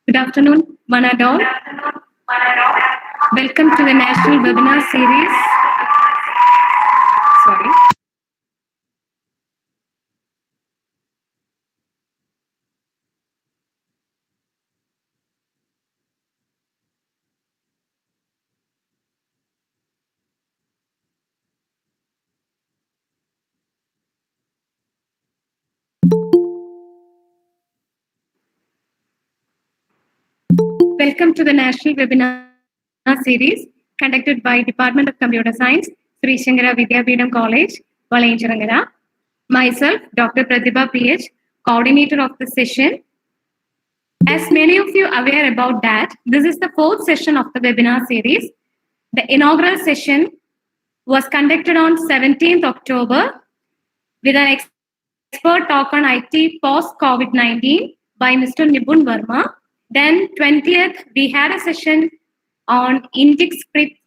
Good afternoon, one and all. Welcome to the National Webinar Series. Sorry. Welcome to the National Webinar Series conducted by Department of Computer Science, Sri Shankara Vidyapeetham College, Valancharangara. Myself, Dr. Pratibha PH, coordinator of the session. As many of you are aware about that, this is the fourth session of the webinar series. The inaugural session was conducted on 17th October with an expert talk on IT post-COVID-19 by Mr. Nibun Verma. Then 20th, we had a session on Indic scripts,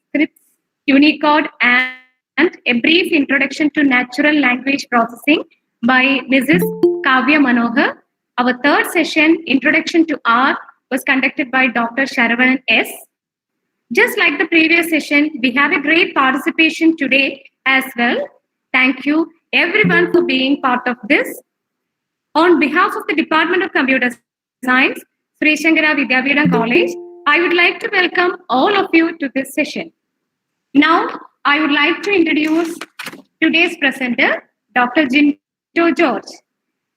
Unicode, and a brief introduction to natural language processing by Mrs. Kavya Manohar. Our third session, Introduction to Art, was conducted by Dr. Sharavanan S. Just like the previous session, we have a great participation today as well. Thank you everyone for being part of this. On behalf of the Department of Computer Science, Sri Shankara Vidyapeetham College, I would like to welcome all of you to this session. Now, I would like to introduce today's presenter, Dr. Jinto George.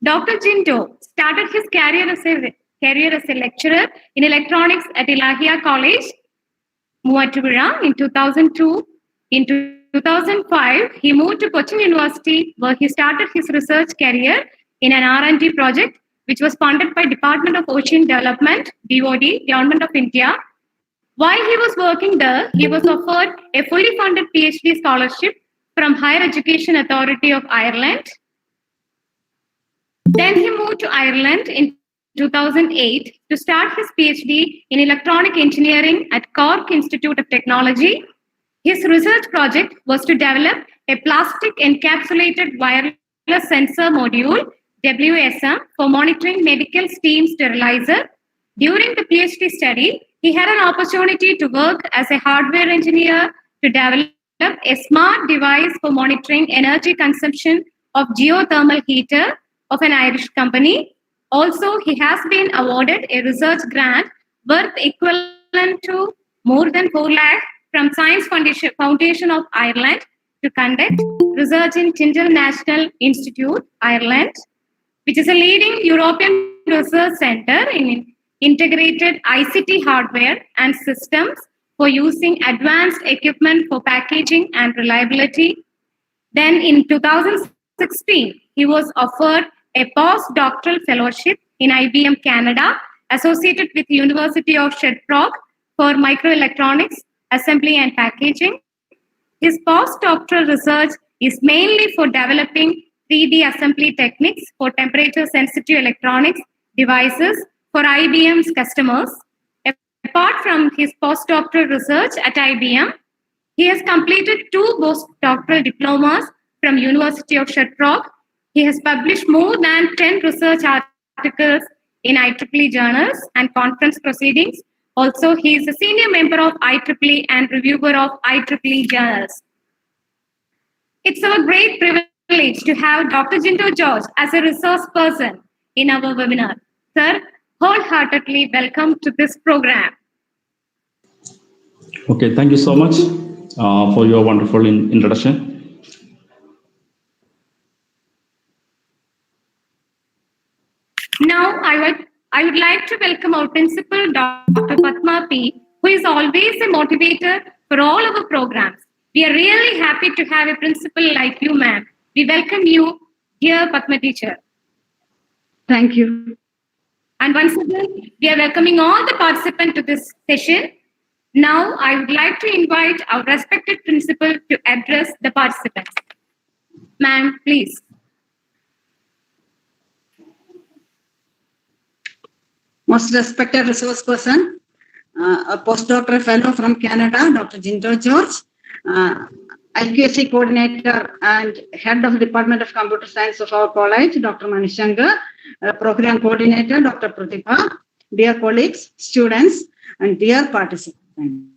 Dr. Jinto started his career as a lecturer in electronics at Ilahia College, Muvattupuzha in 2002. In 2005, he moved to Cochin University, where he started his research career in an R&D project, which was funded by Department of Ocean Development, DOD, Government of India. While he was working there, he was offered a fully funded PhD scholarship from Higher Education Authority of Ireland. Then he moved to Ireland in 2008 to start his PhD in Electronic Engineering at Cork Institute of Technology. His research project was to develop a plastic encapsulated wireless sensor module, WSM, for monitoring medical steam sterilizer. During the PhD study, he had an opportunity to work as a hardware engineer to develop a smart device for monitoring energy consumption of geothermal heater of an Irish company. Also, he has been awarded a research grant worth equivalent to more than 4 lakh from Science Foundation of Ireland to conduct research in Tyndall National Institute, Ireland, which is a leading European research center in integrated ICT hardware and systems for using advanced equipment for packaging and reliability. Then in 2016, he was offered a postdoctoral fellowship in IBM Canada, associated with the University of Sherbrooke for microelectronics, assembly and packaging. His postdoctoral research is mainly for developing 3D assembly techniques for temperature-sensitive electronics devices for IBM's customers. Apart from his postdoctoral research at IBM, he has completed 2 postdoctoral diplomas from University of Sherbrooke. He has published more than 10 research articles in IEEE journals and conference proceedings. Also, he is a senior member of IEEE and reviewer of IEEE journals. It's our great privilege to have Dr. Jinto George as a resource person in our webinar. Sir, wholeheartedly welcome to this program. Okay, thank you so much for your wonderful introduction. Now, I would like to welcome our principal, Dr. Padma P., who is always a motivator for all our programs. We are really happy to have a principal like you, ma'am. We welcome you, dear Padma teacher. Thank you. And once again, we are welcoming all the participants to this session. Now, I would like to invite our respected principal to address the participants. Ma'am, please. Most respected resource person, a postdoctoral fellow from Canada, Dr. Jinto George, IQAC coordinator and head of the Department of Computer Science of our college, Dr. Manishankar, program coordinator, Dr. Pratibha, dear colleagues, students, and dear participants.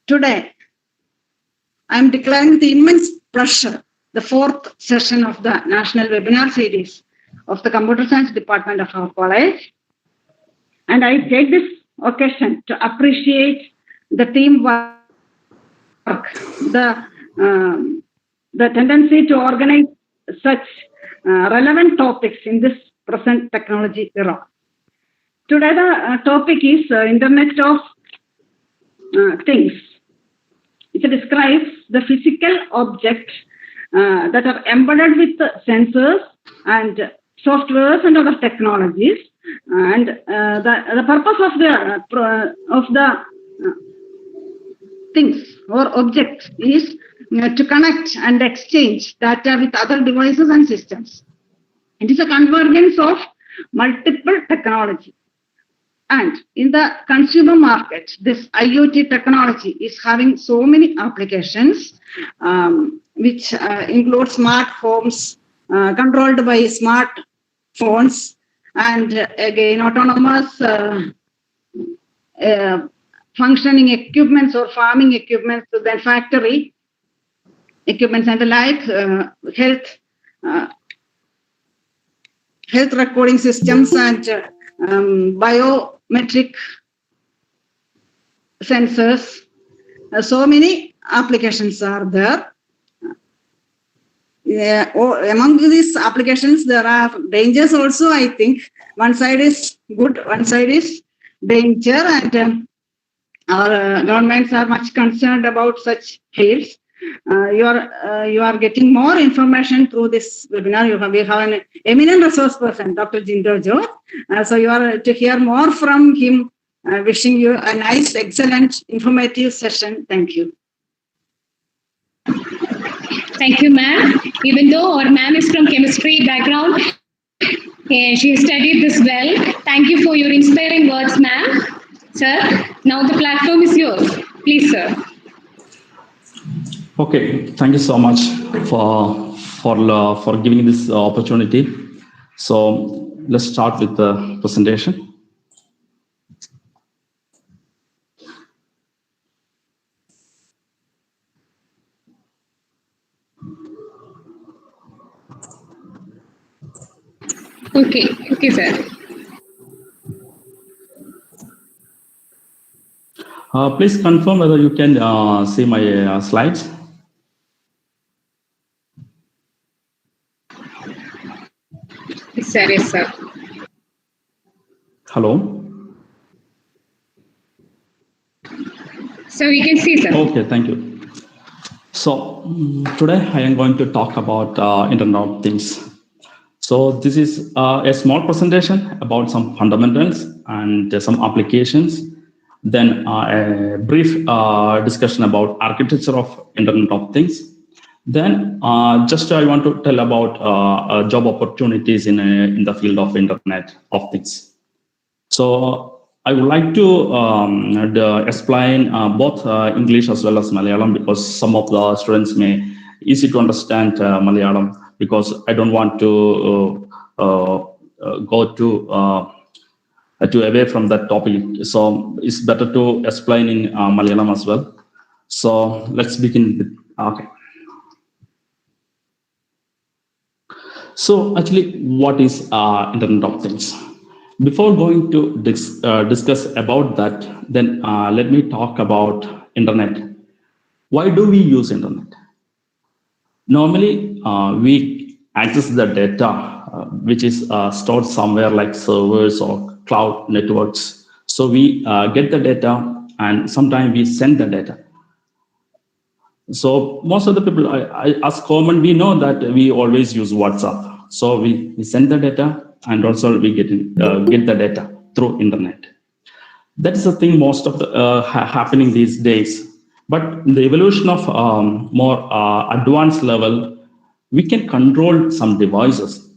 Today, I am declaring the immense pleasure, the 4th session of the National Webinar Series of the Computer Science Department of our college. And I take this occasion to appreciate the teamwork, the tendency to organize such relevant topics in this present technology era. Today the topic is Internet of Things. It describes the physical objects that are embedded with sensors and softwares and other technologies, and the purpose of the things or objects is to connect and exchange data with other devices and systems. It is a convergence of multiple technology. And in the consumer market, this IoT technology is having so many applications, which include smart homes controlled by smart phones, and again autonomous functioning equipments or farming equipments, then factory equipments and the like, health recording systems and biometric sensors. So many applications are there. Among these applications, there are dangers also, I think. One side is good, one side is danger, and our governments are much concerned about such fields. You are getting more information through this webinar. We have an eminent resource person, Dr. Jindo Jodh. So you are to hear more from him. Wishing you a nice, excellent, informative session. Thank you. Thank you, ma'am. Even though our ma'am is from chemistry background, she studied this well. Thank you for your inspiring words, ma'am. Sir, now the platform is yours. Please, sir. Okay, thank you so much for giving this opportunity. So let's start with the presentation. Okay, sir. Please confirm whether you can see my slides. Yes, sir. Hello. So we can see, sir. Okay, thank you. So today I am going to talk about Internet of Things. So this is a small presentation about some fundamentals and some applications. Then a brief discussion about architecture of Internet of Things. Then just I want to tell about job opportunities in the field of Internet of Things. So I would like to explain both English as well as Malayalam, because some of the students may easy to understand Malayalam, because I don't want to go to away from that topic. So it's better to explain in Malayalam as well. So let's begin with, okay. So actually, what is Internet of Things? Before going to discuss about that, then let me talk about Internet. Why do we use Internet? Normally, we access the data which is stored somewhere like servers or cloud networks. So we get the data and sometimes we send the data. So most of the people, as common, we know that we always use WhatsApp. So we send the data and also we get the data through Internet. That is the thing most of the happening these days. But the evolution of more advanced level, we can control some devices.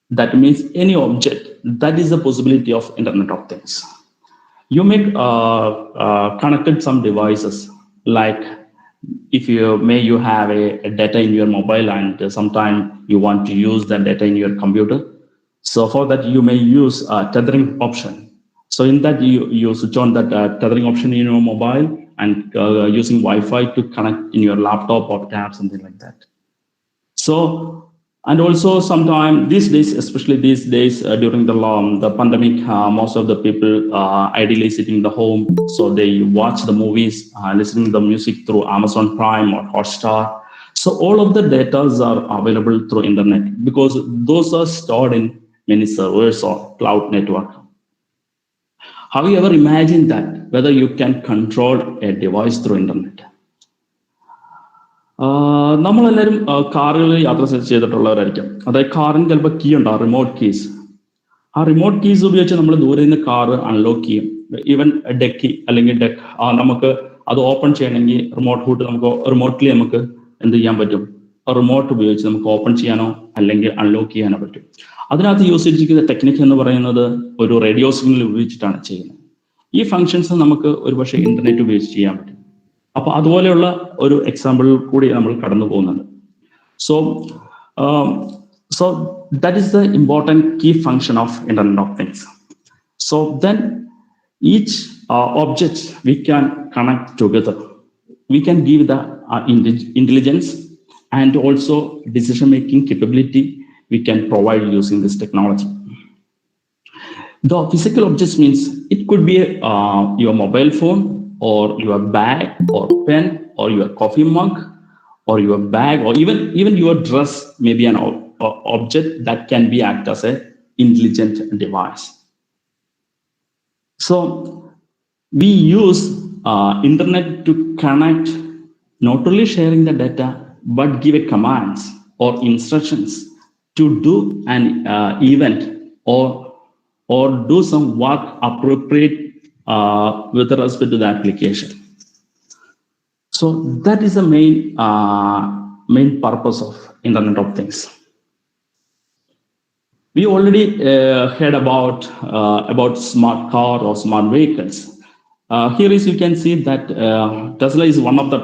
That means any object. That is the possibility of Internet of Things. You make connected some devices, like if you have a data in your mobile and sometime you want to use that data in your computer. So for that you may use a tethering option. So in that you switch on that tethering option in your mobile and using Wi-Fi to connect in your laptop or tab, something like that. So, and also sometime these days, especially these days during the pandemic, most of the people ideally sitting in the home. So they watch the movies, listening to the music through Amazon Prime or Hotstar. So all of the data are available through Internet because those are stored in many servers or cloud network. Have you ever imagined that whether you can control a device through Internet? നമ്മളെല്ലാവരും കാറുകളിൽ യാത്ര ചെയ്തിട്ടുള്ളവരായിരിക്കും. അതായത് കാറിന് ചിലപ്പോൾ key ഉണ്ടാവും, remote keys. ആ remote keys ഉപയോഗിച്ച് നമ്മൾ ദൂരെ നിന്ന് കാറ് അൺലോക്ക് ചെയ്യും. ഈവൻ ഡെക്കി അല്ലെങ്കിൽ നമുക്ക് അത് ഓപ്പൺ ചെയ്യണമെങ്കിൽ റിമോട്ട് ഹൂട്ട് നമുക്ക് റിമോട്ട്ലി നമുക്ക് എന്ത് ചെയ്യാൻ പറ്റും? റിമോട്ട് ഉപയോഗിച്ച് നമുക്ക് ഓപ്പൺ ചെയ്യാനോ അല്ലെങ്കിൽ അൺലോക്ക് ചെയ്യാനോ പറ്റും. അതിനകത്ത് യൂസ് ചെയ്തിരിക്കുന്ന ടെക്നിക്ക് എന്ന് പറയുന്നത് ഒരു റേഡിയോ സിഗ്നൽ ഉപയോഗിച്ചിട്ടാണ് ചെയ്യുന്നത്. ഈ ഫങ്ഷൻസ് നമുക്ക് ഒരുപക്ഷെ ഇന്റർനെറ്റ് ഉപയോഗിച്ച് ചെയ്യാൻ പറ്റും. അപ്പൊ അതുപോലെയുള്ള ഒരു എക്സാമ്പിൾ കൂടി നമ്മൾ കടന്നു പോകുന്നുണ്ട്. So that is the important key function of Internet of Things. So then each object we can connect together. We can give the intelligence and also decision-making capability we can provide using this technology. The physical objects means it could be your mobile phone or your bag or pen or your coffee mug or your bag or even your dress may be an object that can be act as a intelligent device. So we use internet to connect, not only sharing the data, but give a commands or instructions to do an event or do some work appropriate with respect to the application. So that is the main purpose of Internet of Things. We already heard about smart car or smart vehicles. Here is you can see that Tesla is one of the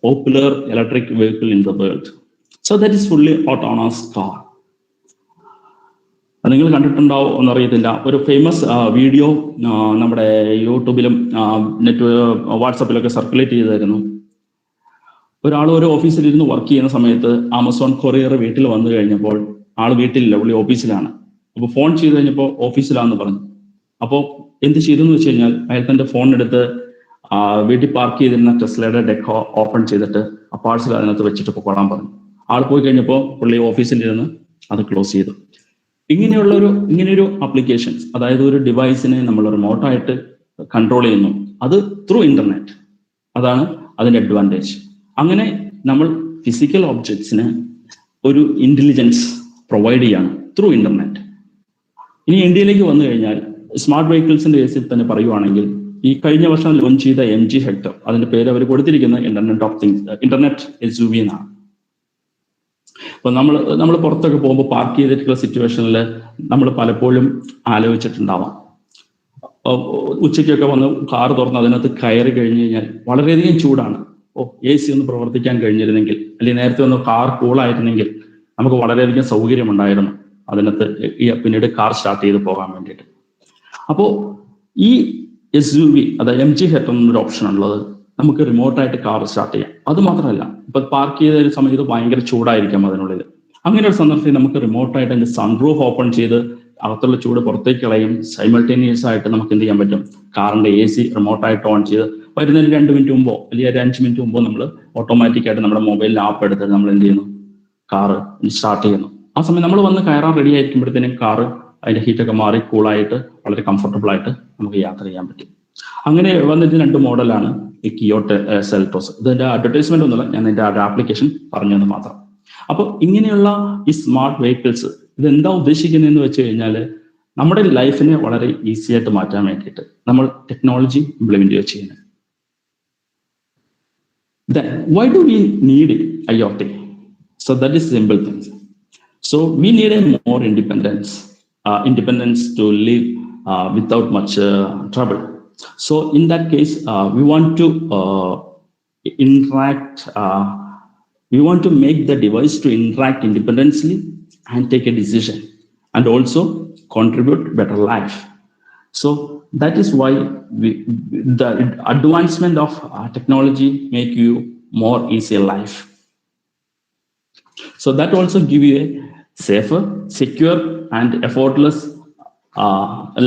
popular electric vehicle in the world. So that is fully autonomous car. നിങ്ങൾ കണ്ടിട്ടുണ്ടാവും എന്നറിയത്തില്ല, ഒരു famous video നമ്മുടെ യൂട്യൂബിലും വാട്സാപ്പിലൊക്കെ circulate ചെയ്തായിരുന്നു. ഒരാൾ ഒരു ഓഫീസിലിരുന്ന് work ചെയ്യുന്ന സമയത്ത് ആമസോൺ കൊറിയർ വീട്ടിൽ വന്നു കഴിഞ്ഞപ്പോൾ ആൾ വീട്ടിലില്ല, പുള്ളി ഓഫീസിലാണ്. അപ്പോൾ ഫോൺ ചെയ്ത് കഴിഞ്ഞപ്പോൾ ഓഫീസിലാന്ന് പറഞ്ഞു. അപ്പോൾ എന്ത് ചെയ്തെന്ന് വെച്ച് കഴിഞ്ഞാൽ അയാൾ തന്റെ ഫോൺ എടുത്ത് വീട്ടിൽ പാർക്ക് ചെയ്തിരുന്ന ടെസ്ലയുടെ ഡെക്ക് ഓപ്പൺ ചെയ്തിട്ട് ആ പാഴ്സൽ അതിനകത്ത് വെച്ചിട്ട് പോകാൻ പറഞ്ഞു. ആൾ പോയി കഴിഞ്ഞപ്പോൾ പുള്ളി ഓഫീസിലിരുന്ന് അത് ക്ലോസ് ചെയ്തു. ഇങ്ങനെയൊരു ആപ്ലിക്കേഷൻസ്, അതായത് ഒരു ഡിവൈസിനെ നമ്മൾ റിമോട്ടായിട്ട് കൺട്രോൾ ചെയ്യുന്നു, അത് ത്രൂ ഇന്റർനെറ്റ്. അതാണ് അതിന്റെ അഡ്വാൻറ്റേജ്. അങ്ങനെ നമ്മൾ ഫിസിക്കൽ ഒബ്ജക്ട്സിന് ഒരു ഇന്റലിജൻസ് പ്രൊവൈഡ് ചെയ്യാണ് ത്രൂ ഇന്റർനെറ്റ്. ഇനി ഇന്ത്യയിലേക്ക് വന്നു കഴിഞ്ഞാൽ സ്മാർട്ട് വെഹിക്കിൾസിന്റെ കേസിൽ തന്നെ പറയുവാണെങ്കിൽ, ഈ കഴിഞ്ഞ വർഷം ലോഞ്ച് ചെയ്ത MG ഹെക്ടർ, അതിന്റെ പേര് അവർ കൊടുത്തിരിക്കുന്നത് ഇന്റർനെറ്റ് SUV എന്നാണ്. അപ്പൊ നമ്മൾ പുറത്തൊക്കെ പോകുമ്പോൾ പാർക്ക് ചെയ്തിട്ടുള്ള സിറ്റുവേഷനിൽ നമ്മൾ പലപ്പോഴും ആലോചിച്ചിട്ടുണ്ടാവാം, ഉച്ചയ്ക്കൊക്കെ വന്ന് കാർ തുറന്ന് അതിനകത്ത് കയറി കഴിഞ്ഞു കഴിഞ്ഞാൽ വളരെയധികം ചൂടാണ്. AC ഒന്ന് പ്രവർത്തിക്കാൻ കഴിഞ്ഞിരുന്നെങ്കിൽ, അല്ലെങ്കിൽ നേരത്തെ ഒന്ന് കാർ കൂളായിരുന്നെങ്കിൽ നമുക്ക് വളരെയധികം സൗകര്യമുണ്ടായിരുന്നു അതിനകത്ത് പിന്നീട് കാർ സ്റ്റാർട്ട് ചെയ്ത് പോകാൻ വേണ്ടിയിട്ട്. അപ്പോൾ ഈ SUV, അതായത് MG ഹെക്ടർ എന്നൊരു ഓപ്ഷൻ ഉള്ളത്, നമുക്ക് റിമോട്ടായിട്ട് കാർ സ്റ്റാർട്ട് ചെയ്യാം. അത് മാത്രമല്ല, ഇപ്പൊ പാർക്ക് ചെയ്ത ഒരു സമയത്ത് ഭയങ്കര ചൂടായിരിക്കാം അതിനുള്ളിൽ. അങ്ങനെ ഒരു സന്ദർഭത്തിൽ നമുക്ക് റിമോട്ടായിട്ട് അതിന്റെ സൺറൂഫ് ഓപ്പൺ ചെയ്ത് അകത്തുള്ള ചൂട് പുറത്തേക്ക് കളയും. സൈമൾട്ടേനിയസ് ആയിട്ട് നമുക്ക് എന്ത് ചെയ്യാൻ പറ്റും, കാറിന്റെ AC റിമോട്ടായിട്ട് ഓൺ ചെയ്ത് വരുന്നതിന് 2 മിനിറ്റ് മുമ്പോ അല്ലെങ്കിൽ 5 മിനിറ്റ് മുമ്പോ നമ്മൾ ഓട്ടോമാറ്റിക്കായിട്ട് നമ്മുടെ മൊബൈലിൽ ആപ്പ് എടുത്തിട്ട് നമ്മൾ എന്ത് ചെയ്യുന്നു, കാറ് സ്റ്റാർട്ട് ചെയ്യുന്നു. ആ സമയം നമ്മൾ വന്ന് കയറാൻ റെഡി ആയിരിക്കുമ്പോഴത്തേനും കാറ് അതിന്റെ ഹീറ്റൊക്കെ മാറി കൂളായിട്ട് വളരെ കംഫർട്ടബിൾ ആയിട്ട് നമുക്ക് യാത്ര ചെയ്യാൻ പറ്റും. അങ്ങനെ വന്നിട്ട് 2 മോഡലാണ് ഈ കിയോ സെൽറ്റോസ്. ഇതിന്റെ അഡ്വർടൈസ്മെന്റ് ഒന്നുമില്ല, ഞാൻ ഇതിന്റെ ആപ്ലിക്കേഷൻ പറഞ്ഞത് മാത്രം. അപ്പൊ ഇങ്ങനെയുള്ള ഈ സ്മാർട്ട് വെഹിക്കിൾസ് ഇതെന്താ ഉദ്ദേശിക്കുന്നതെന്ന് വെച്ച് കഴിഞ്ഞാൽ, നമ്മുടെ ലൈഫിനെ വളരെ ഈസി ആയിട്ട് മാറ്റാൻ വേണ്ടിയിട്ട് നമ്മൾ ടെക്നോളജി ഇംപ്ലിമെന്റ് ചെയ്യുന്നത്. Then why do we need IoT? So that is simple things. So we need a more independence to live without much trouble. So in that case, we want to interact. We want to make the device to interact independently and take a decision, and also contribute better life. So that is why the advancement of technology make you more easier life. So that also give you a safer, secure and effortless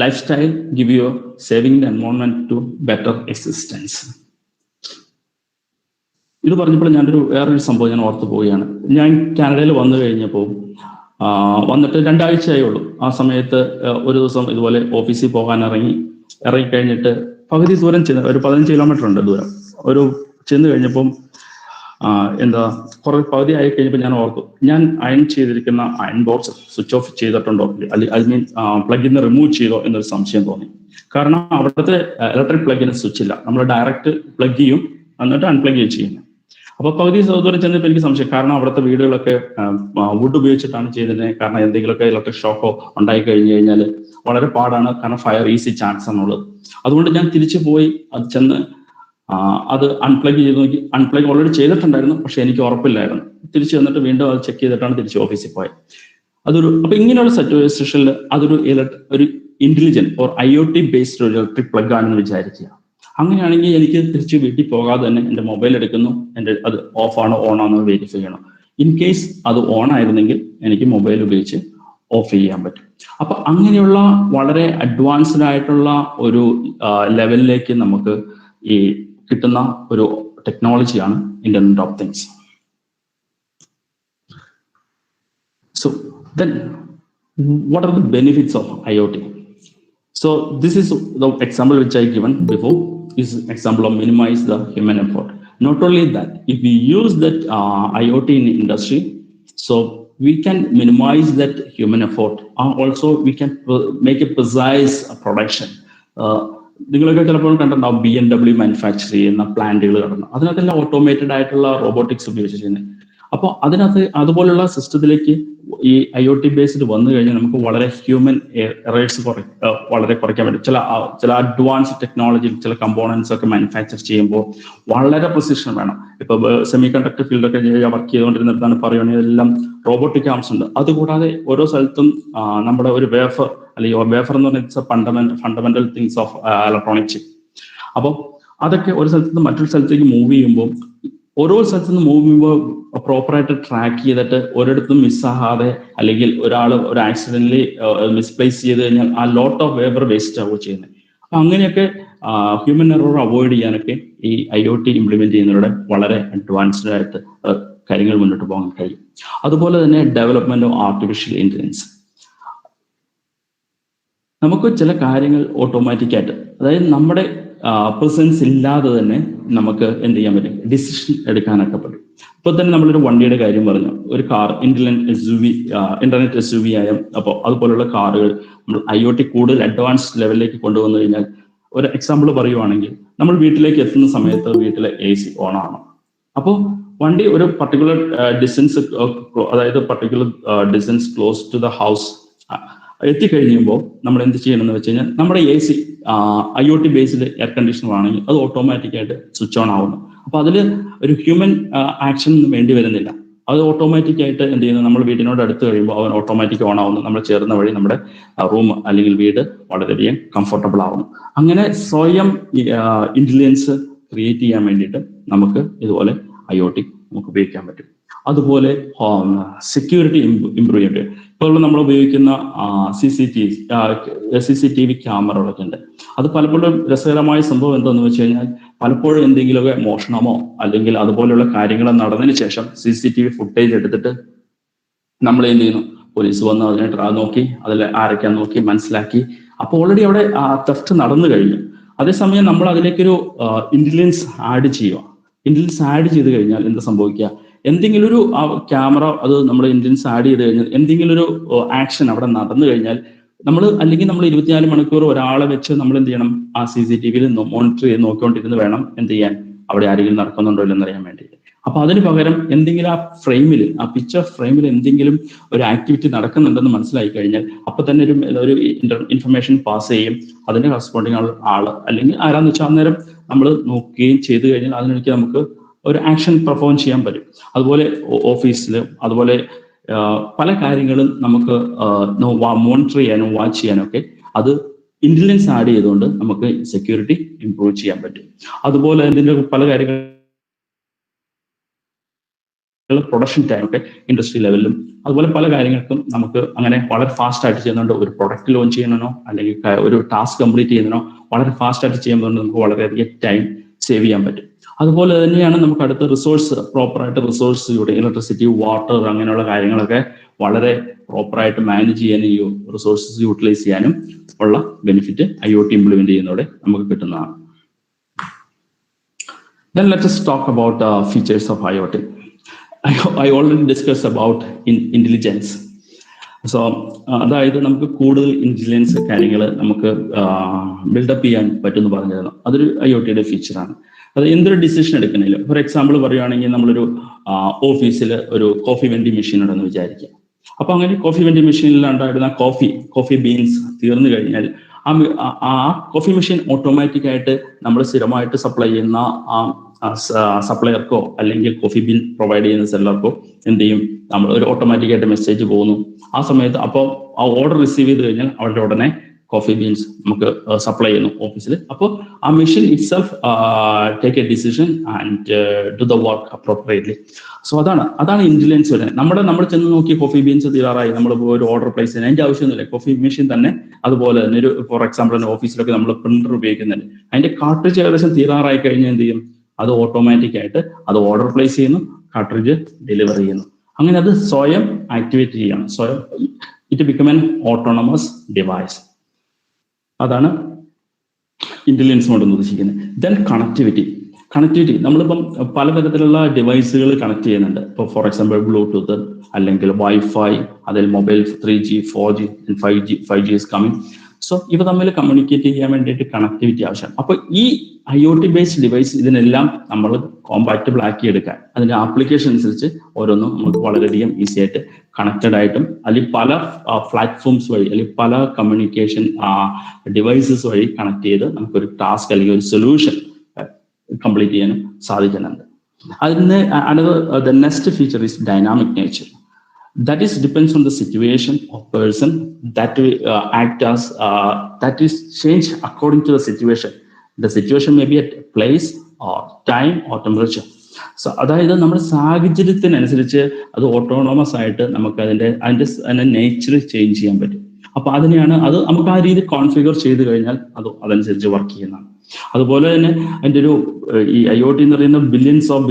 lifestyle, give you saving the environment to better existence. ഇത് പറഞ്ഞപ്പോൾ വേറൊരു സംഭവം ഞാൻ ഓർത്തു പോവുകയാണ്. ഞാൻ കാനഡയിൽ വന്നു കഴിഞ്ഞപ്പോൾ വന്നിട്ട് 2 ആഴ്ചയേ ഉള്ളൂ. ആ സമയത്ത് ഒരു ദിവസം ഇതുപോലെ ഓഫീസിൽ പോകാൻ ഇറങ്ങിക്കഴിഞ്ഞിട്ട് പകുതി ദൂരം ഒരു 15 കിലോമീറ്റർ ഉണ്ട് ദൂരം. ചെന്ന് കഴിഞ്ഞപ്പം പകുതി ആയി കഴിഞ്ഞപ്പോൾ ഞാൻ ഓർത്തു, ഞാൻ അയൺ ചെയ്തിരിക്കുന്ന അയൺ ബോക്സ് സ്വിച്ച് ഓഫ് ചെയ്തിട്ടുണ്ടോ, ഐ മീൻ പ്ലഗിൽ നിന്ന് റിമൂവ് ചെയ്തോ എന്നൊരു സംശയം തോന്നി. കാരണം അവിടുത്തെ ഇലക്ട്രിക് പ്ലഗിന് സ്വിച്ച് ഇല്ല, നമ്മൾ ഡയറക്റ്റ് പ്ലഗ് ചെയ്യും എന്നിട്ട് അൺപ്ലഗ് ചെയ്യുന്നു. അപ്പൊ പകുതി ദൂരം ചെന്നപ്പോൾ എനിക്ക് സംശയം, കാരണം അവിടുത്തെ വീടുകളൊക്കെ വുഡ് ഉപയോഗിച്ചിട്ടാണ് ചെയ്തിരുന്നത്. കാരണം എന്തെങ്കിലുമൊക്കെ ഇലക്ട്രിക് ഷോക്കോ ഉണ്ടായി കഴിഞ്ഞു കഴിഞ്ഞാൽ വളരെ പാടാണ്, കാരണം ഫയർ ഈസി ചാൻസ് എന്നുള്ളത്. അതുകൊണ്ട് ഞാൻ തിരിച്ചു പോയി അത് ചെന്ന് അത് അൺപ്ലഗ് ചെയ്ത് നോക്കി. അൺപ്ലഗ് ഓൾറെഡി ചെയ്തിട്ടുണ്ടായിരുന്നു, പക്ഷെ എനിക്ക് ഉറപ്പില്ലായിരുന്നു. തിരിച്ചു വന്നിട്ട് വീണ്ടും അത് ചെക്ക് ചെയ്തിട്ടാണ് തിരിച്ച് ഓഫീസിൽ പോയത്. അപ്പൊ ഇങ്ങനെയുള്ള സിറ്റുവേഷനിൽ അതൊരു ഇന്റലിജന്റ് ഓർ IoT ബേസ്ഡ് ഒരു ഇലക്ട്രിക് പ്ലഗ് ആണെന്ന് വിചാരിക്കുക. അങ്ങനെയാണെങ്കിൽ എനിക്ക് തിരിച്ച് വീട്ടിൽ പോകാതെ തന്നെ എൻ്റെ മൊബൈൽ എടുക്കുന്നു, അത് ഓഫ് ആണോ ഓൺ ആണോ വെരിഫൈ ചെയ്യണം. ഇൻ കേസ് അത് ഓൺ ആയിരുന്നെങ്കിൽ എനിക്ക് മൊബൈൽ ഉപയോഗിച്ച് ഓഫ് ചെയ്യാൻ പറ്റും. അപ്പൊ അങ്ങനെയുള്ള വളരെ അഡ്വാൻസ്ഡ് ആയിട്ടുള്ള ഒരു ലെവലിലേക്ക് നമുക്ക് ഈ കിട്ടുന്ന ഒരു ടെക്നോളജിയാണ് internet of things. So then what are the benefits of IoT? So this is the example which I given before, is example of minimize the human effort. Not only that, if we use that IoT in industry, so we can minimize that human effort. Also we can make a precise production. നിങ്ങളൊക്കെ ചിലപ്പോൾ കണ്ടിട്ടുണ്ടാവും BMW manufacture ചെയ്യുന്ന പ്ലാന്റുകൾ കണ്ടു. അതിനകത്തെല്ലാം automated ആയിട്ടുള്ള robotics ഉപയോഗിച്ച് ചെയ്യുന്നത്. അപ്പോൾ അതിനകത്ത് അതുപോലുള്ള സിസ്റ്റത്തിലേക്ക് ഈ IoT ബേസ്ഡ് വന്നു കഴിഞ്ഞാൽ നമുക്ക് വളരെ ഹ്യൂമൻ എറേഴ്സ് വളരെ കുറയ്ക്കാൻ പറ്റും. ചില അഡ്വാൻസ് ടെക്നോളജി, ചില കമ്പോണൻസ് ഒക്കെ മാനുഫാക്ചർ ചെയ്യുമ്പോൾ വളരെ പ്രിസിഷൻ വേണം. ഇപ്പൊ സെമി കണ്ടക്ടർ ഫീൽഡൊക്കെ വർക്ക് ചെയ്തുകൊണ്ടിരുന്നിടത്താണ് പറയുകയാണെങ്കിൽ എല്ലാം റോബോട്ടിക് ആംസ് ഉണ്ട്. അതുകൂടാതെ ഓരോ സ്ഥലത്തും നമ്മുടെ ഒരു വേഫർ അല്ലെങ്കിൽ വേഫർ എന്ന് പറഞ്ഞാൽ fundamental things of electronic chip. അപ്പോൾ അതൊക്കെ ഒരു സ്ഥലത്ത് നിന്ന് മറ്റൊരു സ്ഥലത്തേക്ക് മൂവ് ചെയ്യുമ്പോൾ, ഓരോ സ്ഥലത്ത് നിന്ന് മൂവ് ചെയ്യുമ്പോൾ പ്രോപ്പറായിട്ട് ട്രാക്ക് ചെയ്തിട്ട് ഒരിടത്തും മിസ്സാകാതെ, അല്ലെങ്കിൽ ഒരാൾ ഒരു ആക്സിഡന്റലി മിസ്പ്ലേസ് ചെയ്ത് കഴിഞ്ഞാൽ ആ ലോട്ട് ഓഫ് വേബർ വേസ്റ്റ് ആവുക ചെയ്യുന്നത്. അപ്പൊ അങ്ങനെയൊക്കെ ഹ്യൂമൻ എറർ അവോയ്ഡ് ചെയ്യാനൊക്കെ ഈ IoT ഇംപ്ലിമെന്റ് ചെയ്യുന്നതിലൂടെ വളരെ അഡ്വാൻസ്ഡ് ആയിട്ട് കാര്യങ്ങൾ മുന്നോട്ട് പോകാൻ കഴിയും. അതുപോലെ തന്നെ ഡെവലപ്മെന്റ് ഓഫ് ആർട്ടിഫിഷ്യൽ ഇന്റലിജൻസ്. നമുക്ക് ചില കാര്യങ്ങൾ ഓട്ടോമാറ്റിക് ആയിട്ട്, അതായത് നമ്മുടെ പ്രസൻസ് ഇല്ലാതെ തന്നെ നമുക്ക് എന്ത് ചെയ്യാൻ പറ്റും, ഡിസിഷൻ എടുക്കാനൊക്കെ പറ്റും. ഇപ്പൊ തന്നെ നമ്മളൊരു വണ്ടിയുടെ കാര്യം പറഞ്ഞു, ഒരു കാർ ഇന്റർനെറ്റ് SUV ആയ, അപ്പോൾ അതുപോലുള്ള കാറുകൾ നമ്മൾ IoT കൂടുതൽ അഡ്വാൻസ്ഡ് ലെവലിലേക്ക് കൊണ്ടുവന്നു കഴിഞ്ഞാൽ, ഒരു എക്സാമ്പിൾ പറയുവാണെങ്കിൽ, നമ്മൾ വീട്ടിലേക്ക് എത്തുന്ന സമയത്ത് വീട്ടിലെ AC ഓൺ ആണ്. അപ്പോൾ വണ്ടി ഒരു പർട്ടിക്കുലർ ഡിസ്റ്റൻസ്, അതായത് particular distance close to the house എത്തിക്കഴിയുമ്പോൾ നമ്മൾ എന്ത് ചെയ്യണമെന്ന് വെച്ച് കഴിഞ്ഞാൽ, നമ്മുടെ AC IoT based air conditioner ആണെങ്കിൽ അത് ഓട്ടോമാറ്റിക് ആയിട്ട് സ്വിച്ച് ഓൺ ആവുന്നു. അപ്പൊ അതിൽ ഒരു ഹ്യൂമൻ ആക്ഷൻ വേണ്ടി വരുന്നില്ല. അത് ഓട്ടോമാറ്റിക് ആയിട്ട് എന്ത് ചെയ്യുന്നു, നമ്മൾ വീടിനോട് അടുത്ത് കഴിയുമ്പോൾ അവൻ ഓട്ടോമാറ്റിക് ഓൺ ആവുന്നു. നമ്മൾ ചേർന്ന വഴി നമ്മുടെ റൂം അല്ലെങ്കിൽ വീട് വളരെയധികം കംഫർട്ടബിൾ ആവുന്നു. അങ്ങനെ സ്വയം ഇന്റലിജൻസ് ക്രിയേറ്റ് ചെയ്യാൻ വേണ്ടിയിട്ട് നമുക്ക് ഇതുപോലെ IoT നമുക്ക് ഉപയോഗിക്കാൻ പറ്റും. അതുപോലെ സെക്യൂരിറ്റി ഇംപ്രൂവ് ചെയ്യാൻ പറ്റും. ഇപ്പോൾ നമ്മൾ ഉപയോഗിക്കുന്ന CCTV ക്യാമറകളൊക്കെ ഉണ്ട്. അത് പലപ്പോഴും രസകരമായ സംഭവം എന്താണെന്ന് വെച്ച് കഴിഞ്ഞാൽ, പലപ്പോഴും എന്തെങ്കിലുമൊക്കെ മോഷണമോ അല്ലെങ്കിൽ അതുപോലെയുള്ള കാര്യങ്ങൾ നടന്നതിന് ശേഷം CCTV ഫുട്ടേജ് എടുത്തിട്ട് നമ്മൾ എന്ത് ചെയ്യുന്നു, പോലീസ് വന്ന് അതിനെ നോക്കി, അതിൽ ആരൊക്കെയാ നോക്കി മനസ്സിലാക്കി. അപ്പോൾ ഓൾറെഡി അവിടെ തെഫ്റ്റ് നടന്നു കഴിഞ്ഞു. അതേസമയം നമ്മൾ അതിലേക്കൊരു ഇന്റലിജൻസ് ആഡ് ചെയ്യുക. ഇന്റലിജൻസ് ആഡ് ചെയ്ത് കഴിഞ്ഞാൽ എന്താ സംഭവിക്കുക, എന്തെങ്കിലും ഒരു ക്യാമറ അത് നമ്മൾ ഇന്റലിജൻസ് ആഡ് ചെയ്ത് കഴിഞ്ഞാൽ എന്തെങ്കിലും ഒരു ആക്ഷൻ അവിടെ നടന്നു കഴിഞ്ഞാൽ, നമ്മൾ 24 മണിക്കൂർ ഒരാളെ വെച്ച് നമ്മൾ എന്ത് ചെയ്യണം, ആ CCTVയിൽ മോണിറ്റർ ചെയ്ത് നോക്കിക്കൊണ്ടിരുന്ന് വേണം എന്ത് ചെയ്യാൻ, അവിടെ ആരെങ്കിലും നടക്കുന്നുണ്ടോ ഇല്ലെന്ന് അറിയാൻ വേണ്ടിയിട്ട്. അപ്പൊ അതിന് പകരം എന്തെങ്കിലും ആ പിക്ചർ ഫ്രെയിമിൽ എന്തെങ്കിലും ഒരു ആക്ടിവിറ്റി നടക്കുന്നുണ്ടെന്ന് മനസ്സിലായി കഴിഞ്ഞാൽ അപ്പൊ തന്നെ ഒരു ഇൻഫർമേഷൻ പാസ് ചെയ്യും. അതിന്റെ കറസ്പോണ്ടിങ് ആള് അല്ലെങ്കിൽ ആരാന്ന് വെച്ചാൽ അന്നേരം നമ്മൾ നോക്കുകയും ചെയ്തു കഴിഞ്ഞാൽ അതിനൊക്കെ നമുക്ക് ഒരു ആക്ഷൻ പെർഫോം ചെയ്യാൻ പറ്റും. അതുപോലെ ഓഫീസിലും അതുപോലെ പല കാര്യങ്ങളും നമുക്ക് മോണിറ്റർ ചെയ്യാനും വാച്ച് ചെയ്യാനും ഒക്കെ അത് ഇന്റലിജൻസ് ആഡ് ചെയ്തുകൊണ്ട് നമുക്ക് സെക്യൂരിറ്റി ഇംപ്രൂവ് ചെയ്യാൻ പറ്റും. അതുപോലെ ഇതിന്റെ പല കാര്യങ്ങൾ പ്രൊഡക്ഷൻ ടൈം ഒക്കെ ഇൻഡസ്ട്രി ലെവലിലും അതുപോലെ പല കാര്യങ്ങൾക്കും നമുക്ക് അങ്ങനെ വളരെ ഫാസ്റ്റ് ആയിട്ട് ചെയ്യുന്നുണ്ട്. ഒരു പ്രൊഡക്റ്റ് ലോഞ്ച് ചെയ്യണോ അല്ലെങ്കിൽ ഒരു ടാസ്ക് കംപ്ലീറ്റ് ചെയ്യുന്നതിനോ വളരെ ഫാസ്റ്റ് ആയിട്ട് ചെയ്യുന്നതുകൊണ്ട് നമുക്ക് വളരെയധികം ടൈം സേവ് ചെയ്യാൻ പറ്റും. അതുപോലെ തന്നെയാണ് നമുക്ക് അടുത്ത റിസോഴ്സ്, പ്രോപ്പറായിട്ട് റിസോഴ്സ് ഇലക്ട്രിസിറ്റി, വാട്ടർ അങ്ങനെയുള്ള കാര്യങ്ങളൊക്കെ വളരെ പ്രോപ്പറായിട്ട് മാനേജ് ചെയ്യാനും ഈ റിസോഴ്സസ് യൂട്ടിലൈസ് ചെയ്യാനും ഉള്ള ബെനിഫിറ്റ് IoT ഇംപ്ലിമെന്റ് ചെയ്യുന്നതോടെ നമുക്ക് കിട്ടുന്നതാണ്. Then let us talk about features of IoT. I already discussed about intelligence. So അതായത് നമുക്ക് കൂടുതൽ ഇന്റലിജൻസ് കാര്യങ്ങൾ നമുക്ക് ബിൽഡപ്പ് ചെയ്യാൻ പറ്റുമെന്ന് പറഞ്ഞിരുന്നു. അതൊരു IoTയുടെ ഫീച്ചറാണ്. അത് എന്തൊരു ഡിസിഷൻ എടുക്കണില്ല. ഫോർ എക്സാമ്പിൾ പറയുകയാണെങ്കിൽ നമ്മളൊരു ഓഫീസിൽ ഒരു കോഫി വെൻഡിങ് മെഷീൻ ഉണ്ടെന്ന് വിചാരിക്കുക. അപ്പൊ അങ്ങനെ കോഫി വെൻഡിങ് മെഷീനിൽ ഉണ്ടായിരുന്ന കോഫി ബീൻസ് തീർന്നു കഴിഞ്ഞാൽ ആ കോഫി മെഷീൻ ഓട്ടോമാറ്റിക് ആയിട്ട് നമ്മൾ സ്ഥിരമായിട്ട് സപ്ലൈ ചെയ്യുന്ന സപ്ലയർക്കോ അല്ലെങ്കിൽ കോഫി ബീൻ പ്രൊവൈഡ് ചെയ്യുന്ന സെല്ലർക്കോ എന്ത് ചെയ്യും, നമ്മൾ ഒരു ഓട്ടോമാറ്റിക് ആയിട്ട് മെസ്സേജ് പോകുന്നു. ആ സമയത്ത് അപ്പോൾ ആ ഓർഡർ റിസീവ് ചെയ്ത് കഴിഞ്ഞാൽ അവരുടെ ഉടനെ കോഫി ബീൻസ് നമുക്ക് സപ്ലൈ ചെയ്യുന്നു ഓഫീസിൽ. അപ്പോൾ ആ machine it self take A decision and do the work appropriately. So അതാണ് ഇന്റലിജൻസ് വരുന്നത്. നമ്മൾ ചെന്ന് നോക്കി കോഫി ബീൻസ് തീരാറായി, നമ്മൾ ഒരു ഓർഡർ പ്ലേസ് ചെയ്യാൻ അതിന്റെ ആവശ്യമൊന്നുമില്ല. കോഫി മെഷീൻ തന്നെ അതുപോലെ തന്നെ ഒരു ഫോർ എക്സാമ്പിൾ തന്നെ ഓഫീസിലൊക്കെ നമ്മൾ പ്രിന്റർ ഉപയോഗിക്കുന്നുണ്ട്, അതിന്റെ കാർട്രിഡ്ജ് ഏകദേശം തീരാറായി കഴിഞ്ഞാൽ എന്ത് ചെയ്യും, അത് ഓട്ടോമാറ്റിക് ആയിട്ട് അത് ഓർഡർ പ്ലേസ് ചെയ്യുന്നു, കാർട്രിഡ്ജ് ഡെലിവർ ചെയ്യുന്നു. അങ്ങനെ അത് സ്വയം ആക്ടിവേറ്റ് ചെയ്യണം, സ്വയം it become an autonomous device. അതാണ് ഇന്റലിജൻസ് കൊണ്ട് ഉദ്ദേശിക്കുന്നത്. ദെൻ കണക്ടിവിറ്റി നമ്മളിപ്പം പലതരത്തിലുള്ള ഡിവൈസുകൾ കണക്ട് ചെയ്യുന്നുണ്ട്. ഇപ്പോൾ ഫോർ എക്സാമ്പിൾ ബ്ലൂടൂത്ത് അല്ലെങ്കിൽ വൈഫൈ, അതിൽ mobile 3G 4G 5G is coming. So ഇവ തമ്മിൽ കമ്മ്യൂണിക്കേറ്റ് ചെയ്യാൻ വേണ്ടിയിട്ട് കണക്ടിവിറ്റി ആവശ്യം. അപ്പൊ ഈ IoT ബേസ്ഡ് ഡിവൈസ് ഇതിനെല്ലാം നമ്മൾ കോമ്പാറ്റബിൾ ആക്കി എടുക്കാൻ അതിന്റെ ആപ്ലിക്കേഷൻ അനുസരിച്ച് ഓരോന്നും നമുക്ക് വളരെയധികം ഈസി ആയിട്ട് കണക്റ്റഡ് ആയിട്ടും അല്ലെങ്കിൽ പല പ്ലാറ്റ്ഫോംസ് വഴി അല്ലെങ്കിൽ പല കമ്മ്യൂണിക്കേഷൻ ഡിവൈസസ് വഴി കണക്ട് ചെയ്ത് നമുക്കൊരു ടാസ്ക് അല്ലെങ്കിൽ ഒരു സൊല്യൂഷൻ കംപ്ലീറ്റ് ചെയ്യാനും സാധിക്കുന്നുണ്ട്. അതിന് the next feature is dynamic nature. That is depends on the situation of person that we act as that is changed according to the situation. The situation may be at place or time or temperature. So അതായത് നമ്മുടെ സാഹചര്യത്തിനനുസരിച്ച് അത് autonomous ആയിട്ട് നമുക്ക് അതിന്റെ nature change ചെയ്യാൻ പറ്റും. അപ്പൊ അതിനെയാണ് അത് നമുക്ക് ആ രീതി കോൺഫിഗർ ചെയ്ത് കഴിഞ്ഞാൽ അതനുസരിച്ച് വർക്ക് ചെയ്യുന്നതാണ്. അതുപോലെ തന്നെ അതിന്റെ ഒരു ഈ IoT എന്ന് പറയുന്ന billions of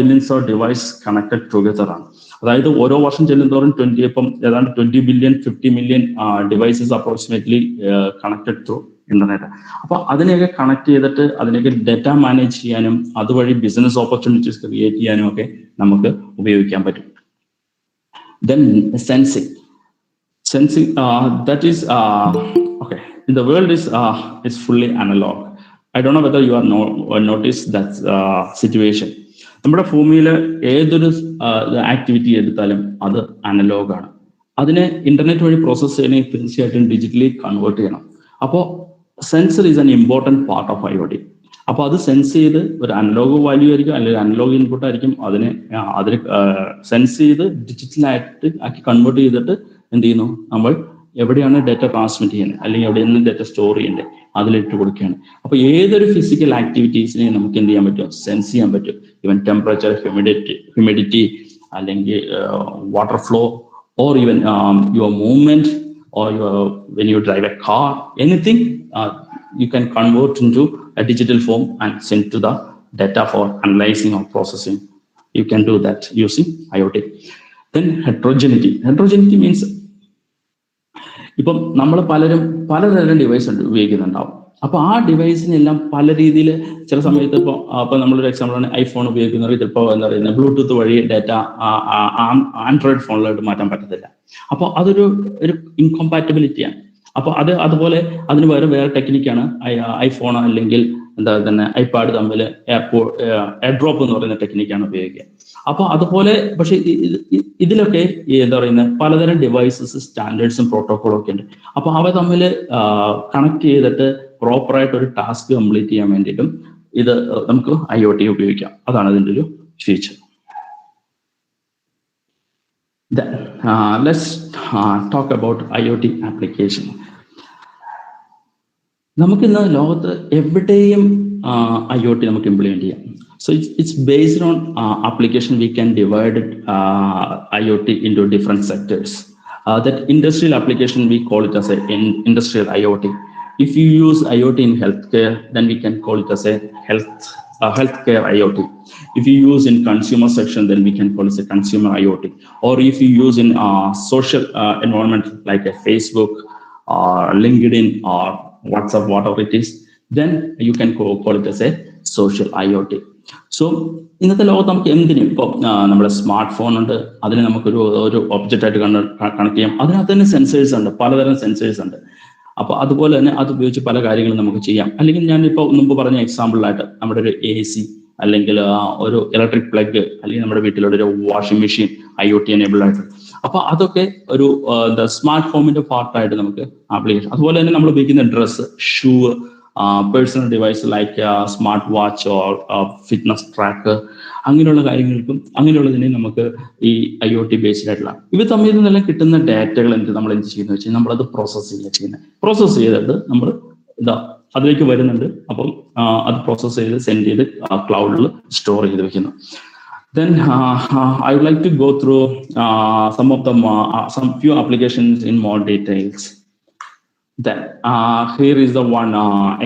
device connected together ആണ്. അതായത് ഓരോ വർഷം ചെല്ലുന്തോറും ഏതാണ്ട് 20 billion 50 million devices approximately connected through internet. അപ്പൊ അതിനെയൊക്കെ കണക്ട് ചെയ്തിട്ട് അതിനെയൊക്കെ ഡാറ്റ മാനേജ് ചെയ്യാനും അതുവഴി ബിസിനസ് ഓപ്പർച്യൂണിറ്റീസ് ക്രിയേറ്റ് ചെയ്യാനും ഒക്കെ നമുക്ക് ഉപയോഗിക്കാൻ പറ്റും. Then sensing that is okay, in the world is fully analog. I don't know whether you are noticed that situation. നമ്മുടെ ഭൂമിയിൽ ഏതൊരു ആക്ടിവിറ്റി എടുത്താലും അത് അനലോഗ് ആണ്. അതിനെ ഇന്റർനെറ്റ് വഴി പ്രോസസ് ചെയ്യണമെങ്കിൽ തീർച്ചയായിട്ടും ഡിജിറ്റലി കൺവേർട്ട് ചെയ്യണം. അപ്പോൾ sensor is an important part of IoT. അപ്പോൾ അത് സെൻസ് ചെയ്ത് ഒരു അനലോഗ് വാല്യൂ ആയിരിക്കും അല്ലെങ്കിൽ അനലോഗ് ഇൻപുട്ട് ആയിരിക്കും, അതിന് സെൻസ് ചെയ്ത് ഡിജിറ്റലായിട്ട് ആക്കി കൺവേർട്ട് ചെയ്തിട്ട് എന്ത് ചെയ്യുന്നു, നമ്മൾ എവിടെയാണ് ഡാറ്റ ട്രാൻസ്മിറ്റ് ചെയ്യുന്നത് അല്ലെങ്കിൽ എവിടെയാണ് ഡാറ്റ സ്റ്റോർ ചെയ്യേണ്ടത് അതിലിട്ട് കൊടുക്കുകയാണ്. അപ്പൊ ഏതൊരു ഫിസിക്കൽ ആക്ടിവിറ്റീസിനെയും നമുക്ക് എന്ത് ചെയ്യാൻ പറ്റും, സെൻസ് ചെയ്യാൻ പറ്റും. ഈവൻ ടെമ്പറേച്ചർ, ഹ്യൂമിഡിറ്റി അല്ലെങ്കിൽ water flow or even your movement or when you drive a car, anything you can convert into a digital form and send to the data for analyzing or processing. You can do that using IoT. Then heterogeneity means ഇപ്പം നമ്മൾ പലതരം device ഉപയോഗിക്കുന്നുണ്ടാവും. അപ്പൊ ആ ഡിവൈസിനെല്ലാം പല രീതിയിൽ ചില സമയത്ത് ഇപ്പൊ നമ്മളൊരു എക്സാമ്പിളാണ് ഐഫോൺ ഉപയോഗിക്കുന്നത്. ഇതിപ്പോ എന്താ പറയുന്നത് ബ്ലൂടൂത്ത് വഴി ഡാറ്റ ആൻഡ്രോയിഡ് ഫോണിലോട്ട് മാറ്റാൻ പറ്റത്തില്ല. അപ്പൊ അതൊരു ഇൻകോമ്പാറ്റബിലിറ്റിയാണ്. അപ്പൊ അതുപോലെ അതിന് വേറെ ടെക്നിക്കാണ് ഐഫോൺ അല്ലെങ്കിൽ എന്താ തന്നെ ഐപാഡ് തമ്മിൽ എയർഡ്രോപ്പ് എന്ന് പറയുന്ന ടെക്നിക്കാണ് ഉപയോഗിക്കുക. അപ്പൊ അതുപോലെ പക്ഷെ ഇതിലൊക്കെ എന്താ പറയുന്നത് പലതരം ഡിവൈസസ്, സ്റ്റാൻഡേർഡ്സും പ്രോട്ടോക്കോളും ഒക്കെ ഉണ്ട്. അപ്പൊ അവ തമ്മിൽ കണക്ട് ചെയ്തിട്ട് പ്രോപ്പറായിട്ട് ഒരു ടാസ്ക് കംപ്ലീറ്റ് ചെയ്യാൻ വേണ്ടിയിട്ടും ഇത് നമുക്ക് IoT ഉപയോഗിക്കാം. അതാണ് ഇതിന്റെ ഒരു feature. Let's talk about IoT application. നമുക്കിന്ന് ലോകത്ത് എവിടെയും IoT നമുക്ക് ഇംപ്ലിമെന്റ് ചെയ്യാം. So it's based on application. We can divide IoT into different sectors. That industrial application, we call it as a industrial IoT. If you use IoT in healthcare, then we can call it as a healthcare IoT. If you use in consumer section, then we can call it a consumer IoT. Or if you use in social environment like a Facebook or LinkedIn or WhatsApp, whatever it is, then you can call it as a social IoT. So ഇന്നത്തെ ലോകത്ത് നമുക്ക് എന്തിനും ഇപ്പോൾ നമ്മുടെ smart phone ഉണ്ട്, അതിന് നമുക്കൊരു object ആയിട്ട് കണക്ട് ചെയ്യാം. അതിനകത്ത് തന്നെ സെൻസേഴ്സ് ഉണ്ട്, പലതരം സെൻസേഴ്സ് ഉണ്ട്. അപ്പൊ അതുപോലെ തന്നെ അത് ഉപയോഗിച്ച് പല കാര്യങ്ങളും നമുക്ക് ചെയ്യാം. അല്ലെങ്കിൽ ഞാനിപ്പോൾ മുമ്പ് പറഞ്ഞ എക്സാമ്പിളായിട്ട് നമ്മുടെ ഒരു AC അല്ലെങ്കിൽ ഒരു ഇലക്ട്രിക് പ്ലഗ്, അല്ലെങ്കിൽ നമ്മുടെ വീട്ടിലുള്ള ഒരു വാഷിംഗ് മെഷീൻ IoT എനേബിൾഡ് ആയിട്ട്. അപ്പൊ അതൊക്കെ ഒരു സ്മാർട്ട് ഹോമിന്റെ പാർട്ടായിട്ട് നമുക്ക് ആപ്ലിക്കേഷൻ. അതുപോലെ തന്നെ നമ്മൾ ഉപയോഗിക്കുന്ന dress, shoe, personal device like smart watch or fitness track, അങ്ങനെയുള്ള കാര്യങ്ങൾക്കും അങ്ങനെയുള്ളതിനെ നമുക്ക് ഈ IoT ബേസ്ഡ് ആയിട്ടുള്ള ഇവ തമ്മിൽ നിന്നെല്ലാം കിട്ടുന്ന ഡാറ്റകൾ നമ്മൾ എന്ത് ചെയ്യുന്നത് വെച്ചാൽ നമ്മളത് പ്രോസസ് ചെയ്യുന്നത്. പ്രോസസ് ചെയ്തിട്ട് നമ്മൾ അതിലേക്ക് വരുന്നുണ്ട്. അപ്പം അത് പ്രോസസ് ചെയ്ത് സെൻഡ് ചെയ്ത് ക്ലൗഡിൽ സ്റ്റോർ ചെയ്ത് വെക്കുന്നു. Then I would like to go through some few applications in more details. Then here is the one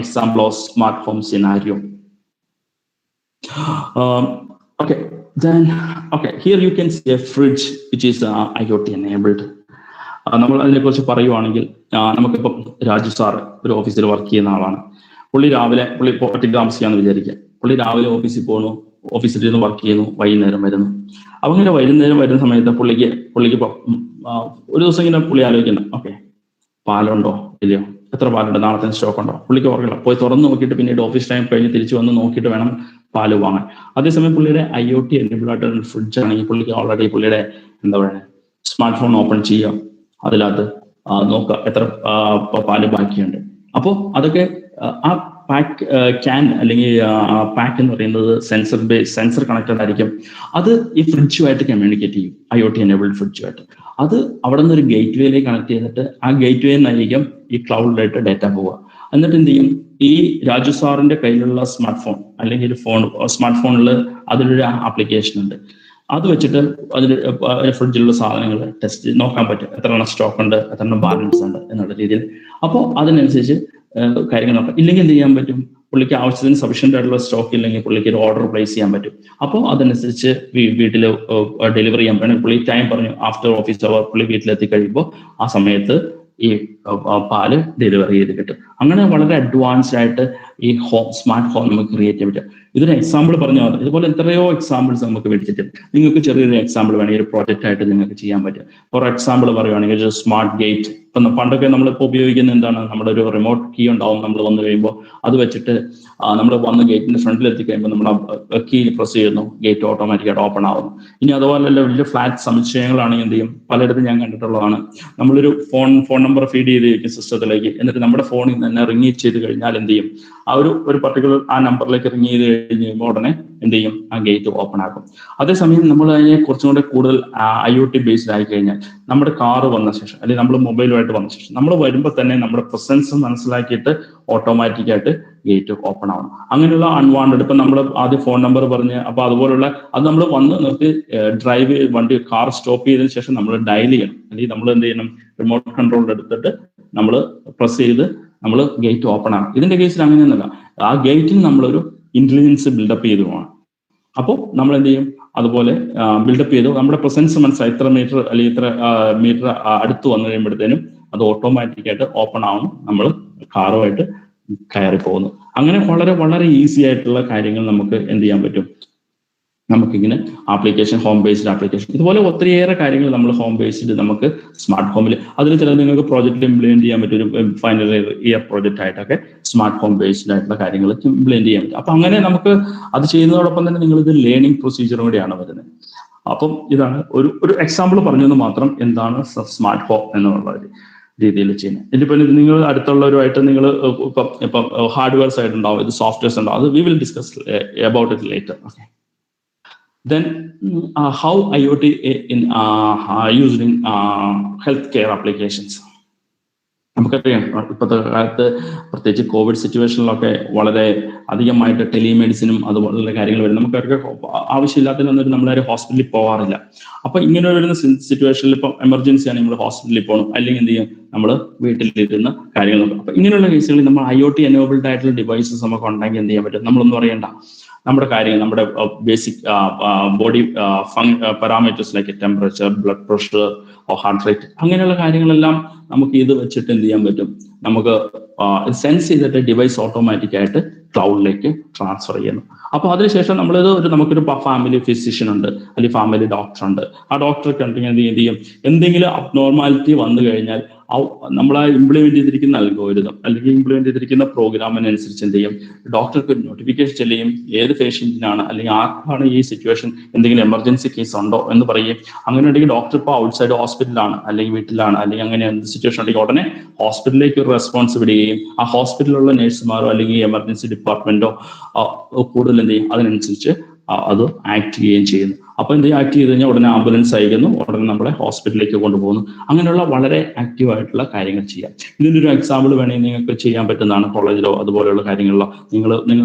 example of smart home scenario. Here you can see a fridge which is IoT enabled. നമ്മൾ അതിനെക്കുറിച്ച് പറയുവാണെങ്കിൽ, നമുക്കിപ്പം Raju sir ഒരു ഓഫീസിൽ work ചെയ്യുന്ന ആളാണ്. പുള്ളി ഒറ്റയ്ക്ക് താമസിക്കാന്ന് വിചാരിക്കുക. പുള്ളി രാവിലെ ഓഫീസിൽ പോകുന്നു, ഓഫീസിൽ ഇരുന്ന് വർക്ക് ചെയ്യുന്നു, വൈകുന്നേരം വരുന്നു. അങ്ങനെ വൈകുന്നേരം വരുന്ന സമയത്ത് പുള്ളിക്ക് ഒരു ദിവസം ഇങ്ങനെ പുള്ളി ആലോചിക്കണം, ഓക്കെ പാലുണ്ടോ ഇല്ലയോ, എത്ര പാലുണ്ട്, നാളത്തെ സ്റ്റോക്ക് ഉണ്ടോ, പുള്ളിക്ക് ഓർക്കില്ല. പോയി തുറന്ന് നോക്കിയിട്ട് പിന്നീട് ഓഫീസ് ടൈം കഴിഞ്ഞ് തിരിച്ചു വന്ന് നോക്കിയിട്ട് വേണം പാല് വാങ്ങാൻ. അതേസമയം പുള്ളിയുടെ IoT എനേബിൾഡ് ആയിട്ട് ഫ്രിഡ്ജ് ആണെങ്കിൽ പുള്ളിക്ക് ഓൾറെഡി പുള്ളിയുടെ സ്മാർട്ട് ഫോൺ ഓപ്പൺ ചെയ്യുക, അതിനകത്ത് നോക്കുക എത്ര പാല് ബാക്കിയുണ്ട്. അപ്പോൾ അതൊക്കെ ആ പാക്ക് ക്യാൻ അല്ലെങ്കിൽ പാക്ക് എന്ന് പറയുന്നത് സെൻസർ കണക്റ്റഡ് ആയിരിക്കും. അത് ഈ ഫ്രിഡ്ജുമായിട്ട് കമ്മ്യൂണിക്കേറ്റ് ചെയ്യും, IoT എനേബിൾഡ് ഫ്രിഡ്ജുമായിട്ട്. അത് അവിടെ നിന്ന് ഒരു ഗേറ്റ് വേയിലേക്ക് കണക്ട് ചെയ്തിട്ട് ആ ഗേറ്റ് വേന്നായിരിക്കും ഈ ക്ലൗഡിലായിട്ട് ഡാറ്റ പോവുക. എന്നിട്ട് എന്ത് ചെയ്യും, ഈ രാജു സാറിന്റെ കയ്യിലുള്ള സ്മാർട്ട് ഫോൺ അല്ലെങ്കിൽ സ്മാർട്ട് ഫോണിൽ അതിലൊരു ആപ്ലിക്കേഷൻ ഉണ്ട്. അത് വെച്ചിട്ട് അതിൽ ഫ്രിഡ്ജിലുള്ള സാധനങ്ങൾ ടെസ്റ്റ് നോക്കാൻ പറ്റും, എത്ര എണ്ണം സ്റ്റോക്ക് ഉണ്ട്, എത്ര എണ്ണം ബാലൻസ് ഉണ്ട് എന്നുള്ള രീതിയിൽ. അപ്പോൾ അതിനനുസരിച്ച് കാര്യങ്ങൾ നോക്കാം. ഇല്ലെങ്കിൽ എന്ത് ചെയ്യാൻ പറ്റും, പുള്ളിക്ക് ആവശ്യത്തിന് സഫീഷ്യന്റ് ആയിട്ടുള്ള സ്റ്റോക്ക് ഇല്ലെങ്കിൽ പുള്ളിക്ക് ഒരു ഓർഡർ പ്ലേസ് ചെയ്യാൻ പറ്റും. അപ്പോൾ അതനുസരിച്ച് വീട്ടിൽ ഡെലിവറി ചെയ്യാൻ പറ്റും. പുള്ളി ടൈം പറഞ്ഞു, ആഫ്റ്റർ ഓഫീസ് അവർ പുള്ളി വീട്ടിലെത്തി കഴിയുമ്പോൾ ആ സമയത്ത് ഈ പാല് ഡെലിവറി ചെയ്ത് കിട്ടും. അങ്ങനെ വളരെ അഡ്വാൻസ്ഡ് ആയിട്ട് ഈ സ്മാർട്ട് ഹോം നമുക്ക് ക്രിയേറ്റ് ചെയ്യാൻ പറ്റും. ഇതൊരു എക്സാമ്പിൾ പറഞ്ഞു. ഇതുപോലെ എത്രയോ എക്സാമ്പിൾസ് നമുക്ക് മേടിച്ചിട്ട് നിങ്ങൾക്ക് ചെറിയൊരു എക്സാമ്പിൾ വേണമെങ്കിൽ ഒരു പ്രോജക്റ്റ് ആയിട്ട് നിങ്ങൾക്ക് ചെയ്യാൻ പറ്റും. ഫോർ എക്സാമ്പിൾ പറയുവാണെങ്കിൽ ഒരു സ്മാർട്ട് ഗേറ്റ്. ഇപ്പം പണ്ടൊക്കെ നമ്മളിപ്പോൾ ഉപയോഗിക്കുന്ന എന്താണ്, നമ്മുടെ ഒരു റിമോട്ട് കീ ഉണ്ടാവും. നമ്മൾ വന്നു കഴിയുമ്പോൾ അത് വെച്ചിട്ട് നമ്മൾ വന്ന് ഗേറ്റിന്റെ ഫ്രണ്ടിൽ എത്തി കഴിയുമ്പോൾ നമ്മൾ കീ പ്രസ് ചെയ്യുന്നു, ഗേറ്റ് ഓട്ടോമാറ്റിക്കായിട്ട് ഓപ്പൺ ആവുന്നു. ഇനി അതുപോലെ വലിയ ഫ്ലാറ്റ് സമുച്ചയങ്ങളാണെങ്കിൽ എന്ത് ചെയ്യും, പലയിടത്തും ഞാൻ കണ്ടിട്ടുള്ളതാണ്, നമ്മളൊരു ഫോൺ നമ്പർ ഫീഡ് ചെയ്തിരിക്കും സിസ്റ്റത്തിലേക്ക്. എന്നിട്ട് നമ്മുടെ ഫോണിൽ തന്നെ റിങ് ചെയ്ത് കഴിഞ്ഞാൽ എന്ത് ചെയ്യും, ആ ഒരു പർട്ടിക്കുലർ ആ നമ്പറിലേക്ക് റിങ് ചെയ്ത് കഴിയുമ്പോൾ ഉടനെ എന്ത് ചെയ്യും, ആ ഗേറ്റ് ഓപ്പൺ ആക്കും. അതേസമയം നമ്മൾ അതിനെ കുറച്ചും കൂടെ കൂടുതൽ IoT ബേസ്ഡ് ആയി കഴിഞ്ഞാൽ, നമ്മുടെ കാറ് വന്ന ശേഷം അല്ലെങ്കിൽ നമ്മൾ മൊബൈലുമായിട്ട് വന്ന ശേഷം നമ്മൾ വരുമ്പോൾ തന്നെ നമ്മുടെ പ്രസൻസ് മനസ്സിലാക്കിയിട്ട് ഓട്ടോമാറ്റിക്കായിട്ട് ഗേറ്റ് ഓപ്പൺ ആവണം. അങ്ങനെയുള്ള അൺവാണ്ടഡ്, ഇപ്പം നമ്മൾ ആദ്യം ഫോൺ നമ്പർ പറഞ്ഞ് അപ്പോൾ അതുപോലുള്ള അത് നമ്മൾ വന്ന് നിർത്തി വണ്ടി കാർ സ്റ്റോപ്പ് ചെയ്തതിനു ശേഷം നമ്മൾ ഡയൽ ചെയ്യണം. അല്ലെങ്കിൽ നമ്മൾ എന്ത് ചെയ്യണം, റിമോട്ട് കൺട്രോൾ എടുത്തിട്ട് നമ്മൾ പ്രസ് ചെയ്ത് നമ്മൾ ഗേറ്റ് ഓപ്പൺ ആകും. ഇതിന്റെ കേസിൽ അങ്ങനെയൊന്നുമല്ല, ആ ഗേറ്റിൽ നമ്മളൊരു ഇന്റലിജൻസ് ബിൽഡപ്പ് ചെയ്തു പോകണം. അപ്പോൾ നമ്മൾ എന്ത് ചെയ്യും, അതുപോലെ ബിൽഡപ്പ് ചെയ്തു നമ്മുടെ പ്രസൻസ് മനസ്സിലായി, ഇത്ര മീറ്റർ അല്ലെങ്കിൽ ഇത്ര മീറ്റർ അടുത്ത് വന്നു കഴിയുമ്പോഴത്തേനും അത് ഓട്ടോമാറ്റിക്കായിട്ട് ഓപ്പൺ ആവുന്നു, നമ്മൾ കാറുമായിട്ട് കയറി പോകുന്നു. അങ്ങനെ വളരെ വളരെ ഈസി ആയിട്ടുള്ള കാര്യങ്ങൾ നമുക്ക് എന്ത് ചെയ്യാൻ പറ്റും, നമുക്കിങ്ങനെ ആപ്ലിക്കേഷൻ, ഹോം ബേസ്ഡ് ആപ്ലിക്കേഷൻ, ഇതുപോലെ ഒത്തിരിയേറെ കാര്യങ്ങൾ നമ്മൾ ഹോം ബേസ്ഡ് നമുക്ക് സ്മാർട്ട് ഹോമിൽ, അതിൽ ചില നിങ്ങൾക്ക് പ്രോജക്റ്റിൽ ഇംപ്ലിമെന്റ് ചെയ്യാൻ പറ്റും. ഒരു ഫൈനൽ ഇയർ പ്രോജക്റ്റ് ആയിട്ടൊക്കെ സ്മാർട്ട് ഹോം ബേസ്ഡ് ആയിട്ടുള്ള കാര്യങ്ങൾ ഇംപ്ലിമെന്റ് ചെയ്യാൻ പറ്റും. അപ്പൊ അങ്ങനെ നമുക്ക് അത് ചെയ്യുന്നതോടൊപ്പം തന്നെ നിങ്ങൾ ഇത് ലേണിംഗ് പ്രൊസീജിയറും കൂടിയാണ് വരുന്നത്. അപ്പം ഇതാണ് ഒരു എക്സാമ്പിൾ പറഞ്ഞെന്ന് മാത്രം, എന്താണ് സ്മാർട്ട് ഹോം എന്നുള്ള രീതിയിൽ ചെയ്യുന്നത്. ഇതിപ്പോ നിങ്ങൾ അടുത്തുള്ളവരുമായിട്ട് നിങ്ങൾ ഇപ്പം ഹാർഡ്വെയർ സൈഡ് ഉണ്ടാവും, ഇത് സോഫ്റ്റ്വെയർസ് ഉണ്ടാവും, അത് we will discuss about it later. Okay. Then how IoT used in healthcare applications. നമുക്കറിയാം ഇപ്പോഴത്തെ കാലത്ത് പ്രത്യേകിച്ച് കോവിഡ് സിറ്റുവേഷനിലൊക്കെ വളരെ അധികമായിട്ട് ടെലിമെഡിസിനും അതുപോലുള്ള കാര്യങ്ങൾ വരും. നമുക്കൊക്കെ ആവശ്യമില്ലാത്തതിനൊന്നും നമ്മളൊരു ഹോസ്പിറ്റലിൽ പോകാറില്ല. അപ്പൊ ഇങ്ങനെ വരുന്ന സിറ്റുവേഷനിൽ ഇപ്പം എമർജൻസി ആണ്, നമ്മൾ ഹോസ്പിറ്റലിൽ പോകണം, അല്ലെങ്കിൽ എന്ത് ചെയ്യും, നമ്മൾ വീട്ടിലിരുന്ന കാര്യങ്ങൾ നോക്കും. അപ്പൊ ഇങ്ങനെയുള്ള കേസുകളിൽ നമ്മൾ IoT എനേബിൾഡ് ആയിട്ടുള്ള ഡിവൈസസ് നമുക്ക് ഉണ്ടെങ്കിൽ എന്ത് ചെയ്യാൻ പറ്റും, നമ്മളൊന്നും അറിയണ്ട, നമ്മുടെ കാര്യങ്ങൾ, നമ്മുടെ basic body parameters like temperature, blood pressure, heart rate, അങ്ങനെയുള്ള കാര്യങ്ങളെല്ലാം നമുക്ക് ഇത് വെച്ചിട്ട് എന്ത് ചെയ്യാൻ പറ്റും, നമുക്ക് സെൻസ് ചെയ്തിട്ട് ഡിവൈസ് ഓട്ടോമാറ്റിക് ആയിട്ട് ക്ലൗഡിലേക്ക് ട്രാൻസ്ഫർ ചെയ്യുന്നു. അപ്പോൾ അതിനുശേഷം നമുക്കൊരു ഫാമിലി ഫിസിഷ്യൻ ഉണ്ട്, അല്ലെങ്കിൽ ഫാമിലി ഡോക്ടർ ഉണ്ട്. ആ ഡോക്ടറെ കണ്ടെങ്കിൽ എന്ത് ചെയ്യും, എന്തെങ്കിലും അബ്നോർമാലിറ്റി വന്നു കഴിഞ്ഞാൽ നമ്മൾ ഇംപ്ലിമെന്റ് ചെയ്തിരിക്കുന്ന അൽഗോരിതം അല്ലെങ്കിൽ ഇംപ്ലിമെന്റ് ചെയ്തിരിക്കുന്ന പ്രോഗ്രാമിനനുസരിച്ച് എന്ത് ചെയ്യും, ഡോക്ടർക്ക് നോട്ടിഫിക്കേഷൻ ചെല്ലും ഏത് പേഷ്യന്റിനാണ് അല്ലെങ്കിൽ ആർക്കാണ് ഈ സിറ്റുവേഷൻ, എന്തെങ്കിലും എമർജൻസി കേസ് ഉണ്ടോ എന്ന് പറയും. അങ്ങനെ ഉണ്ടെങ്കിൽ ഡോക്ടർ ഇപ്പോൾ ഔട്ട്സൈഡ് ഹോസ്പിറ്റലാണ് അല്ലെങ്കിൽ വീട്ടിലാണ് അല്ലെങ്കിൽ അങ്ങനെ എന്ത് സിറ്റുവേഷൻ ഉണ്ടെങ്കിൽ ഉടനെ ഹോസ്പിറ്റലിലേക്ക് ഒരു റെസ്പോൺസ് വിടുകയും ആ ഹോസ്പിറ്റലിലുള്ള നഴ്സുമാരോ അല്ലെങ്കിൽ എമർജൻസി ഡിപ്പാർട്ട്മെന്റോ കൂടുതൽ എന്ത് ചെയ്യും, അതിനനുസരിച്ച് അത് ആക്ട് ചെയ്യുകയും ചെയ്യുന്നു. അപ്പൊ എന്ത് ആക്ട് ചെയ്ത് കഴിഞ്ഞാൽ ഉടനെ ആംബുലൻസ് അയക്കുന്നു, ഉടനെ നമ്മളെ ഹോസ്പിറ്റലിലേക്ക് കൊണ്ടുപോകുന്നു. അങ്ങനെയുള്ള വളരെ ആക്റ്റീവ് ആയിട്ടുള്ള കാര്യങ്ങൾ ചെയ്യാം. ഇതിൻ്റെ ഒരു എക്സാമ്പിൾ വേണമെങ്കിൽ നിങ്ങൾക്ക് ചെയ്യാൻ പറ്റുന്നതാണ്. കോളേജിലോ അതുപോലെയുള്ള കാര്യങ്ങളിലോ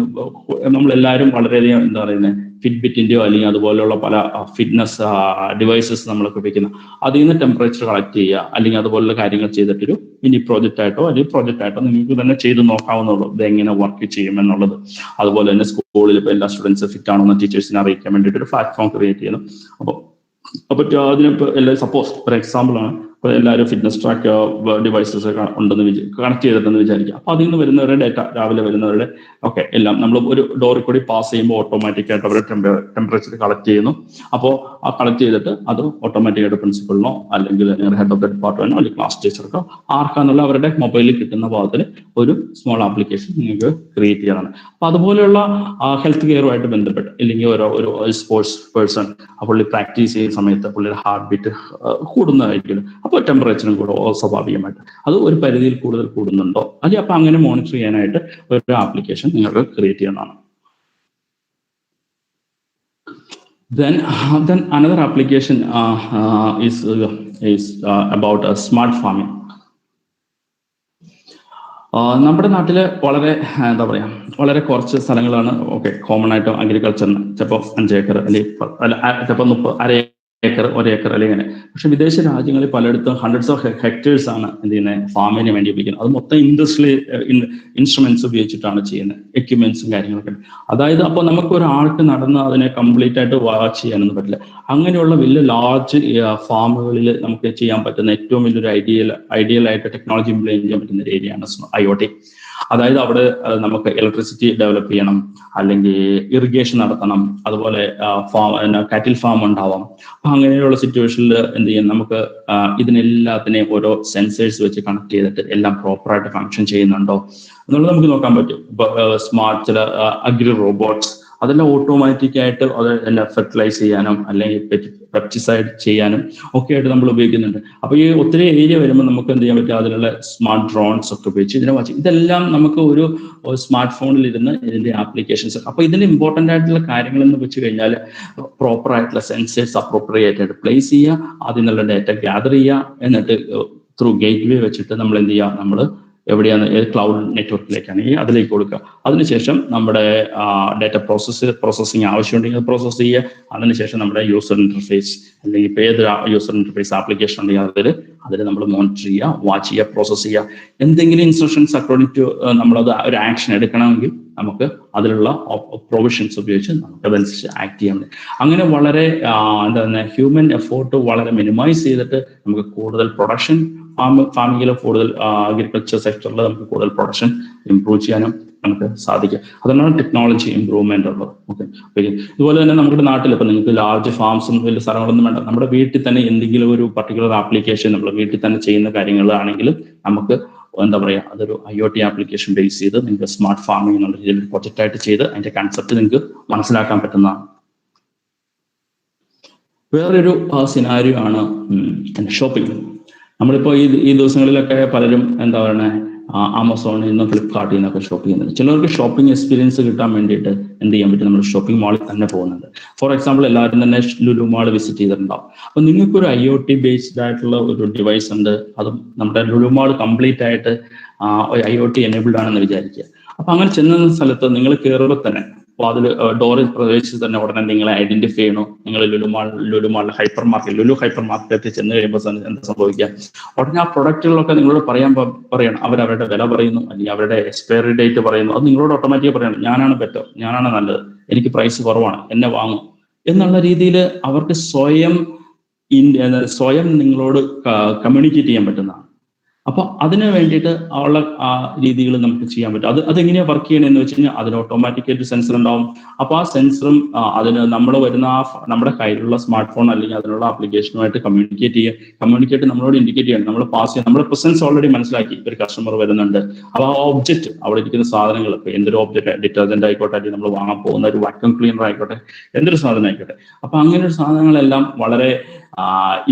നമ്മളെല്ലാവരും വളരെയധികം എന്താ പറയുന്നത്, ഫിറ്റ്ബിറ്റിന്റെയോ അല്ലെങ്കിൽ അതുപോലെയുള്ള പല ഫിറ്റ്നസ് ഡിവൈസസ് നമ്മളൊക്കെ ഉപയോഗിക്കുന്ന, അതിൽ നിന്ന് ടെമ്പറേച്ചർ കളക്ട് ചെയ്യുക അല്ലെങ്കിൽ അതുപോലുള്ള കാര്യങ്ങൾ ചെയ്തിട്ടൊരു മിനി പ്രോജക്റ്റ് ആയിട്ടോ അല്ലെങ്കിൽ പ്രോജക്റ്റ് ആയിട്ടോ നിങ്ങൾക്ക് തന്നെ ചെയ്ത് നോക്കാവുന്നുള്ളൂ ഇത് എങ്ങനെ വർക്ക് ചെയ്യുമെന്നുള്ളത്. അതുപോലെ തന്നെ സ്കൂളിൽ ഇപ്പോൾ എല്ലാ സ്റ്റുഡൻസ് ഫിറ്റ് ആണോ എന്ന് ടീച്ചേഴ്സിനെ അറിയിക്കാൻ വേണ്ടിയിട്ട് ഒരു പ്ലാറ്റ്ഫോം ക്രിയേറ്റ് ചെയ്യണം. അപ്പോൾ അതിനിപ്പോൾ എല്ലാ സപ്പോസ് ഒരു എക്സാമ്പിൾ ആണ്, ഇപ്പോൾ എല്ലാവരും ഫിറ്റ്നസ് ട്രാക്ക് ഡിവൈസസ് ഉണ്ടെന്ന് കണക്ട് ചെയ്തിട്ടെന്ന് വിചാരിക്കുക. അപ്പോൾ അതിൽ നിന്ന് വരുന്നവരുടെ ഡേറ്റ, രാവിലെ വരുന്നവരുടെ ഒക്കെ എല്ലാം നമ്മൾ ഒരു ഡോറിൽ കൂടി പാസ് ചെയ്യുമ്പോൾ ഓട്ടോമാറ്റിക് ആയിട്ട് അവരുടെ ടെമ്പറേച്ചർ കളക്ട് ചെയ്യുന്നു. അപ്പോൾ ആ കളക്ട് ചെയ്തിട്ട് അത് ഓട്ടോമാറ്റിക് ആയിട്ട് പ്രിൻസിപ്പളിനോ അല്ലെങ്കിൽ ഹെഡ് ഓഫ് ദ ഡിപ്പാർട്ട്മെന്റോ അല്ലെങ്കിൽ ക്ലാസ് ടീച്ചർക്കോ ആർക്കാന്നുള്ള അവരുടെ മൊബൈലിൽ കിട്ടുന്ന ഭാഗത്തിൽ ഒരു സ്മോൾ ആപ്ലിക്കേഷൻ നിങ്ങൾക്ക് ക്രിയേറ്റ് ചെയ്യാനാണ്. അപ്പൊ അതുപോലെയുള്ള ഹെൽത്ത് കെയറുമായിട്ട് ബന്ധപ്പെട്ട് അല്ലെങ്കിൽ ഒരു സ്പോർട്സ് പേഴ്സൺ പുള്ളി പ്രാക്ടീസ് ചെയ്യുന്ന സമയത്ത് പുള്ളിയുടെ ഹാർട്ട് ബീറ്റ് കൂടുന്നതായിരിക്കും. അപ്പോൾ ടെമ്പറേച്ചറും കൂടെ സ്വാഭാവികമായിട്ട് അത് ഒരു പരിധിയിൽ കൂടുതൽ കൂടുന്നുണ്ടോ അല്ലെങ്കിൽ അപ്പൊ അങ്ങനെ മോണിറ്റർ ചെയ്യാനായിട്ട് ഒരു ആപ്ലിക്കേഷൻ നിങ്ങൾക്ക് ക്രിയേറ്റ് ചെയ്യുന്നതാണ്. Then another application is about smart farming. നമ്മുടെ നാട്ടില് വളരെ എന്താ പറയാ, വളരെ കുറച്ച് സ്ഥലങ്ങളാണ് കോമൺ ആയിട്ട് അഗ്രികൾച്ചറിന്, ചിലപ്പോൾ 5 ഏക്കർ അല്ലെങ്കിൽ ചിലപ്പോൾ 30 ഏക്കർ 1 ഏക്കർ അല്ലെങ്കിൽ അങ്ങനെ. പക്ഷെ വിദേശ രാജ്യങ്ങളിൽ പലയിടത്തും ഹൺഡ്രഡ്സ് ഓഫ് ഹെക്ടേഴ്സ് ആണ് എന്ത് ചെയ്യുന്നത്, ഫാമിന് വേണ്ടി ഉപയോഗിക്കുന്നത്. അത് മൊത്തം ഇൻഡസ്ട്രിയൽ ഇൻസ്ട്രുമെന്റ്സ് ഉപയോഗിച്ചിട്ടാണ് ചെയ്യുന്നത്, എക്യുപ്മെന്റ്സും കാര്യങ്ങളൊക്കെ. അതായത് അപ്പോൾ നമുക്ക് ഒരാൾക്ക് നടന്ന് അതിനെ കംപ്ലീറ്റ് ആയിട്ട് വാച്ച് ചെയ്യാനൊന്നും പറ്റില്ല. അങ്ങനെയുള്ള വലിയ ലാർജ് ഫാമുകളിൽ നമുക്ക് ചെയ്യാൻ പറ്റുന്ന ഏറ്റവും വലിയൊരു ഐഡിയൽ ആയിട്ട് ടെക്നോളജി ഇംപ്ലിമെന്റ് ചെയ്യാൻ പറ്റുന്ന ഒരു ഏരിയയാണ് IoT. അതായത് അവിടെ നമുക്ക് ഇലക്ട്രിസിറ്റി ഡെവലപ്പ് ചെയ്യണം, അല്ലെങ്കിൽ ഇറിഗേഷൻ നടത്തണം, അതുപോലെ കാറ്റിൽ ഫാം ഉണ്ടാവാം. അപ്പൊ അങ്ങനെയുള്ള സിറ്റുവേഷനിൽ എന്ത് ചെയ്യാം, നമുക്ക് ഇതിനെല്ലാത്തിനെയും ഓരോ സെൻസേഴ്സ് വെച്ച് കണക്ട് ചെയ്തിട്ട് എല്ലാം പ്രോപ്പറായിട്ട് ഫങ്ഷൻ ചെയ്യുന്നുണ്ടോ എന്നുള്ളത് നമുക്ക് നോക്കാൻ പറ്റും. ഇപ്പൊ സ്മാർട്ട് ചില അഗ്രി റോബോട്ട്സ് അതെല്ലാം ഓട്ടോമാറ്റിക് ആയിട്ട് അത് എല്ലാം ഫെർട്ടിലൈസ് ചെയ്യാനും അല്ലെങ്കിൽ പെസ്റ്റിസൈഡ് ചെയ്യാനും ഒക്കെ ആയിട്ട് നമ്മൾ ഉപയോഗിക്കുന്നുണ്ട്. അപ്പൊ ഈ ഒത്തിരി ഏരിയ വരുമ്പോൾ നമുക്ക് എന്ത് ചെയ്യാൻ പറ്റും, അതിലുള്ള സ്മാർട്ട് ഡ്രോൺസ് ഒക്കെ ഉപയോഗിച്ച് ഇതിനെ വാച്ച്, ഇതെല്ലാം നമുക്ക് ഒരു സ്മാർട്ട് ഫോണിൽ ഇരുന്ന് ഇതിന്റെ ആപ്ലിക്കേഷൻസ്. അപ്പൊ ഇതിന്റെ ഇമ്പോർട്ടന്റ് ആയിട്ടുള്ള കാര്യങ്ങൾ എന്ന് വെച്ച് കഴിഞ്ഞാൽ പ്രോപ്പർ ആയിട്ടുള്ള സെൻസേഴ്സ് അപ്രോപ്രിയേറ്റ് ആയിട്ട് പ്ലേസ് ചെയ്യുക, അതിൽ നിന്നുള്ള ഡേറ്റ ഗ്യാദർ ചെയ്യുക, എന്നിട്ട് ത്രൂ ഗേറ്റ് വേ വെച്ചിട്ട് നമ്മൾ എന്ത് ചെയ്യുക, നമ്മൾ എവിടെയാണ്, ഏത് ക്ലൗഡ് നെറ്റ്വർക്കിലേക്കാണ് അതിലേക്ക് കൊടുക്കുക. അതിനുശേഷം നമ്മുടെ ഡേറ്റ പ്രോസസ്സിങ് ആവശ്യമുണ്ടെങ്കിൽ അത് പ്രോസസ്സ് ചെയ്യുക. അതിനുശേഷം നമ്മുടെ യൂസർ ഇന്റർഫേസ് അല്ലെങ്കിൽ ഇപ്പോൾ ഏത് യൂസർ ഇന്റർഫേസ് ആപ്ലിക്കേഷൻ ഉണ്ടെങ്കിൽ അതിൽ നമ്മൾ മോണിറ്റർ ചെയ്യുക, വാച്ച് ചെയ്യുക, പ്രോസസ്സ് ചെയ്യുക. എന്തെങ്കിലും ഇൻസ്ട്രക്ഷൻസ് അക്കോർഡിംഗ് ടു നമ്മളത് ഒരു ആക്ഷൻ എടുക്കണമെങ്കിൽ നമുക്ക് അതിലുള്ള പ്രൊവിഷൻസ് ഉപയോഗിച്ച് നമുക്ക് അതനുസരിച്ച് ആക്ട് ചെയ്യാൻ പറ്റും. അങ്ങനെ വളരെ എന്താ പറയുക, ഹ്യൂമൻ എഫോർട്ട് വളരെ മിനിമൈസ് ചെയ്തിട്ട് നമുക്ക് കൂടുതൽ പ്രൊഡക്ഷൻ ഫാമിങ്ങിൽ കൂടുതൽ അഗ്രികൾച്ചർ സെക്ടറിൽ നമുക്ക് കൂടുതൽ പ്രൊഡക്ഷൻ ഇംപ്രൂവ് ചെയ്യാനും നമുക്ക് സാധിക്കും. അതുകൊണ്ടാണ് ടെക്നോളജി ഇംപ്രൂവ്മെന്റ് ഉള്ളത്. ഇതുപോലെ തന്നെ നമ്മുടെ നാട്ടിൽ ഇപ്പൊ നിങ്ങൾക്ക് ലാർജ് ഫാംസും വലിയ സ്ഥലങ്ങളൊന്നും വേണ്ട, നമ്മുടെ വീട്ടിൽ തന്നെ എന്തെങ്കിലും ഒരു പർട്ടിക്കുലർ ആപ്ലിക്കേഷൻ നമ്മൾ വീട്ടിൽ തന്നെ ചെയ്യുന്ന കാര്യങ്ങളാണെങ്കിലും നമുക്ക് എന്താ പറയുക, അതൊരു IoT ആപ്ലിക്കേഷൻ ബേസ് ചെയ്ത് നിങ്ങൾക്ക് സ്മാർട്ട് ഫാമിംഗ് എന്നുള്ള രീതിയിൽ പ്രൊജക്റ്റ് ആയിട്ട് ചെയ്ത് അതിന്റെ കൺസെപ്റ്റ് നിങ്ങൾക്ക് മനസ്സിലാക്കാൻ പറ്റുന്നതാണ്. വേറൊരു സിനാരിയോ ആണ് ഷോപ്പിംഗ്. നമ്മളിപ്പോൾ ഈ ദിവസങ്ങളിലൊക്കെ പലരും എന്താ പറയുക, ആമസോണിൽ നിന്നും ഫ്ലിപ്കാർട്ടിൽ നിന്നൊക്കെ ഷോപ്പ് ചെയ്യുന്നുണ്ട്. ചിലർക്ക് ഷോപ്പിംഗ് എക്സ്പീരിയൻസ് കിട്ടാൻ വേണ്ടിയിട്ട് എന്ത് ചെയ്യാൻ പറ്റും, നമ്മൾ ഷോപ്പിംഗ് മാളിൽ തന്നെ പോകുന്നുണ്ട്. ഫോർ എക്സാമ്പിൾ എല്ലാവരും തന്നെ ലുലു മാൾ വിസിറ്റ് ചെയ്തിട്ടുണ്ടാവും. അപ്പൊ നിങ്ങൾക്കൊരു IoT ബേസ്ഡ് ആയിട്ടുള്ള ഒരു ഡിവൈസ് ഉണ്ട്, അതും നമ്മുടെ ലുലു മാൾ കംപ്ലീറ്റ് ആയിട്ട് IoT എനേബിൾഡ് ആണെന്ന് വിചാരിക്കുക. അപ്പൊ അങ്ങനെ ചെന്ന സ്ഥലത്ത് നിങ്ങൾ കയറുമ്പോൾ തന്നെ അപ്പോൾ അതിൽ ഡോറിൽ പ്രവേശിച്ച് തന്നെ ഉടനെ നിങ്ങളെ ഐഡന്റിഫൈ ചെയ്യണോ, നിങ്ങൾ ലുലു മാളിലെ ഹൈപ്പർ മാർക്കറ്റിൽ ചെന്ന് കഴിയുമ്പോൾ എന്താ സംഭവിക്കുക, ഉടനെ ആ പ്രൊഡക്റ്റുകളൊക്കെ നിങ്ങളോട് പറയണം. അവരവരുടെ വില പറയുന്നു, അല്ലെങ്കിൽ അവരുടെ എക്സ്പയറി ഡേറ്റ് പറയുന്നു. അത് നിങ്ങളോട് ഓട്ടോമാറ്റിക്കായി പറയണം, ഞാനാണ് ബെറ്റർ, ഞാനാണ് നല്ലത്, എനിക്ക് പ്രൈസ് കുറവാണ്, എന്നെ വാങ്ങും എന്നുള്ള രീതിയിൽ അവർക്ക് സ്വയം നിങ്ങളോട് കമ്മ്യൂണിക്കേറ്റ് ചെയ്യാൻ പറ്റുന്നതാണ്. അപ്പൊ അതിന് വേണ്ടിയിട്ട് ഉള്ള രീതികൾ നമുക്ക് ചെയ്യാൻ പറ്റും. അതെങ്ങനെയാണ് വർക്ക് ചെയ്യണമെന്ന് വെച്ച് കഴിഞ്ഞാൽ അതിന് ഓട്ടോമാറ്റിക്കായിട്ട് സെൻസർ ഉണ്ടാവും. അപ്പൊ ആ സെൻസറും അതിന് നമ്മൾ വരുന്ന നമ്മുടെ കയ്യിലുള്ള സ്മാർട്ട് ഫോൺ അല്ലെങ്കിൽ അതിനുള്ള ആപ്ലിക്കേഷനുമായിട്ട് കമ്മ്യൂണിക്കേറ്റ് നമ്മളോട് ഇൻഡിക്കേറ്റ് ചെയ്യണം, നമ്മൾ പാസ് ചെയ്യാം. നമ്മുടെ പ്രസൻസ് ഓൾറെഡി മനസ്സിലാക്കി ഒരു കസ്റ്റമർ വരുന്നുണ്ട്. അപ്പൊ ആ ഒബ്ജക്റ്റ്, അവിടെ ഇരിക്കുന്ന സാധനങ്ങൾ, ഇപ്പൊ എന്തൊരു ഒബ്ജക്റ്റ്, ഡിറ്റർജന്റ് ആയിക്കോട്ടെ, അല്ലെങ്കിൽ നമ്മൾ വാങ്ങാൻ പോകുന്ന ഒരു വാക്യൂം ക്ലീനർ ആയിക്കോട്ടെ, എന്തൊരു സാധനം ആയിക്കോട്ടെ, അപ്പൊ അങ്ങനെ ഒരു സാധനങ്ങളെല്ലാം വളരെ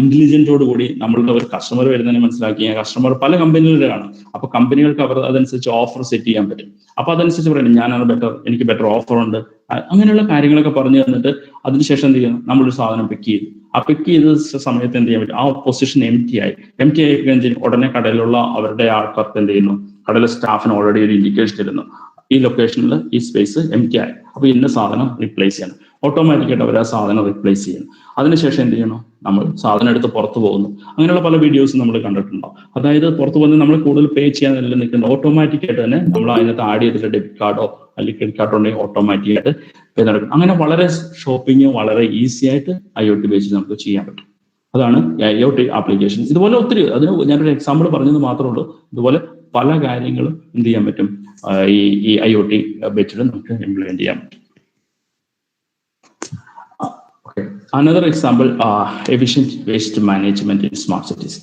ഇന്റലിജന്റോട് കൂടി നമ്മളുടെ ഒരു കസ്റ്റമർ വരുന്നതിന് മനസ്സിലാക്കി. കസ്റ്റമർ പല കമ്പനികളിൽ കാണും. അപ്പൊ കമ്പനികൾക്ക് അവർ അതനുസരിച്ച് ഓഫർ സെറ്റ് ചെയ്യാൻ പറ്റും. അപ്പൊ അതനുസരിച്ച് പറയുന്നത് ഞാനാണ് എനിക്ക് ബെറ്റർ ഓഫർ ഉണ്ട്, അങ്ങനെയുള്ള കാര്യങ്ങളൊക്കെ പറഞ്ഞു തന്നിട്ട് അതിനുശേഷം എന്ത് ചെയ്യുന്നു, നമ്മളൊരു സാധനം പിക്ക് ചെയ്തു. ആ പിക്ക് ചെയ്ത സമയത്ത് എന്ത് ചെയ്യാൻ പറ്റും, ആ പൊസിഷൻ എം ടി ആയി കഴിഞ്ഞാൽ ഉടനെ കടയിലുള്ള അവരുടെ ആൾക്കാർക്ക് എന്ത് ചെയ്യുന്നു, കടയിലെ സ്റ്റാഫിന് ഓൾറെഡി ഒരു ഇൻഡിക്കേഷൻ തരുന്നു, ഈ ലൊക്കേഷനിൽ ഈ സ്പേസ് എം ടി ആയി, അപ്പൊ ഇന്ന സാധനം റീപ്ലേസ് ചെയ്യണം. ഓട്ടോമാറ്റിക്കായിട്ട് അവർ ആ സാധനം റീപ്ലേസ് ചെയ്യണം. അതിനുശേഷം എന്ത് ചെയ്യണം, നമ്മൾ സാധനം എടുത്ത് പുറത്തു പോകുന്നു. അങ്ങനെയുള്ള പല വീഡിയോസും നമ്മൾ കണ്ടിട്ടുണ്ടാവും. അതായത് പുറത്തു പോകുന്നത് നമ്മൾ കൂടുതൽ പേ ചെയ്യാനല്ല നിൽക്കുന്നത്, ഓട്ടോമാറ്റിക്കായിട്ട് തന്നെ നമ്മൾ അതിനകത്ത് ആഡ് ചെയ്തിട്ട് ഡെബിറ്റ് കാർഡോ അല്ലെങ്കിൽ ക്രെഡിറ്റ് കാർഡോ ഉണ്ടെങ്കിൽ ഓട്ടോമാറ്റിക്കായിട്ട് പേ നടക്കും. അങ്ങനെ വളരെ ഷോപ്പിംഗ് വളരെ ഈസി ആയിട്ട് IoT ബേസിൽ നമുക്ക് ചെയ്യാൻ പറ്റും. അതാണ് IoT ആപ്ലിക്കേഷൻ. ഇതുപോലെ ഒത്തിരി, അതിന് ഞാനൊരു എക്സാമ്പിൾ പറഞ്ഞത് മാത്രമേ ഉള്ളൂ. ഇതുപോലെ പല കാര്യങ്ങളും എന്ത് ചെയ്യാൻ പറ്റും, ഈ IoT ബേസിൽ നമുക്ക് ഇംപ്ലിമെന്റ് ചെയ്യാൻ പറ്റും. Another example, efficient waste management in smart cities.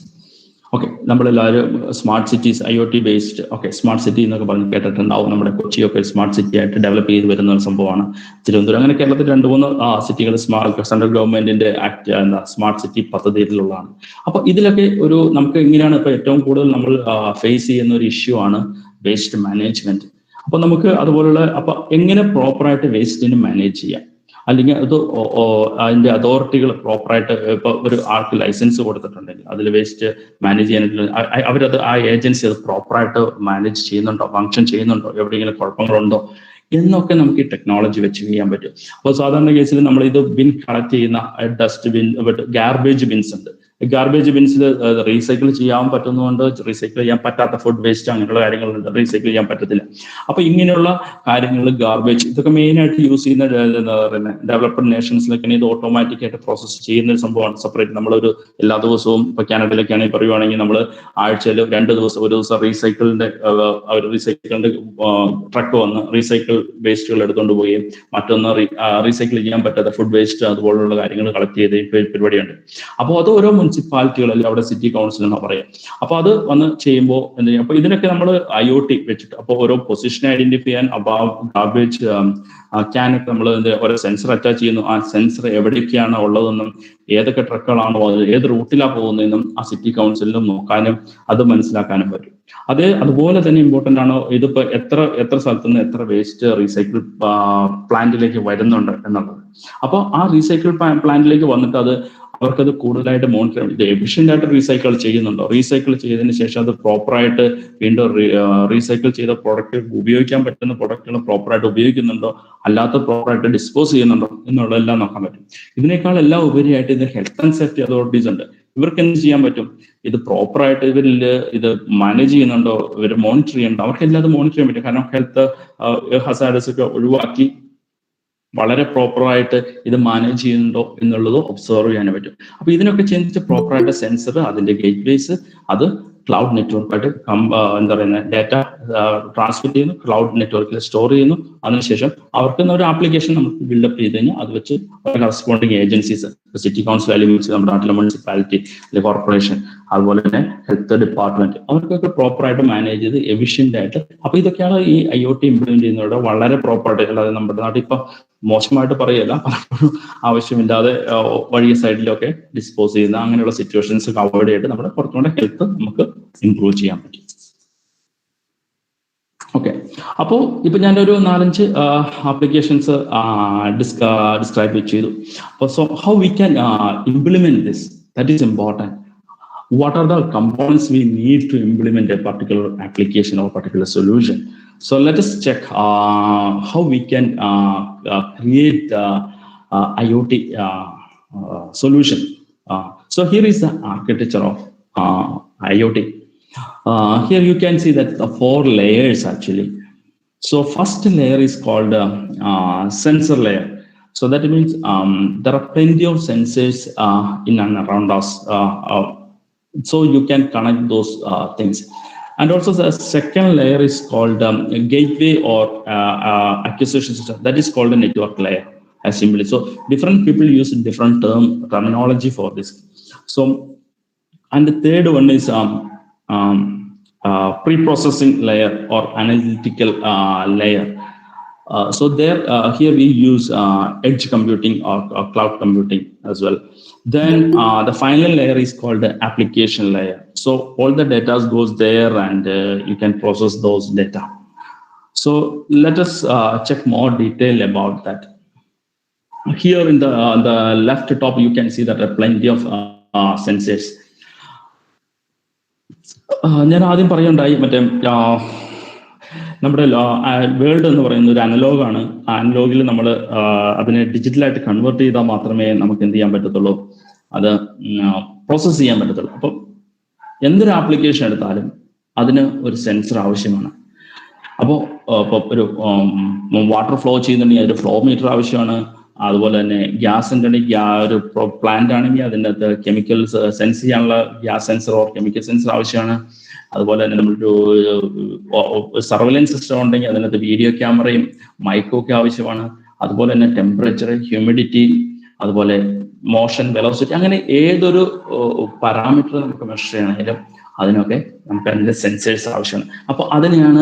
Okay, നമ്മളെല്ലാവരും smart cities IoT based, smart city എന്നൊക്കെ പറഞ്ഞ് കേട്ടിട്ടുണ്ടാവും. നമ്മുടെ കൊച്ചിയൊക്കെ സ്മാർട്ട് സിറ്റി ആയിട്ട് ഡെവലപ്പ് ചെയ്ത് വരുന്ന ഒരു സംഭവമാണ്. തിരുവനന്തപുരം, അങ്ങനെ കേരളത്തിൽ 2-3 സിറ്റികൾ സെൻട്രൽ ഗവൺമെന്റിന്റെ സ്മാർട്ട് സിറ്റി പദ്ധതിയിലുള്ളതാണ്. അപ്പൊ ഇതിലൊക്കെ നമുക്ക് എങ്ങനെയാണ് ഇപ്പൊ ഏറ്റവും കൂടുതൽ നമ്മൾ ഫേസ് ചെയ്യുന്ന ഒരു ഇഷ്യൂ ആണ് വേസ്റ്റ് മാനേജ്മെന്റ്. അപ്പൊ നമുക്ക് അതുപോലുള്ള, അപ്പൊ എങ്ങനെ പ്രോപ്പറായിട്ട് വേസ്റ്റിന് മാനേജ് ചെയ്യാം, അല്ലെങ്കിൽ അതിന്റെ അതോറിറ്റികൾ പ്രോപ്പറായിട്ട്, ഇപ്പൊ ഒരു ആൾക്ക് ലൈസൻസ് കൊടുത്തിട്ടുണ്ടെങ്കിൽ അതിൽ വേസ്റ്റ് മാനേജ് ചെയ്യാനായിട്ട് അവരത് ആ ഏജൻസി അത് പ്രോപ്പറായിട്ട് മാനേജ് ചെയ്യുന്നുണ്ടോ, ഫങ്ഷൻ ചെയ്യുന്നുണ്ടോ, എവിടെയെങ്കിലും കുഴപ്പങ്ങളുണ്ടോ എന്നൊക്കെ നമുക്ക് ഈ ടെക്നോളജി വെച്ച് ചെയ്യാൻ പറ്റും. അപ്പോൾ സാധാരണ കേസിൽ നമ്മൾ ഇത് ബിൻ കളക്ട് ചെയ്യുന്ന ഡസ്റ്റ് ബിൻ, ഗാർബേജ് ബിൻസ് ഉണ്ട്. ഗാർബേജ് ബിൻസിൽ റീസൈക്കിൾ ചെയ്യാൻ പറ്റുന്നതുകൊണ്ട് റീസൈക്കിൾ ചെയ്യാൻ പറ്റാത്ത ഫുഡ് വേസ്റ്റ് അങ്ങനെയുള്ള കാര്യങ്ങളുണ്ട്, റീസൈക്കിൾ ചെയ്യാൻ പറ്റത്തില്ല. അപ്പൊ ഇങ്ങനെയുള്ള കാര്യങ്ങൾ, ഗാർബേജ്, ഇതൊക്കെ മെയിൻ ആയിട്ട് യൂസ് ചെയ്യുന്ന ഡെവലപ്ഡ് നേഷൻസിലൊക്കെ ഇത് ഓട്ടോമാറ്റിക് ആയിട്ട് പ്രോസസ് ചെയ്യുന്ന ഒരു സംഭവമാണ്. സെപ്പറേറ്റ് നമ്മളൊരു എല്ലാ ദിവസവും, ഇപ്പൊ കാനഡയിലൊക്കെ ആണെങ്കിൽ പറയുവാണെങ്കിൽ നമ്മൾ ആഴ്ചയിൽ 2 ദിവസം, ഒരു ദിവസം റീസൈക്കിളിന്റെ ട്രക്ക് വന്ന് റീസൈക്കിൾ വേസ്റ്റുകൾ എടുത്തുകൊണ്ട് പോവുകയും മറ്റൊന്ന് റീസൈക്കിൾ ചെയ്യാൻ പറ്റാത്ത ഫുഡ് വേസ്റ്റ് അതുപോലുള്ള കാര്യങ്ങൾ കളക്ട് ചെയ്ത് പരിപാടിയുണ്ട്. അപ്പോൾ അത് ഓരോ മുനിസിപ്പാലിറ്റികൾ അല്ലെങ്കിൽ അവിടെ സിറ്റി കൗൺസിൽ എന്നാ പറയാം. അപ്പൊ അത് വന്ന് ചെയ്യുമ്പോൾ എന്ത് ചെയ്യും, അപ്പൊ ഇതിനൊക്കെ നമ്മൾ IoT വെച്ചിട്ട്, അപ്പോൾ ഓരോ പൊസിഷൻ ഐഡന്റിഫൈ ചെയ്യാൻ, ഗാർബേജ് ക്യാനൊക്കെ നമ്മൾ ഓരോ സെൻസർ അറ്റാച്ച് ചെയ്യുന്നു. ആ സെൻസർ എവിടെയൊക്കെയാണ് ഉള്ളതെന്നും ഏതൊക്കെ ട്രക്കുകളാണോ ഏത് റൂട്ടിലാണ് പോകുന്നതെന്നും ആ സിറ്റി കൗൺസിലിനും നോക്കാനും അത് മനസ്സിലാക്കാനും പറ്റും. അതുപോലെ തന്നെ ഇമ്പോർട്ടന്റ് ആണോ ഇതിപ്പോ എത്ര സ്ഥലത്തു നിന്ന് എത്ര വേസ്റ്റ് റീസൈക്കിൾ പ്ലാന്റിലേക്ക് വരുന്നുണ്ട് എന്നുള്ളത്. അപ്പോൾ ആ റീസൈക്കിൾ പ്ലാന്റിലേക്ക് വന്നിട്ട് അവർക്കത് കൂടുതലായിട്ട് മോണിറ്റർ ചെയ്യണം. ഇത് എഫിഷ്യന്റ് ആയിട്ട് റീസൈക്കിൾ ചെയ്യുന്നുണ്ടോ, റീസൈക്കിൾ ചെയ്തതിന് ശേഷം അത് പ്രോപ്പറായിട്ട് വീണ്ടും റീസൈക്കിൾ ചെയ്ത പ്രോഡക്റ്റ് ഉപയോഗിക്കാൻ പറ്റുന്ന പ്രോഡക്റ്റുകൾ പ്രോപ്പറായിട്ട് ഉപയോഗിക്കുന്നുണ്ടോ, അല്ലാത്ത പ്രോപ്പറായിട്ട് ഡിസ്പോസ് ചെയ്യുന്നുണ്ടോ എന്നുള്ളതെല്ലാം നോക്കാൻ പറ്റും. ഇതിനേക്കാൾ എല്ലാം ഉപരിയായിട്ട് ഇത് ഹെൽത്ത് ആൻഡ് സേഫ്റ്റി അതോറിറ്റീസ് ഉണ്ട്. ഇവർക്ക് എന്ത് ചെയ്യാൻ പറ്റും, ഇത് പ്രോപ്പറായിട്ട് ഇത് മാനേജ് ചെയ്യുന്നുണ്ടോ, ഇവർ മോണിറ്റർ ചെയ്യുന്നുണ്ടോ, അവർക്കെല്ലാം അത് മോണിറ്റർ ചെയ്യാൻ പറ്റും. കാരണം ഹെൽത്ത് ഹസാർഡ്സ് ഒക്കെ ഒഴിവാക്കി വളരെ പ്രോപ്പറായിട്ട് ഇത് മാനേജ് ചെയ്യുന്നുണ്ടോ എന്നുള്ളത് ഒബ്സർവ് ചെയ്യാൻ പറ്റും. അപ്പൊ ഇതിനൊക്കെ ചെയ്തിട്ട് പ്രോപ്പറായിട്ട് സെൻസർ, അതിന്റെ ഗേറ്റ് വേസ്, അത് ക്ലൗഡ് നെറ്റ്വർക്കായിട്ട് ഡാറ്റ ട്രാൻസ്ഫർ ചെയ്യുന്നു, ക്ലൗഡ് നെറ്റ്വർക്കിൽ സ്റ്റോർ ചെയ്യുന്നു. അതിനുശേഷം അവർക്ക് ഒരു ആപ്ലിക്കേഷൻ നമുക്ക് ബിൽഡപ്പ് ചെയ്ത് കഴിഞ്ഞാൽ അത് വെച്ച് കറസ്പോണ്ടിങ് ഏജൻസീസ്, സിറ്റി കൗൺസിൽ അല്ലെങ്കിൽ നമ്മുടെ നാട്ടിലെ മുനിസിപ്പാലിറ്റി അല്ലെങ്കിൽ കോർപ്പറേഷൻ, അതുപോലെ തന്നെ ഹെൽത്ത് ഡിപ്പാർട്ട്മെന്റ്, അവർക്കൊക്കെ പ്രോപ്പറായിട്ട് മാനേജ് ചെയ്ത് എഫിഷ്യന്റ് ആയിട്ട്. അപ്പൊ ഇതൊക്കെയാണ് ഈ IoT ഇംപ്ലിമെന്റ് ചെയ്യുന്നതോടെ വളരെ പ്രോപ്പറായിട്ട്. അല്ലാതെ നമ്മുടെ നാട്ടിൽ ഇപ്പൊ മോശമായിട്ട് പറയല്ല, പലപ്പോഴും ആവശ്യമില്ലാതെ വഴിയ സൈഡിലൊക്കെ ഡിസ്പോസ് ചെയ്യുന്ന അങ്ങനെയുള്ള സിറ്റുവേഷൻസ് അവോയ്ഡ് ചെയ്തിട്ട് നമ്മുടെ കുറച്ചുകൂടെ ഹെൽത്ത് നമുക്ക് ഇംപ്രൂവ് ചെയ്യാൻ പറ്റും. ഓക്കെ, അപ്പോൾ ഇപ്പൊ ഞാനൊരു 4-5 ആപ്ലിക്കേഷൻസ് ഡിസ്ക്രൈബ് ചെയ്തു. അപ്പോൾ so how we can implement this, that is important. What are the components we need to implement a particular application or particular solution? So let us check how we can create IoT solution. So here is the architecture of IoT. Here you can see that the 4 layers actually. So first layer is called sensor layer. So that means there are plenty of sensors in and around us. So you can connect those things. And also the second layer is called gateway or acquisition system. That is called a network layer, as simply. So different people use different terminology for this. So, and the third one is pre-processing layer or analytical layer. So there, here we use edge computing or cloud computing as well. Then the final layer is called the application layer. So all the data goes there, and you can process those data. So let us check more detail about that. Here in the left top, you can see that there are plenty of sensors. ഞാൻ ആദ്യം പറയുണ്ടായി മറ്റേ നമ്മുടെ world എന്ന് പറയുന്ന ഒരു അനലോഗാണ്. ആ അനലോഗിൽ നമ്മൾ അതിനെ ഡിജിറ്റലായിട്ട് കൺവേർട്ട് ചെയ്താൽ മാത്രമേ നമുക്ക് എന്ത് ചെയ്യാൻ പറ്റത്തുള്ളൂ, അത് പ്രോസസ്സ് ചെയ്യാൻ പറ്റത്തുള്ളൂ. അപ്പം എന്തൊരു ആപ്ലിക്കേഷൻ എടുത്താലും അതിന് ഒരു സെൻസർ ആവശ്യമാണ്. അപ്പോൾ ഒരു വാട്ടർ ഫ്ലോ ചെയ്യുന്നുണ്ടെങ്കിൽ ഒരു ഫ്ലോ മീറ്റർ ആവശ്യമാണ്. അതുപോലെ തന്നെ ഗ്യാസ് ഉണ്ടെങ്കിൽ ഒരു പ്ലാന്റ് ആണെങ്കിൽ അതിൻ്റെ അകത്ത് കെമിക്കൽസ് സെൻസ് ചെയ്യാനുള്ള gas sensor or chemical sensor ആവശ്യമാണ്. അതുപോലെ തന്നെ നമ്മളൊരു സർവൈലൻസ് സിസ്റ്റം ഉണ്ടെങ്കിൽ അതിനകത്ത് വീഡിയോ ക്യാമറയും മൈക്കും ഒക്കെ ആവശ്യമാണ്. അതുപോലെ തന്നെ ടെമ്പറേച്ചർ, ഹ്യൂമിഡിറ്റി, അതുപോലെ മോഷൻ, വെലോസിറ്റി, അങ്ങനെ ഏതൊരു പാരാമീറ്റർ നമുക്ക് മെഷർ ചെയ്യണമെങ്കിലും അതിനൊക്കെ നമുക്ക് അതിൻ്റെ സെൻസേഴ്സ് ആവശ്യമാണ്. അപ്പോൾ അതിനെയാണ്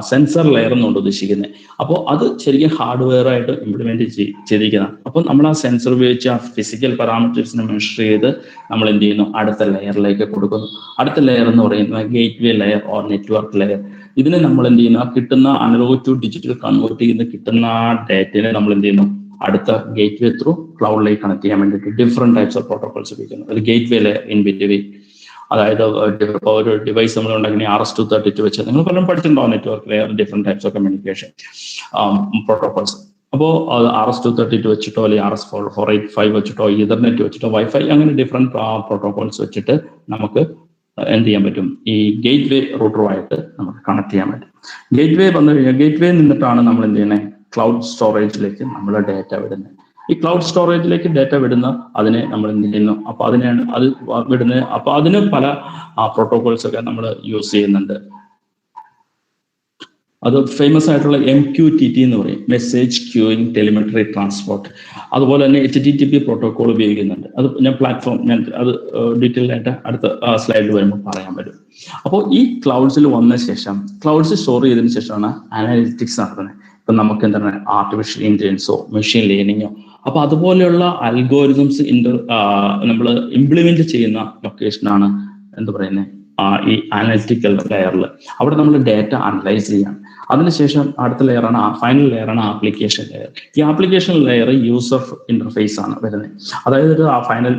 സെൻസർ ലെയർ എന്നുകൊണ്ട് ഉദ്ദേശിക്കുന്നത്. അപ്പോൾ അത് ശരിക്കും ഹാർഡ്വെയർ ആയിട്ട് ഇംപ്ലിമെന്റ് ചെയ്തിരിക്കുന്നതാണ്. അപ്പോൾ നമ്മൾ ആ സെൻസർ ഉപയോഗിച്ച് ആ ഫിസിക്കൽ പാരാമീറ്റേഴ്സിനെ മെഷർ ചെയ്ത് നമ്മൾ എന്ത് ചെയ്യുന്നു, അടുത്ത ലെയറിലേക്ക് കൊടുക്കുന്നു. അടുത്ത ലെയർ എന്ന് പറയുന്നത് gate way layer or network layer. ഇതിനെ നമ്മൾ എന്ത് ചെയ്യുന്നു, കിട്ടുന്ന അനലോഗ് ടു ഡിജിറ്റൽ കൺവേർട്ട് ചെയ്യുന്ന കിട്ടുന്ന ഡേറ്റയെ നമ്മൾ എന്ത് ചെയ്യുന്നു, അടുത്ത ഗേറ്റ് വേ ത്രൂ ക്ലൗഡിലേക്ക് കണക്ട് ചെയ്യാൻ വേണ്ടിയിട്ട് ഡിഫറെന്റ് ടൈപ്സ് ഓഫ് പ്രോട്ടോകോൾസ് ഉപയോഗിക്കുന്നു. ഒരു gateway layer in between, അതായത് ഒരു ഡിവൈസ് നമ്മൾ ഉണ്ടാക്കുന്ന RS-232 വെച്ച് നിങ്ങൾ പലരും പഠിച്ചിട്ടുണ്ടാവും network layer, different types of communication protocols. അപ്പോൾ RS-232 വെച്ചിട്ടോ അല്ലെങ്കിൽ RS-485 വെച്ചിട്ടോ ഈതർനെറ്റ് വെച്ചിട്ടോ വൈഫൈ, അങ്ങനെ ഡിഫറെന്റ് പ്രോട്ടോകോൾസ് വെച്ചിട്ട് നമുക്ക് എന്ത് ചെയ്യാൻ പറ്റും, ഈ ഗേറ്റ് വേ റൂട്ടറുമായിട്ട് നമുക്ക് കണക്ട് ചെയ്യാൻ പറ്റും. ഗേറ്റ് വേ വന്നു കഴിഞ്ഞാൽ ഗേറ്റ് വേ നിന്നിട്ടാണ് നമ്മൾ എന്ത് ചെയ്യുന്നത്, ക്ലൗഡ് സ്റ്റോറേജിലേക്ക് നമ്മൾ ഡേറ്റ വിടുന്നത്. ഈ ക്ലൗഡ് സ്റ്റോറേജിലേക്ക് ഡേറ്റ വിടുന്ന അതിനെ നമ്മൾ എന്ത് ചെയ്യുന്നു, അപ്പൊ അതിനെയാണ് അത് വിടുന്നത്. അപ്പൊ അതിന് പല പ്രോട്ടോകോൾസ് ഒക്കെ നമ്മൾ യൂസ് ചെയ്യുന്നുണ്ട്. അത് ഫേമസ് ആയിട്ടുള്ള MQTT എന്ന് പറയും, മെസ്സേജ് ക്യൂയിങ് ടെലിമെട്രി ട്രാൻസ്പോർട്ട്. അതുപോലെ തന്നെ HTTP പ്രോട്ടോകോൾ ഉപയോഗിക്കുന്നുണ്ട്. അത് ഞാൻ അത് ഡീറ്റെയിൽ ആയിട്ട് അടുത്ത സ്ലൈഡിൽ വരുമ്പോൾ പറയാൻ പറ്റും. അപ്പോൾ ഈ ക്ലൗഡ്സിൽ വന്ന ശേഷം, ക്ലൗഡ്സ് സ്റ്റോർ ചെയ്തതിനു ശേഷമാണ് അനാലിറ്റിക്സ് നടത്തുന്നത്. ഇപ്പം നമുക്ക് എന്താണ് ആർട്ടിഫിഷ്യൽ ഇന്റലിജൻസോ മെഷീൻ ലേണിങ്ങോ, അപ്പൊ അതുപോലെയുള്ള അൽഗോരിതംസ് നമ്മൾ ഇംപ്ലിമെന്റ് ചെയ്യുന്ന ലൊക്കേഷനാണ് എന്ത് പറയുന്നത്, ഈ അനലിറ്റിക്കൽ ലെയറിൽ. അവിടെ നമ്മൾ ഡേറ്റ അനലൈസ് ചെയ്യാണ്. അതിനുശേഷം അടുത്ത ലെയറാണ്, ഫൈനൽ ലെയറാണ് ആപ്ലിക്കേഷൻ ലെയർ. ഈ ആപ്ലിക്കേഷൻ ലെയർ യൂസർ ഇന്റർഫേസ് ആണ് വരുന്നത്. അതായത് ഒരു ഫൈനൽ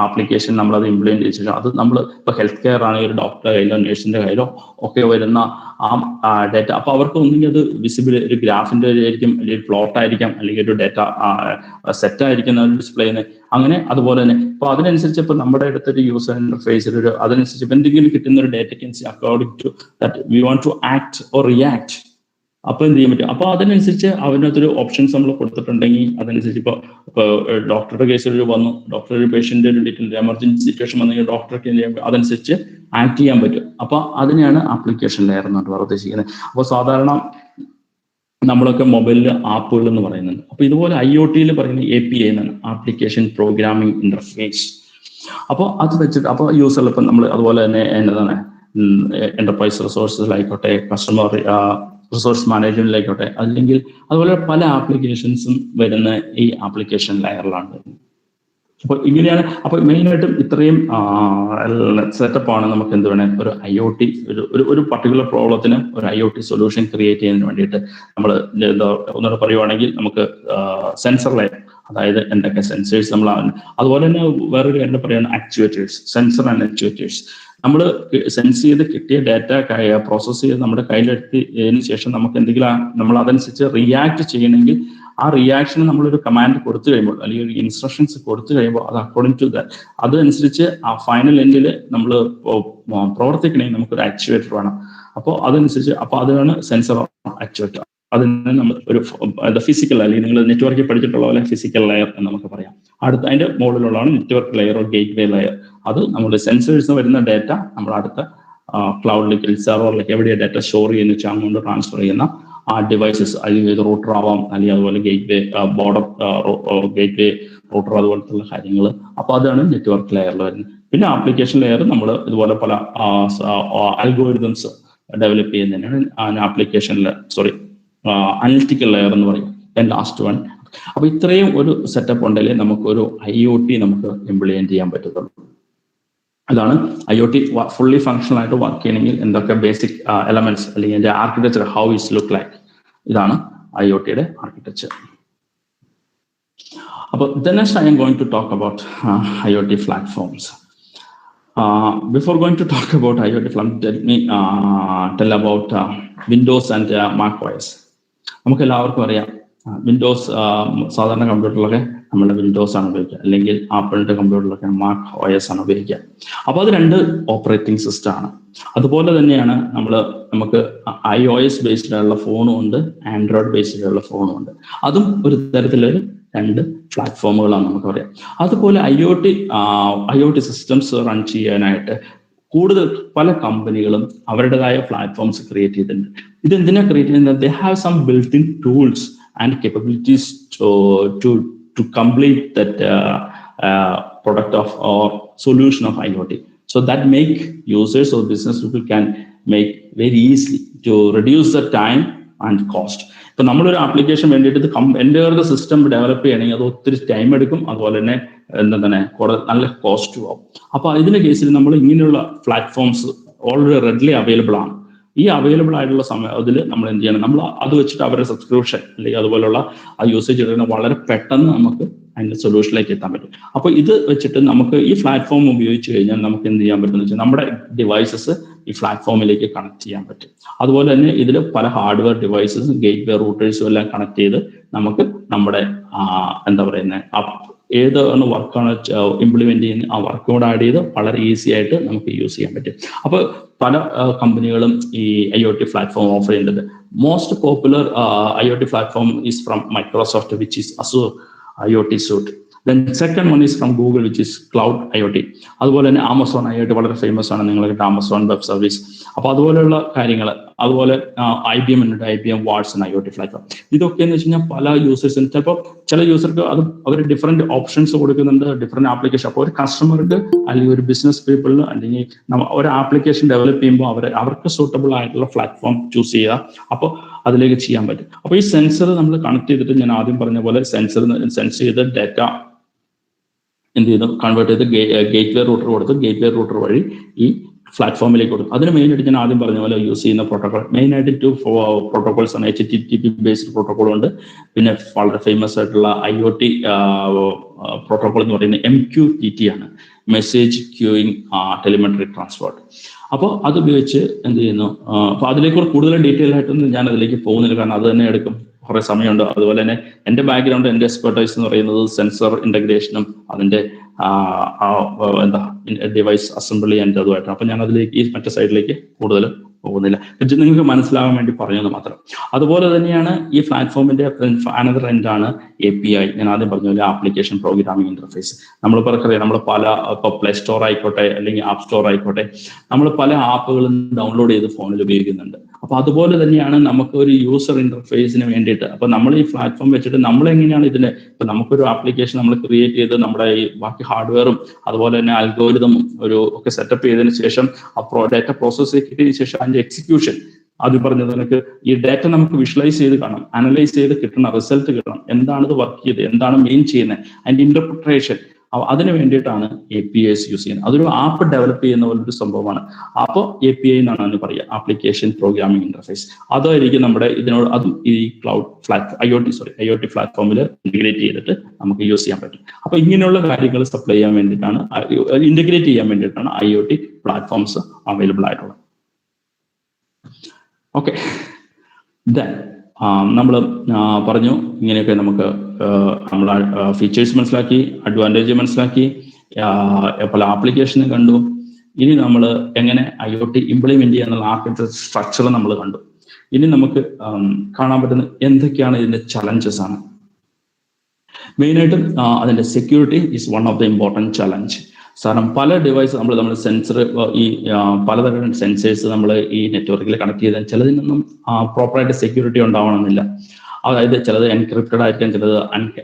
ആപ്ലിക്കേഷൻ നമ്മളത് ഇംപ്ലിമെന്റ് ചെയ്ത ശേഷം അത് നമ്മൾ ഇപ്പൊ ഹെൽത്ത് കെയർ ആണെങ്കിൽ ഒരു ഡോക്ടറുടെ കയ്യിലോ നഴ്സിന്റെ കയ്യിലോ ഒക്കെ വരുന്ന ആ ഡേറ്റ, അപ്പൊ അവർക്ക് ഒന്നുകിൽ അത് വിസിബിൾ ഒരു ഗ്രാഫിന്റെ ആയിരിക്കും, അല്ലെങ്കിൽ പ്ലോട്ട് ആയിരിക്കാം, അല്ലെങ്കിൽ ഒരു ഡേറ്റ സെറ്റ് ആയിരിക്കുന്ന ഡിസ്പ്ലേന്ന്, അങ്ങനെ അതുപോലെ തന്നെ ഇപ്പൊ അതിനനുസരിച്ച് ഇപ്പൊ നമ്മുടെ അടുത്തൊരു യൂസർ ഇന്റർഫേസിൽ ഒരു അതനുസരിച്ച് ഇപ്പൊ എന്തെങ്കിലും കിട്ടുന്ന ഒരു ഡേറ്റയ്ക്ക് according to that we want to act or react, അപ്പൊ എന്ത് ചെയ്യാൻ പറ്റും. അപ്പൊ അതിനനുസരിച്ച് അതിനകത്തൊരു ഓപ്ഷൻസ് നമ്മൾ കൊടുത്തിട്ടുണ്ടെങ്കിൽ അതനുസരിച്ച് ഇപ്പൊ ഡോക്ടറുടെ കേസിൽ വന്നു, ഡോക്ടർ ഒരു പേഷ്യന്റ് ഒരു ഡീറ്റെയിൽ എമർജൻസി സിറ്റുവേഷൻ വന്നെങ്കിൽ ഡോക്ടർക്ക് അതനുസരിച്ച് ആക്ട് ചെയ്യാൻ പറ്റും. അപ്പൊ അതിനെയാണ് ആപ്ലിക്കേഷൻ ലെയർ എന്നാണ് ഉദ്ദേശിക്കുന്നത്. അപ്പോൾ സാധാരണ നമ്മളൊക്കെ മൊബൈലിൽ ആപ്പുകൾ എന്ന് പറയുന്നുണ്ട്. അപ്പൊ ഇതുപോലെ IoT പറയുന്ന API എന്നാണ്, ആപ്ലിക്കേഷൻ പ്രോഗ്രാമിംഗ് ഇന്റർഫേസ്. അപ്പോൾ അത് വെച്ചിട്ട് അപ്പോൾ യൂസറിൽ ഇപ്പം നമ്മൾ അതുപോലെ തന്നെ എന്നതാണ് എന്റർപ്രൈസ് റിസോഴ്സിലായിക്കോട്ടെ, കസ്റ്റമർ റിസോഴ്സ് മാനേജ്മെന്റിലായിക്കോട്ടെ, അല്ലെങ്കിൽ അതുപോലെ പല ആപ്ലിക്കേഷൻസും വരുന്ന ഈ ആപ്ലിക്കേഷൻ ലെയറിലാണ്. അപ്പോൾ ഇങ്ങനെയാണ്. അപ്പൊ മെയിനായിട്ടും ഇത്രയും സെറ്റപ്പാണ് നമുക്ക് എന്ത് വേണേ ഒരു IoT ഒരു പർട്ടിക്കുലർ പ്രോബ്ലത്തിന് ഒരു IoT സൊല്യൂഷൻ ക്രിയേറ്റ് ചെയ്യുന്നതിന് വേണ്ടിയിട്ട് നമ്മൾ ഒന്നുകൂടെ പറയുവാണെങ്കിൽ നമുക്ക് സെൻസർ ലെയർ, അതായത് എന്തൊക്കെ സെൻസേഴ്സ് നമ്മൾ, അതുപോലെ തന്നെ വേറൊരു കാര്യം പറയുകയാണ് ആക്ച്വേറ്റേഴ്സ്, സെൻസർ ആൻഡ് ആക്ച്വേറ്റേഴ്സ്. നമ്മൾ സെൻസ് ചെയ്ത് കിട്ടിയ ഡാറ്റ പ്രോസസ് ചെയ്ത് നമ്മുടെ കയ്യിലെടുത്തതിന് ശേഷം നമുക്ക് എന്തെങ്കിലും നമ്മൾ അതനുസരിച്ച് റിയാക്ട് ചെയ്യണമെങ്കിൽ ആ റിയാക്ഷന് നമ്മളൊരു കമാൻഡ് കൊടുത്തു കഴിയുമ്പോൾ, അല്ലെങ്കിൽ ഒരു ഇൻസ്ട്രക്ഷൻസ് കൊടുത്തു കഴിയുമ്പോൾ അത് അക്കോർഡിംഗ് ടു ദാറ്റ് അതനുസരിച്ച് ആ ഫൈനൽ എൻഡിൽ നമ്മൾ പ്രവർത്തിക്കണമെങ്കിൽ നമുക്കൊരു ആക്ച്വേറ്റർ വേണം. അപ്പോൾ അതനുസരിച്ച് അപ്പൊ അതാണ് സെൻസർ ആക്ച്വേറ്റർ. അതിന് നമ്മൾ ഒരു ഫിസിക്കൽ അല്ലെങ്കിൽ നിങ്ങൾ നെറ്റ്വർക്കിൽ പഠിച്ചിട്ടുള്ള പോലെ ഫിസിക്കൽ ലെയർ എന്ന് നമുക്ക് പറയാം. അടുത്ത അതിന്റെ മുകളിലുള്ളതാണ് നെറ്റ്വർക്ക് ലെയറോ ഗേറ്റ് വേ ലെയർ. അത് നമ്മുടെ സെൻസേഴ്സ് വരുന്ന ഡാറ്റ നമ്മൾ അടുത്ത ക്ലൗഡിലേക്ക് സെർവറിലേക്ക് എവിടെയാണ് ഡാറ്റ സ്റ്റോർ ചെയ്യുന്ന വെച്ചാൽ അങ്ങോട്ട് ട്രാൻസ്ഫർ ചെയ്യുന്ന ആ ഡിവൈസസ്, അല്ലെങ്കിൽ റൂട്ടർ ആവാം, അല്ലെങ്കിൽ അതുപോലെ gateway border gateway router അതുപോലത്തുള്ള കാര്യങ്ങൾ. അപ്പോൾ അതാണ് നെറ്റ്വർക്ക് ലെയറിൽ വരുന്നത്. പിന്നെ ആപ്ലിക്കേഷൻ ലെയർ നമ്മൾ ഇതുപോലെ പല അൽഗോരിതംസ് ഡെവലപ്പ് ചെയ്യുന്നതിനാണ് ആപ്ലിക്കേഷൻ അനലിറ്റിക്കൽ ലെയർ എന്ന് പറയും. Last one. അപ്പൊ ഇത്രയും ഒരു സെറ്റപ്പ് ഉണ്ടെങ്കിൽ നമുക്കൊരു IoT നമുക്ക് ഇംപ്ലിമെന്റ് ചെയ്യാൻ പറ്റത്തുള്ളൂ. അതാണ് IoT ഫുള്ളി ഫങ്ഷണൽ ആയിട്ട് വർക്ക് ചെയ്യണമെങ്കിൽ എന്തൊക്കെ ബേസിക് എലമെന്റ്സ് അല്ലെങ്കിൽ അതിന്റെ architecture, how it's look like. ഇതാണ് IoTയുടെ ആർക്കിടെക്ചർ. അപ്പോൾ then next I am going to talk about IoT platforms. Before going to talk about IoT platforms, let me tell about Windows and Mac OS. നമുക്ക് എല്ലാവർക്കും അറിയാം, Windows സാധാരണ കമ്പ്യൂട്ടറിലൊക്കെ നമ്മൾ Windows ആണ് ഉപയോഗിക്കുക, അല്ലെങ്കിൽ ആപ്പിളിന്റെ കമ്പ്യൂട്ടറിലൊക്കെ മാക് OS ആണ് ഉപയോഗിക്കുക. അപ്പോൾ അത് രണ്ട് ഓപ്പറേറ്റിംഗ് സിസ്റ്റം ആണ്. അതുപോലെ തന്നെയാണ് നമുക്ക് iOS ബേസ്ഡിലുള്ള ഫോണും ഉണ്ട്, ആൻഡ്രോയിഡ് ബേസ്ഡിലുള്ള ഫോണും ഉണ്ട്. അതും ഒരു തരത്തിലൊരു രണ്ട് പ്ലാറ്റ്ഫോമുകളാണ് നമുക്ക് പറയാം. അതുപോലെ IoT സിസ്റ്റംസ് റൺ ചെയ്യാനായിട്ട് കൂടുതൽ പല കമ്പനികളും അവരുടേതായ പ്ലാറ്റ്ഫോംസ് ക്രിയേറ്റ് ചെയ്തിട്ടുണ്ട്. ഇത് എന്തിനാ ക്രിയേറ്റ് ചെയ്യുന്നത്? They have some built in tools and capabilities to complete that product of or solution of IoT, so that make users or business people can make very easily to reduce the time and cost. ഇപ്പൊ നമ്മളൊരു application വേണ്ടിയിട്ട് എൻ്റെ system develop ചെയ്യണമെങ്കിൽ അത് ഒത്തിരി time എടുക്കും, അതുപോലെ തന്നെ നല്ല കോസ്റ്റും ആവും. അപ്പൊ ഇതിന്റെ കേസിൽ നമ്മൾ ഇങ്ങനെയുള്ള പ്ലാറ്റ്ഫോംസ് ഓൾറെഡി റെഡിലി അവൈലബിൾ ആണ്. ഈ അവൈലബിൾ ആയിട്ടുള്ള അതിൽ നമ്മൾ എന്ത് ചെയ്യണം, നമ്മൾ അത് വെച്ചിട്ട് അവരുടെ സബ്സ്ക്രിപ്ഷൻ അല്ലെങ്കിൽ അതുപോലുള്ള ആ യൂസേജ് എടുക്കുന്ന വളരെ പെട്ടെന്ന് നമുക്ക് അതിന്റെ സൊല്യൂഷനിലേക്ക് എത്താൻ പറ്റും. അപ്പൊ ഇത് വെച്ചിട്ട് നമുക്ക് ഈ പ്ലാറ്റ്ഫോം ഉപയോഗിച്ച് കഴിഞ്ഞാൽ നമുക്ക് എന്ത് ചെയ്യാൻ പറ്റും എന്ന് വെച്ചാൽ നമ്മുടെ ഡിവൈസസ് ഈ പ്ലാറ്റ്ഫോമിലേക്ക് കണക്ട് ചെയ്യാൻ പറ്റും. അതുപോലെ തന്നെ ഇതിൽ പല ഹാർഡ്വെയർ ഡിവൈസസും ഗേറ്റ് വേ റൂട്ടേഴ്സും എല്ലാം കണക്ട് ചെയ്ത് നമുക്ക് നമ്മുടെ ഏതാണ് വർക്കാണ് ഇംപ്ലിമെന്റ് ചെയ്യുന്നത് ആ വർക്കോട് ആഡ് ചെയ്ത് വളരെ ഈസി ആയിട്ട് നമുക്ക് യൂസ് ചെയ്യാൻ പറ്റും. അപ്പൊ പല കമ്പനികളും ഈ IoT പ്ലാറ്റ്ഫോം ഓഫർ ചെയ്യുന്നുണ്ട്. Most popular IoT platform is from Microsoft, which is Azure IoT Suite. Then second one is from Google, which is Cloud IoT. അതുപോലെ തന്നെ Amazon IoT വളരെ ഫേമസ് ആണ്, നിങ്ങൾക്ക് Amazon വെബ് സർവീസ്. അപ്പൊ അതുപോലെയുള്ള കാര്യങ്ങൾ, അതുപോലെ IBM ഉണ്ട്, IBM വാട്സൺ IoT പ്ലാറ്റ്ഫോം. ഇതൊക്കെ എന്ന് വെച്ച് കഴിഞ്ഞാൽ പല യൂസേഴ്സിന് ചിലപ്പോൾ ചില യൂസർക്ക് അത് അവർ ഡിഫറെന്റ് ഓപ്ഷൻസ് കൊടുക്കുന്നുണ്ട്, ഡിഫറെന്റ് ആപ്ലിക്കേഷൻ. അപ്പോൾ ഒരു കസ്റ്റമർക്ക് അല്ലെങ്കിൽ ഒരു ബിസിനസ് പീപ്പിളിന് അല്ലെങ്കിൽ ഒരു ആപ്ലിക്കേഷൻ ഡെവലപ്പ് ചെയ്യുമ്പോൾ അവർക്ക് സൂട്ടബിൾ ആയിട്ടുള്ള പ്ലാറ്റ്ഫോം ചൂസ് ചെയ്യുക. അപ്പോൾ അതിലേക്ക് ചെയ്യാൻ പറ്റും. അപ്പോൾ ഈ സെൻസർ നമ്മൾ കണക്ട് ചെയ്തിട്ട് ഞാൻ ആദ്യം പറഞ്ഞ പോലെ സെൻസ് ചെയ്ത് ഡാറ്റ എന്ത് ചെയ്യുന്നു, കൺവേർട്ട് ചെയ്ത് ഗേറ്റ് വേ റൂട്ടർ കൊടുത്ത് ഗേറ്റ് വേ റൂട്ടർ വഴി ഈ പ്ലാറ്റ്ഫോമിലേക്ക് കൊടുക്കും. അതിന് മെയിനായിട്ട് ഞാൻ ആദ്യം പറഞ്ഞ പോലെ യൂസ് ചെയ്യുന്ന പ്രോട്ടോകോൾ മെയിനായിട്ട് 2 പ്രോട്ടോകോൾസ് ആണ്. HTTP ബേസ്ഡ് പ്രോട്ടോകോൾ ഉണ്ട്, പിന്നെ വളരെ ഫേമസ് ആയിട്ടുള്ള IoT പ്രോട്ടോകോൾ എന്ന് പറയുന്നത് MQTT ആണ്, മെസ്സേജ് ക്യൂയിങ് ടെലിമെട്രി ട്രാൻസ്പോർട്ട്. അപ്പോൾ അത് ഉപയോഗിച്ച് എന്ത് ചെയ്യുന്നു, അപ്പൊ അതിലേക്ക് കൂടുതൽ ഡീറ്റെയിൽ ആയിട്ടൊന്നും ഞാൻ അതിലേക്ക് പോകുന്നില്ല, കാരണം അത് തന്നെ എടുക്കും, കുറെ സമയമുണ്ട്. അതുപോലെ തന്നെ എൻ്റെ ബാക്ക്ഗ്രൗണ്ട്, എൻ്റെ എക്സ്പെർട്ടൈസ് എന്ന് പറയുന്നത് സെൻസർ ഇന്റഗ്രേഷനും അതിന്റെ ഡിവൈസ് അസംബ്ലി ആൻഡ് അതുമായിട്ടാണ്. അപ്പൊ ഞാൻ അതിലേക്ക് ഈ മറ്റേ സൈഡിലേക്ക് കൂടുതൽ പോകുന്നില്ല, നിങ്ങൾക്ക് മനസ്സിലാവാൻ വേണ്ടി പറഞ്ഞത് മാത്രം. അതുപോലെ തന്നെയാണ് ഈ പ്ലാറ്റ്ഫോമിന്റെ അനദർ എൻഡ് ആണ് API. ഞാൻ ആദ്യം പറഞ്ഞ പോലെ ആപ്ലിക്കേഷൻ പ്രോഗ്രാമിംഗ് ഇന്റർഫേസ്. നമ്മൾ പറക്കറിയാം, നമ്മൾ പല ഇപ്പോൾ പ്ലേ സ്റ്റോർ ആയിക്കോട്ടെ അല്ലെങ്കിൽ ആപ്പ് സ്റ്റോർ ആയിക്കോട്ടെ, നമ്മൾ പല ആപ്പുകളും ഡൗൺലോഡ് ചെയ്ത് ഫോണിൽ ഉപയോഗിക്കുന്നുണ്ട്. അപ്പൊ അതുപോലെ തന്നെയാണ് നമുക്ക് ഒരു യൂസർ ഇന്റർഫേസിന് വേണ്ടിയിട്ട്. അപ്പൊ നമ്മൾ ഈ പ്ലാറ്റ്ഫോം വെച്ചിട്ട് നമ്മൾ എങ്ങനെയാണ് ഇതിന്, ഇപ്പൊ നമുക്കൊരു ആപ്ലിക്കേഷൻ നമ്മൾ ക്രിയേറ്റ് ചെയ്ത് നമ്മുടെ ഈ ബാക്കി ഹാർഡ്വെയറും അതുപോലെ തന്നെ അൽഗോരിതമും ഒക്കെ സെറ്റപ്പ് ചെയ്തതിനു ശേഷം ഡാറ്റ പ്രോസസ് ചെയ്തതിനു ശേഷം അതിന്റെ എക്സിക്യൂഷൻ, ആദ്യം പറഞ്ഞത് എനിക്ക് ഈ ഡാറ്റ നമുക്ക് വിഷ്വലൈസ് ചെയ്ത് കാണാം, അനലൈസ് ചെയ്ത് കിട്ടുന്ന റിസൾട്ട് കിട്ടണം, എന്താണ് ഇത് വർക്ക് ചെയ്ത്, എന്താണ് മെയിൻ ചെയ്യുന്നത്, അതിന്റെ ഇന്റർപ്രിട്ടേഷൻ, അതിന് വേണ്ടിയിട്ടാണ് APIs യൂസ് ചെയ്യുന്നത്. അതൊരു ആപ്പ് ഡെവലപ്പ് ചെയ്യുന്ന പോലൊരു സംഭവമാണ്. അപ്പോൾ API എന്നാണ് അതിന് പറയുക, ആപ്ലിക്കേഷൻ പ്രോഗ്രാമിംഗ് ഇന്റർഫേസ്. അതായിരിക്കും നമ്മുടെ ഇതിനോട് അതും ഈ IoT പ്ലാറ്റ്ഫോമിൽ ഇന്റഗ്രേറ്റ് ചെയ്തിട്ട് നമുക്ക് യൂസ് ചെയ്യാൻ പറ്റും. അപ്പൊ ഇങ്ങനെയുള്ള കാര്യങ്ങൾ സപ്ലൈ ചെയ്യാൻ വേണ്ടിയിട്ടാണ്, ഇന്റഗ്രേറ്റ് ചെയ്യാൻ വേണ്ടിയിട്ടാണ് IoT പ്ലാറ്റ്ഫോംസ് അവൈലബിൾ ആയിട്ടുള്ളത്. ഓക്കെ, നമ്മൾ പറഞ്ഞു ഇങ്ങനെയൊക്കെ നമുക്ക് നമ്മൾ ഫീച്ചേഴ്സ് മനസ്സിലാക്കി, അഡ്വാൻറ്റേജ് മനസ്സിലാക്കി, പല ആപ്ലിക്കേഷന് കണ്ടു. ഇനി നമ്മൾ എങ്ങനെ IoT ഇംപ്ലിമെന്റ് ചെയ്യാനുള്ള ആർക്കിടെക്ചർ സ്ട്രക്ചർ നമ്മൾ കണ്ടു. ഇനി നമുക്ക് കാണാൻ പറ്റുന്ന എന്തൊക്കെയാണ് ഇതിന്റെ ചലഞ്ചസ് ആണ്. മെയിനായിട്ടും അതിന്റെ security is one of the important challenge. കാരണം പല ഡിവൈസ് നമ്മൾ സെൻസർ ഈ പലതരം സെൻസേഴ്സ് നമ്മൾ ഈ നെറ്റ്വർക്കിൽ കണക്ട് ചെയ്താൽ ചിലതിനൊന്നും പ്രോപ്പറായിട്ട് സെക്യൂരിറ്റി ഉണ്ടാവണമെന്നില്ല. അതായത് ചിലത് എൻക്രിപ്റ്റഡ് ആയിരിക്കും, ചിലത്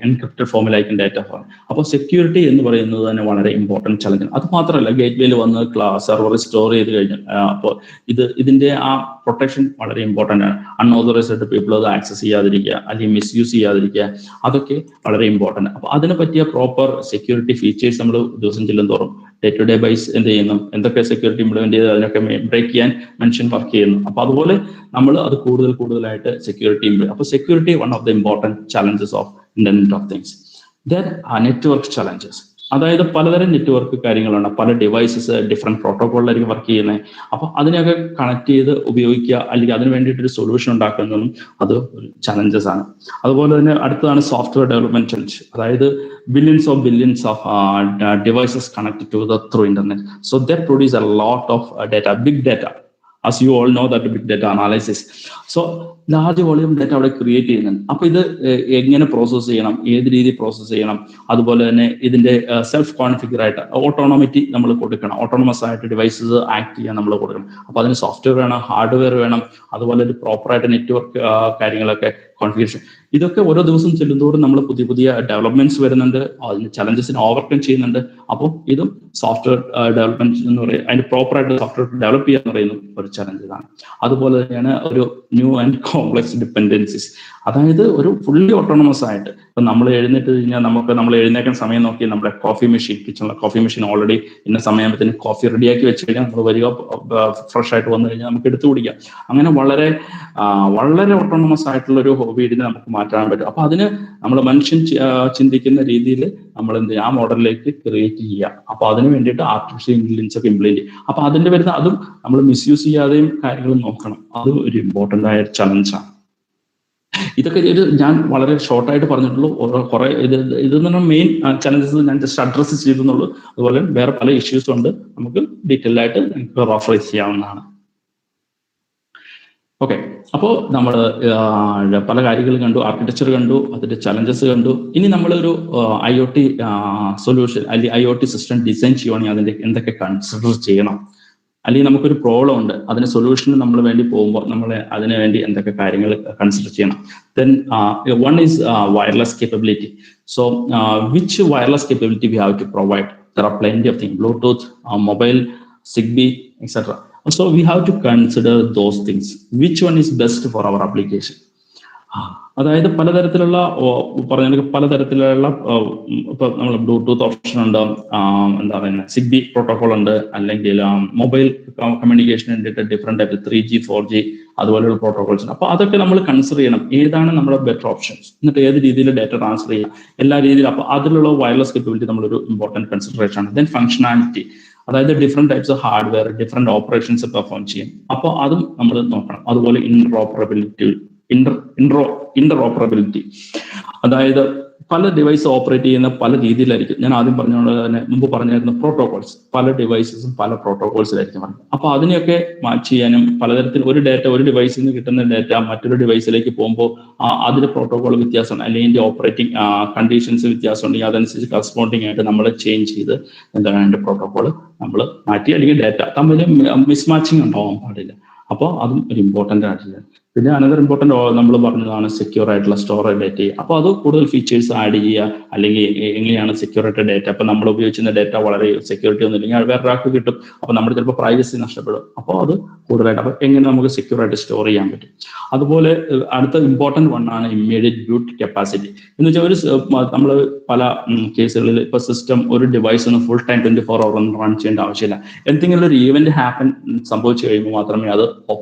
എൻക്രിപ്റ്റഡ് ഫോമിലായിരിക്കും ഡാറ്റ ഫോം. അപ്പോൾ സെക്യൂരിറ്റി എന്ന് പറയുന്നത് തന്നെ വളരെ ഇമ്പോർട്ടൻറ്റ് ചലഞ്ചാണ്. അത് മാത്രമല്ല ഗേറ്റ്വേയിൽ വന്ന് സെർവർ സ്റ്റോർ ചെയ്ത് കഴിഞ്ഞാൽ അപ്പോൾ ഇതിന്റെ ആ പ്രൊട്ടക്ഷൻ വളരെ ഇമ്പോർട്ടൻ്റ് ആണ്. അൺഓതറൈസ്ഡ് പീപ്പിൾ അത് ആക്സസ് ചെയ്യാതിരിക്കുക അല്ലെങ്കിൽ മിസ്യൂസ് ചെയ്യാതിരിക്കുക, അതൊക്കെ വളരെ ഇമ്പോർട്ടൻ്റ്. അപ്പോൾ അതിനെ പറ്റിയ പ്രോപ്പർ സെക്യൂരിറ്റി ഫീച്ചേഴ്സ് നമ്മൾ ദിവസം ചെല്ലുന്തോറും ഡേ ടു ഡേ ബേസ് എന്ത് ചെയ്യുന്നു, എന്തൊക്കെ സെക്യൂരിറ്റി ഇംപ്ലിമെന്റ് ചെയ്ത് അതിനൊക്കെ ബ്രേക്ക് ചെയ്യാൻ മനുഷ്യൻ വർക്ക് ചെയ്യുന്നു. അപ്പോൾ അതുപോലെ നമ്മൾ അത് കൂടുതലായിട്ട് സെക്യൂരിറ്റി അപ്പോൾ security one of the important challenges of internet of things. Then network challenges, അതായത് പലതരം നെറ്റ്വർക്ക് കാര്യങ്ങളുണ്ട്. പല ഡിവൈസസ് ഡിഫറെന്റ് പ്രോട്ടോക്കോളിലായിരിക്കും വർക്ക് ചെയ്യുന്നത്. അപ്പോൾ അതിനെയൊക്കെ കണക്ട് ചെയ്ത് ഉപയോഗിക്കുക അല്ലെങ്കിൽ അതിന് വേണ്ടിയിട്ടൊരു സൊല്യൂഷൻ ഉണ്ടാക്കുന്നതും അത് ഒരു ചലഞ്ചസ് ആണ്. അതുപോലെ തന്നെ അടുത്തതാണ് സോഫ്റ്റ്വെയർ ഡെവലപ്മെന്റ് ചലഞ്ച്. അതായത് billions of devices connected to the through internet, so that produce a lot of data, big data, as you all know that big data analysis. So large volume data അവിടെ create ചെയ്യുന്നുണ്ട്. അപ്പൊ ഇത് എങ്ങനെ process ചെയ്യണം, ഏത് രീതിയിൽ process ചെയ്യണം, അതുപോലെ തന്നെ ഇതിന്റെ സെൽഫ് കോൺഫിഗർ ആയിട്ട് ഓട്ടോണോമിറ്റി നമ്മൾ കൊടുക്കണം. ഓട്ടോണമസ് ആയിട്ട് ഡിവൈസസ് ആക്ട് ചെയ്യാൻ നമ്മൾ കൊടുക്കണം. അപ്പൊ അതിന് സോഫ്റ്റ്വെയർ വേണം, ഹാർഡ്വെയർ വേണം, അതുപോലെ ഒരു പ്രോപ്പറായിട്ട് നെറ്റ്വർക്ക് കാര്യങ്ങളൊക്കെ കോൺഫിഗറേഷൻ. ഇതൊക്കെ ഓരോ ദിവസം ചെല്ലുന്തോറും നമ്മൾ പുതിയ ഡെവലപ്മെന്റ്സ് വരുന്നുണ്ട്, അതിന് ചലഞ്ചസിനെ ഓവർകം ചെയ്യുന്നുണ്ട്. അപ്പോൾ ഇതും സോഫ്റ്റ്വെയർ ഡെവലപ്മെന്റ് എന്ന് പറയുന്നത്, അതിന് പ്രോപ്പറായിട്ട് സോഫ്റ്റ്വെയർ ഡെവലപ്പ് ചെയ്യുക എന്ന് പറയുന്നത് ഒരു ചലഞ്ച് ഇതാണ്. അതുപോലെ തന്നെയാണ് ഒരു ന്യൂ ആൻഡ് കോംപ്ലക്സ് ഡിപ്പെൻഡൻസീസ്, അതായത് ഒരു ഫുള്ളി ഓട്ടോണമസ് ആയിട്ട്. ഇപ്പൊ നമ്മൾ എഴുന്നേറ്റ് കഴിഞ്ഞാൽ നമ്മൾ എഴുന്നേക്കുന്ന സമയം നോക്കി നമ്മുടെ കോഫി മെഷീൻ, കിച്ചണിലെ കോഫി മെഷീൻ ഓൾറെഡി ഇന്ന സമയത്തിന് കോഫി റെഡിയാക്കി വെച്ച് കഴിഞ്ഞാൽ നമ്മൾ വരിക, ഫ്രഷ് ആയിട്ട് വന്നു കഴിഞ്ഞാൽ നമുക്ക് എടുത്തു കുടിക്കാം. അങ്ങനെ വളരെ ഓട്ടോണമസ് ആയിട്ടുള്ള ഒരു ഹോബിയെ നമുക്ക് മാറ്റാൻ പറ്റും. അപ്പൊ അതിന് നമ്മൾ മനുഷ്യൻ ചിന്തിക്കുന്ന രീതിയിൽ നമ്മൾ ആ മോഡലിലേക്ക് ക്രിയേറ്റ് ചെയ്യുക. അപ്പൊ അതിന് വേണ്ടിയിട്ട് ആർട്ടിഫിഷ്യൽ ഇന്റലിജൻസ് ഒക്കെ ഇംപ്ലിമെന്റ് ചെയ്യും. അപ്പൊ അതിന്റെ വരുന്ന അതും നമ്മൾ മിസ്യൂസ് ചെയ്യാതെയും കാര്യങ്ങൾ നോക്കണം. അത് ഒരു ഇമ്പോർട്ടന്റ് ആയ ചലഞ്ചാണ്. ഇതൊക്കെ ഞാൻ വളരെ ഷോർട്ടായിട്ട് പറഞ്ഞിട്ടുള്ളൂ. കുറെ ഇതെന്ന് മെയിൻ ചലഞ്ചസ് ഞാൻ ജസ്റ്റ് അഡ്രസ്സ് ചെയ്തെന്നുള്ളൂ. അതുപോലെ വേറെ പല ഇഷ്യൂസും ഉണ്ട്, നമുക്ക് ഡീറ്റെയിൽ ആയിട്ട് നമുക്ക് റെഫറൻസ് ചെയ്യാവുന്നതാണ്. ഓക്കെ, അപ്പോൾ നമ്മൾ പല കാര്യങ്ങളും കണ്ടു, ആർക്കിടെക്ചർ കണ്ടു, അതിന്റെ ചലഞ്ചസ് കണ്ടു. ഇനി നമ്മളൊരു IoT സൊല്യൂഷൻ അല്ലെങ്കിൽ IoT സിസ്റ്റം ഡിസൈൻ ചെയ്യുവാണെങ്കിൽ അതിന്റെ എന്തൊക്കെ കൺസിഡർ ചെയ്യണം, അല്ലെങ്കിൽ നമുക്കൊരു പ്രോബ്ലം ഉണ്ട്, അതിന് സൊല്യൂഷൻ നമ്മൾ വേണ്ടി പോകുമ്പോൾ നമ്മൾ അതിനു വേണ്ടി എന്തൊക്കെ കാര്യങ്ങൾ കൺസിഡർ ചെയ്യണം. Then one is wireless capability. So which wireless capability we have to provide? There are plenty of thing, Bluetooth, mobile, Zigbee, etc. So we have to consider those things. Which one is best for our application? അതായത് പലതരത്തിലുള്ള ഇപ്പൊ നമ്മൾ Bluetooth option ഉണ്ട്, എന്താ പറയുന്നത് Zigbee protocol ഉണ്ട്, അല്ലെങ്കിൽ mobile communication വേണ്ടിയിട്ട് ഡിഫറെന്റ് ടൈപ്പ് 3G 4G അതുപോലെയുള്ള പ്രോട്ടോകോൾസ് ഉണ്ട്. അപ്പൊ അതൊക്കെ നമ്മൾ കൺസിഡർ ചെയ്യണം, ഏതാണ് നമ്മുടെ ബെറ്റർ ഓപ്ഷൻസ്, എന്നിട്ട് ഏത് രീതിയിൽ ഡാറ്റ ട്രാൻസ്ഫർ ചെയ്യാം, എല്ലാ രീതിയിലും. അപ്പൊ അതിലുള്ള വയർലെസ് കേപ്പബിലിറ്റി നമ്മളൊരു ഇമ്പോർട്ടൻറ്റ് കൺസിഡറേഷൻ ആണ്. ദെൻ ഫംഗ്ഷനാലിറ്റി, അതായത് different types of hardware different operations perform ചെയ്യും. അപ്പോൾ അതും നമ്മൾ നോക്കണം. അതുപോലെ ഇന്റർഓപ്പറബിലിറ്റി, അതായത് പല ഡിവൈസ് ഓപ്പറേറ്റ് ചെയ്യുന്ന പല രീതിയിലായിരിക്കും. ഞാൻ ആദ്യം പറഞ്ഞുകൊണ്ട് തന്നെ മുമ്പ് പറഞ്ഞായിരുന്നു പ്രോട്ടോകോൾസ്, പല ഡിവൈസസും പല പ്രോട്ടോകോൾസിലായിരിക്കും പറഞ്ഞത്. അപ്പൊ അതിനെയൊക്കെ മാച്ച് ചെയ്യാനും പലതരത്തിൽ ഒരു ഡിവൈസിൽ നിന്ന് കിട്ടുന്ന ഡാറ്റ മറ്റൊരു ഡിവൈസിലേക്ക് പോകുമ്പോൾ അതിന്റെ പ്രോട്ടോകോൾ വ്യത്യാസമാണ്, അല്ലെങ്കിൽ അതിന്റെ ഓപ്പറേറ്റിംഗ് കണ്ടീഷൻസ് വ്യത്യാസം ഉണ്ടെങ്കിൽ അതനുസരിച്ച് കറസ്പോണ്ടിങ് ആയിട്ട് നമ്മൾ ചേഞ്ച് ചെയ്ത് എന്താണ് അതിന്റെ പ്രോട്ടോകോൾ നമ്മൾ മാറ്റി, അല്ലെങ്കിൽ ഡാറ്റ തമ്മിൽ മിസ്മാച്ചിങ് ഉണ്ടാവാൻ പാടില്ല. അപ്പോൾ അതും ഒരു ഇമ്പോർട്ടൻ്റ് ആയിട്ടില്ല. പിന്നെ അനദർ ഇമ്പോർട്ടൻ്റ് നമ്മൾ പറഞ്ഞതാണ് സെക്യൂർ ആയിട്ടുള്ള സ്റ്റോറേജ് ഡാറ്റ. അപ്പോൾ അത് കൂടുതൽ ഫീച്ചേഴ്സ് ആഡ് ചെയ്യുക, അല്ലെങ്കിൽ എങ്ങനെയാണ് സെക്യൂർ ആയിട്ട് ഡാറ്റ. അപ്പോൾ നമ്മൾ ഉപയോഗിക്കുന്ന ഡാറ്റ വളരെ സെക്യൂരിറ്റി ഒന്നും ഇല്ലെങ്കിൽ അത് വേറൊരാൾക്ക് കിട്ടും, അപ്പോൾ നമ്മുടെ ചിലപ്പോൾ പ്രൈവസി നഷ്ടപ്പെടും. അപ്പോൾ അത് കൂടുതലായിട്ട് അപ്പോൾ എങ്ങനെ നമുക്ക് സെക്യൂർ ആയിട്ട് സ്റ്റോർ ചെയ്യാൻ പറ്റും. അതുപോലെ അടുത്ത ഇമ്പോർട്ടൻ്റ് വണ്ണാണ് ഇമ്മീഡിയറ്റ് ബൂട്ട് കപ്പാസിറ്റി. എന്ന് വെച്ചാൽ നമ്മൾ പല കേസുകളിൽ ഇപ്പോൾ സിസ്റ്റം ഒരു device full time 24 hour run ചെയ്യേണ്ട ആവശ്യമില്ല. എന്തെങ്കിലും ഒരു ഈവന്റ് ഹാപ്പൻ സംഭവിച്ചു കഴിയുമ്പോൾ മാത്രമേ അത്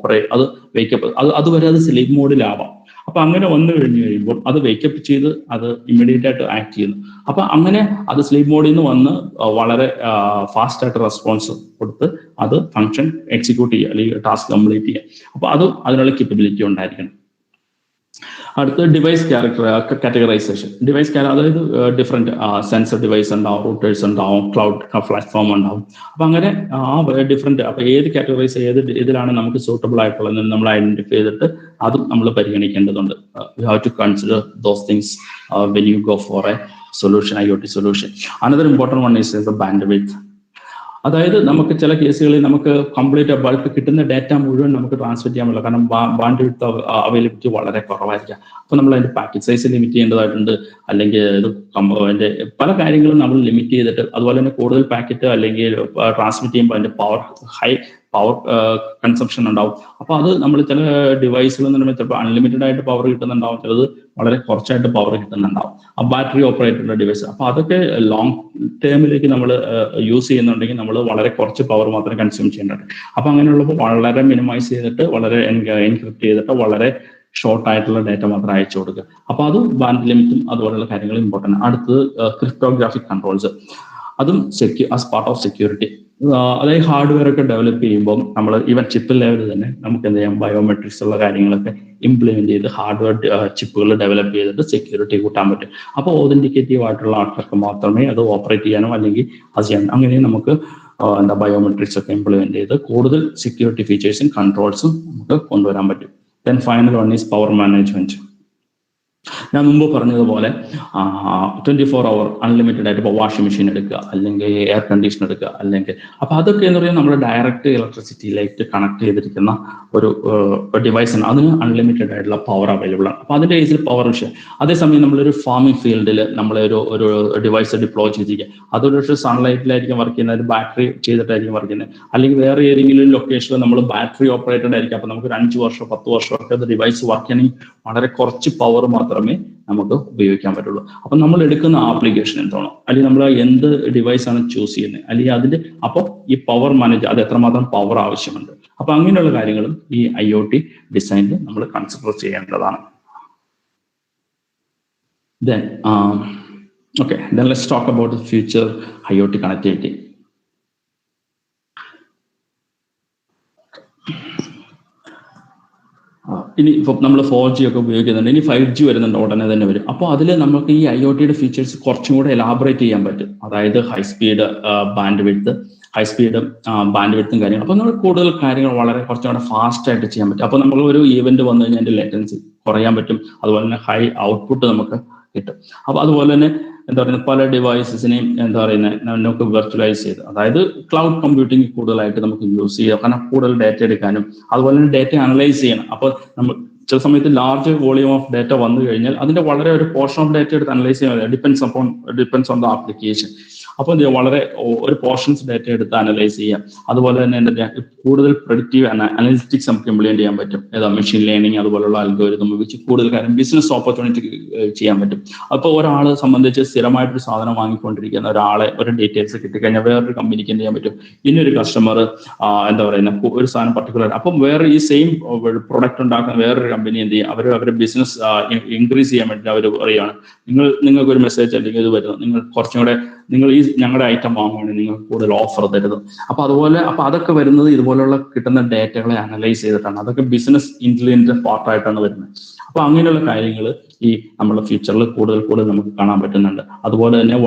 അത് വേക്കപ്പ്, അതുവരെ അത് സ്ലീപ്പ് മോഡിലാവാം. അപ്പൊ അങ്ങനെ വന്നു കഴിയുമ്പോൾ അത് വേക്കപ്പ് ചെയ്ത് അത് ഇമ്മീഡിയറ്റ് ആയിട്ട് ആക്ട് ചെയ്യുന്നു. അപ്പൊ അങ്ങനെ അത് സ്ലീപ്പ് മോഡിൽ നിന്ന് വന്ന് വളരെ ഫാസ്റ്റ് ആയിട്ട് റെസ്പോൺസ് കൊടുത്ത് അത് ഫംഗ്ഷൻ എക്സിക്യൂട്ട് ചെയ്യുക അല്ലെങ്കിൽ ടാസ്ക് കംപ്ലീറ്റ് ചെയ്യുക. അപ്പൊ അത് അതിനുള്ള കേപ്പബിലിറ്റി ഉണ്ടായിരിക്കണം. അടുത്ത ഡിവൈസ് കാറ്റഗറൈസേഷൻ. അതായത് ഡിഫറെന്റ് സെൻസർ ഡിവൈസ് ഉണ്ടാവും, റൂട്ടേഴ്സ് ഉണ്ടാവും, ക്ലൗഡ് പ്ലാറ്റ്ഫോം ഉണ്ടാവും. അപ്പൊ അങ്ങനെ ഡിഫറെന്റ്, അപ്പൊ ഏത് കാറ്റഗറൈസ് ഇതിലാണ് നമുക്ക് സൂട്ടബിൾ ആയിട്ടുള്ളത് നമ്മൾ ഐഡന്റിഫൈ ചെയ്തിട്ട് അതും നമ്മൾ പരിഗണിക്കേണ്ടതുണ്ട്. You have to consider those things when you go for a solution, IoT solution. Another important one is the bandwidth. അതായത് നമുക്ക് ചില കേസുകളിൽ നമുക്ക് കംപ്ലീറ്റ് ബൾക്ക് കിട്ടുന്ന ഡാറ്റ മുഴുവൻ നമുക്ക് ട്രാൻസ്ഫർ ചെയ്യാൻ പറ്റില്ല, കാരണം ബാൻഡ്വിഡ്ത്ത് അവൈലബിലിറ്റി വളരെ കുറവായിരിക്കാം. അപ്പൊ നമ്മൾ അതിന്റെ പാക്കറ്റ് സൈസ് ലിമിറ്റ് ചെയ്യേണ്ടതായിട്ടുണ്ട്, അല്ലെങ്കിൽ അതിന്റെ പല കാര്യങ്ങളും നമ്മൾ ലിമിറ്റ് ചെയ്തിട്ട്, അതുപോലെ തന്നെ കൂടുതൽ പാക്കറ്റ് അല്ലെങ്കിൽ ട്രാൻസ്മിറ്റ് ചെയ്യുമ്പോൾ അതിന്റെ ഹൈ പവർ കൺസംഷൻ ഉണ്ടാവും. അപ്പൊ അത് നമ്മൾ ചില ഡിവൈസുകൾ ചിലപ്പോൾ അൺലിമിറ്റഡ് ആയിട്ട് പവർ കിട്ടുന്നുണ്ടാവും, ചിലത് വളരെ കുറച്ചായിട്ട് പവർ കിട്ടുന്നുണ്ടാവും. ആ ബാറ്ററി ഓപ്പറേറ്റഡ് ഡിവൈസ്, അപ്പൊ അതൊക്കെ ലോങ് ടേമിലേക്ക് നമ്മൾ യൂസ് ചെയ്യുന്നുണ്ടെങ്കിൽ നമ്മൾ വളരെ കുറച്ച് പവർ മാത്രമേ കൺസ്യൂം ചെയ്യേണ്ടത്. അപ്പൊ അങ്ങനെയുള്ളപ്പോൾ വളരെ മിനിമൈസ് ചെയ്തിട്ട്, വളരെ എൻക്രിപ്റ്റ് ചെയ്തിട്ട്, വളരെ ഷോർട്ട് ആയിട്ടുള്ള ഡാറ്റ മാത്രം അയച്ചു കൊടുക്കുക. അപ്പൊ അത് ബാൻഡ് ലിമിറ്റും അതുപോലുള്ള കാര്യങ്ങൾ ഇമ്പോർട്ടൻ്റ്. അടുത്തത് ക്രിപ്റ്റോഗ്രാഫിക് കൺട്രോൾസ്, അതും ആസ് പാർട്ട് ഓഫ് സെക്യൂരിറ്റി. അതായത് ഹാർഡ്വെയർ ഒക്കെ ഡെവലപ്പ് ചെയ്യുമ്പോൾ നമ്മൾ ഈവൻ ചിപ്പ് ലെവലിൽ തന്നെ നമുക്ക് എന്ത് ചെയ്യാം, ബയോമെട്രിക്സ് ഉള്ള കാര്യങ്ങളൊക്കെ ഇംപ്ലിമെന്റ് ചെയ്ത് ഹാർഡ്വെയർ ചിപ്പുകൾ ഡെവലപ്പ് ചെയ്തിട്ട് സെക്യൂരിറ്റി കൂട്ടാൻ പറ്റും. അപ്പോൾ ഓതന്റിക്കേറ്റീവ് ആയിട്ടുള്ള ആൾക്കാർക്ക് മാത്രമേ അത് ഓപ്പറേറ്റ് ചെയ്യാനോ അല്ലെങ്കിൽ അത് ചെയ്യാനും, അങ്ങനെ നമുക്ക് ബയോമെട്രിക്സ് ഒക്കെ ഇംപ്ലിമെന്റ് ചെയ്ത് കൂടുതൽ സെക്യൂരിറ്റി ഫീച്ചേഴ്സും കൺട്രോൾസും നമുക്ക് കൊണ്ടുവരാൻ പറ്റും. Then final one is power management. ഞാൻ മുമ്പ് പറഞ്ഞതുപോലെ 24 hour അൺലിമിറ്റഡ് ആയിട്ട് ഇപ്പോൾ വാഷിംഗ് മെഷീൻ എടുക്കുക, അല്ലെങ്കിൽ എയർ കണ്ടീഷണർ എടുക്കുക, അല്ലെങ്കിൽ അപ്പൊ അതൊക്കെ എന്ന് പറയുന്നത് നമ്മൾ ഡയറക്റ്റ് ഇലക്ട്രിസിറ്റിയിലേക്ക് കണക്ട് ചെയ്തിരിക്കുന്ന ഒരു ഡിവൈസാണ്. അതിന് അൺലിമിറ്റഡ് ആയിട്ടുള്ള പവർ അവൈലബിൾ ആണ്. അപ്പൊ അതിന്റെ കേസിൽ പവർ വിഷയം. അതേസമയം നമ്മളൊരു ഫാമിംഗ് ഫീൽഡിൽ നമ്മളൊരു ഡിവൈസ് ഡിപ്ലോയ് ചെയ്തിരിക്കുക, അതൊരു സൺലൈറ്റിലായിരിക്കും വർക്ക് ചെയ്യുന്നത്, ഒരു ബാറ്ററി ചെയ്തിട്ടായിരിക്കും വർക്ക് ചെയ്യുന്നത്, അല്ലെങ്കിൽ വേറെ ഏതെങ്കിലും ലൊക്കേഷനിൽ നമ്മൾ ബാറ്ററി ഓപ്പറേറ്റഡ് ആയിരിക്കും. അപ്പൊ നമുക്ക് ഒരു 5 വർഷം 10 വർഷം ഒക്കെ അത് ഡിവൈസ് വർക്ക് ചെയ്യണമെങ്കിൽ വളരെ കുറച്ച് പവർ മാത്രമേ നമുക്ക് ഉപയോഗിക്കാൻ പറ്റുള്ളൂ. അപ്പൊ നമ്മൾ എടുക്കുന്ന ആപ്ലിക്കേഷൻ എന്താണോ, അല്ലെങ്കിൽ നമ്മൾ എന്ത് ഡിവൈസ് ആണ് ചൂസ് ചെയ്യുന്നത്, അല്ലെങ്കിൽ അതിന്റെ അപ്പോൾ ഈ പവർ മാനേജ് അത് എത്രമാത്രം പവർ ആവശ്യമുണ്ട്. അപ്പൊ അങ്ങനെയുള്ള കാര്യങ്ങളും ഈ IoT ഡിസൈനിൽ നമ്മൾ കൺസിഡർ ചെയ്യേണ്ടതാണ്. Then let's talk about the future IoT connectivity. ഇനി ഇപ്പം നമ്മൾ 4G ഒക്കെ ഉപയോഗിക്കുന്നുണ്ട്, ഇനി 5G വരുന്നുണ്ട്, ഉടനെ തന്നെ വരും. അപ്പോൾ അതിൽ നമുക്ക് ഈ IoTയുടെ ഫീച്ചേഴ്സ് കുറച്ചും കൂടെ എലാബറേറ്റ് ചെയ്യാൻ പറ്റും. അതായത് ഹൈ സ്പീഡ് ബാൻഡ് വിഡ്ത്തും കാര്യങ്ങൾ. അപ്പോൾ നമ്മൾ കൂടുതൽ കാര്യങ്ങൾ വളരെ കുറച്ചും കൂടെ ഫാസ്റ്റ് ആയിട്ട് ചെയ്യാൻ പറ്റും. അപ്പോൾ നമ്മൾ ഒരു ഈവന്റ് വന്നു കഴിഞ്ഞാൽ അതിന്റെ ലേറ്റൻസി കുറയാൻ പറ്റും. അതുപോലെ തന്നെ ഹൈ ഔട്ട്പുട്ട് നമുക്ക് കിട്ടും. അപ്പൊ അതുപോലെ തന്നെ എന്താ പറയുന്നത്, പല ഡിവൈസസിനെയും എന്താ പറയുന്നത് നമുക്ക് വെർച്വലൈസ് ചെയ്ത്, അതായത് ക്ലൗഡ് കമ്പ്യൂട്ടിംഗ് കൂടുതലായിട്ട് നമുക്ക് യൂസ് ചെയ്യാം. കാരണം കൂടുതൽ ഡാറ്റ എടുക്കാനും അതുപോലെ തന്നെ ഡാറ്റ അനലൈസ് ചെയ്യണം. അപ്പോൾ നമ്മൾ ചില സമയത്ത് ലാർജ് വോളിയം ഓഫ് ഡാറ്റ വന്നു കഴിഞ്ഞാൽ അതിന്റെ വളരെ ഒരു പോർഷൻ ഓഫ് ഡാറ്റ എടുത്ത് അനലൈസ് ചെയ്യാൻ ഡിപ്പെൻസ് ഓൺ ദ ആപ്ലിക്കേഷൻ. അപ്പോൾ വളരെ ഒരു പോർഷൻസ് ഡാറ്റ എടുത്ത് അനലൈസ് ചെയ്യാം. അതുപോലെ തന്നെ എന്താ കൂടുതൽ പ്രഡിക്റ്റീവ് അനലിറ്റിക്സ് നമുക്ക് ഇംപ്ലിമെന്റ് ചെയ്യാൻ പറ്റും. മെഷീൻ ലേണിംഗ് അതുപോലുള്ള അൽഗോരിതം ഉപയോഗിച്ച് കൂടുതൽ കാര്യം ബിസിനസ് ഓപ്പർച്യൂണിറ്റി ചെയ്യാൻ പറ്റും. അപ്പോൾ ഒരാളെ സംബന്ധിച്ച് സ്ഥിരമായിട്ടൊരു സാധനം വാങ്ങിക്കൊണ്ടിരിക്കുന്ന ഒരാളെ ഒരു ഡീറ്റെയിൽസ് കിട്ടിക്കഴിഞ്ഞാൽ വേറൊരു കമ്പനിക്ക് എന്ത് ചെയ്യാൻ പറ്റും, ഇനിയൊരു കസ്റ്റമർ എന്താ പറയുന്ന ഒരു സാധനം പർട്ടിക്കുലർ, അപ്പം വേറെ ഈ സെയിം പ്രൊഡക്റ്റ് ഉണ്ടാക്കുന്ന വേറൊരു കമ്പനി എന്ത് ചെയ്യും, അവരുടെ ബിസിനസ് ഇൻക്രീസ് ചെയ്യാൻ വേണ്ടി അവർ പറയുകയാണ്, നിങ്ങൾക്ക് ഒരു മെസ്സേജ് അല്ലെങ്കിൽ ഇത് വരുന്നു, നിങ്ങൾ കുറച്ചും കൂടെ നിങ്ങൾ ഈ ഞങ്ങളുടെ ഐറ്റം വാങ്ങുകയാണെങ്കിൽ നിങ്ങൾക്ക് കൂടുതൽ ഓഫർ തരുന്നു. അപ്പൊ അതൊക്കെ വരുന്നത് ഇതുപോലുള്ള കിട്ടുന്ന ഡേറ്റകളെ അനലൈസ് ചെയ്തിട്ടാണ്. അതൊക്കെ ബിസിനസ് ഇന്റലിജൻസ് പാർട്ടായിട്ടാണ് വരുന്നത്. അപ്പൊ അങ്ങനെയുള്ള കാര്യങ്ങൾ ഈ നമ്മുടെ ഫ്യൂച്ചറിൽ കൂടുതൽ നമുക്ക് കാണാൻ പറ്റുന്നുണ്ട്. അതുപോലെ തന്നെ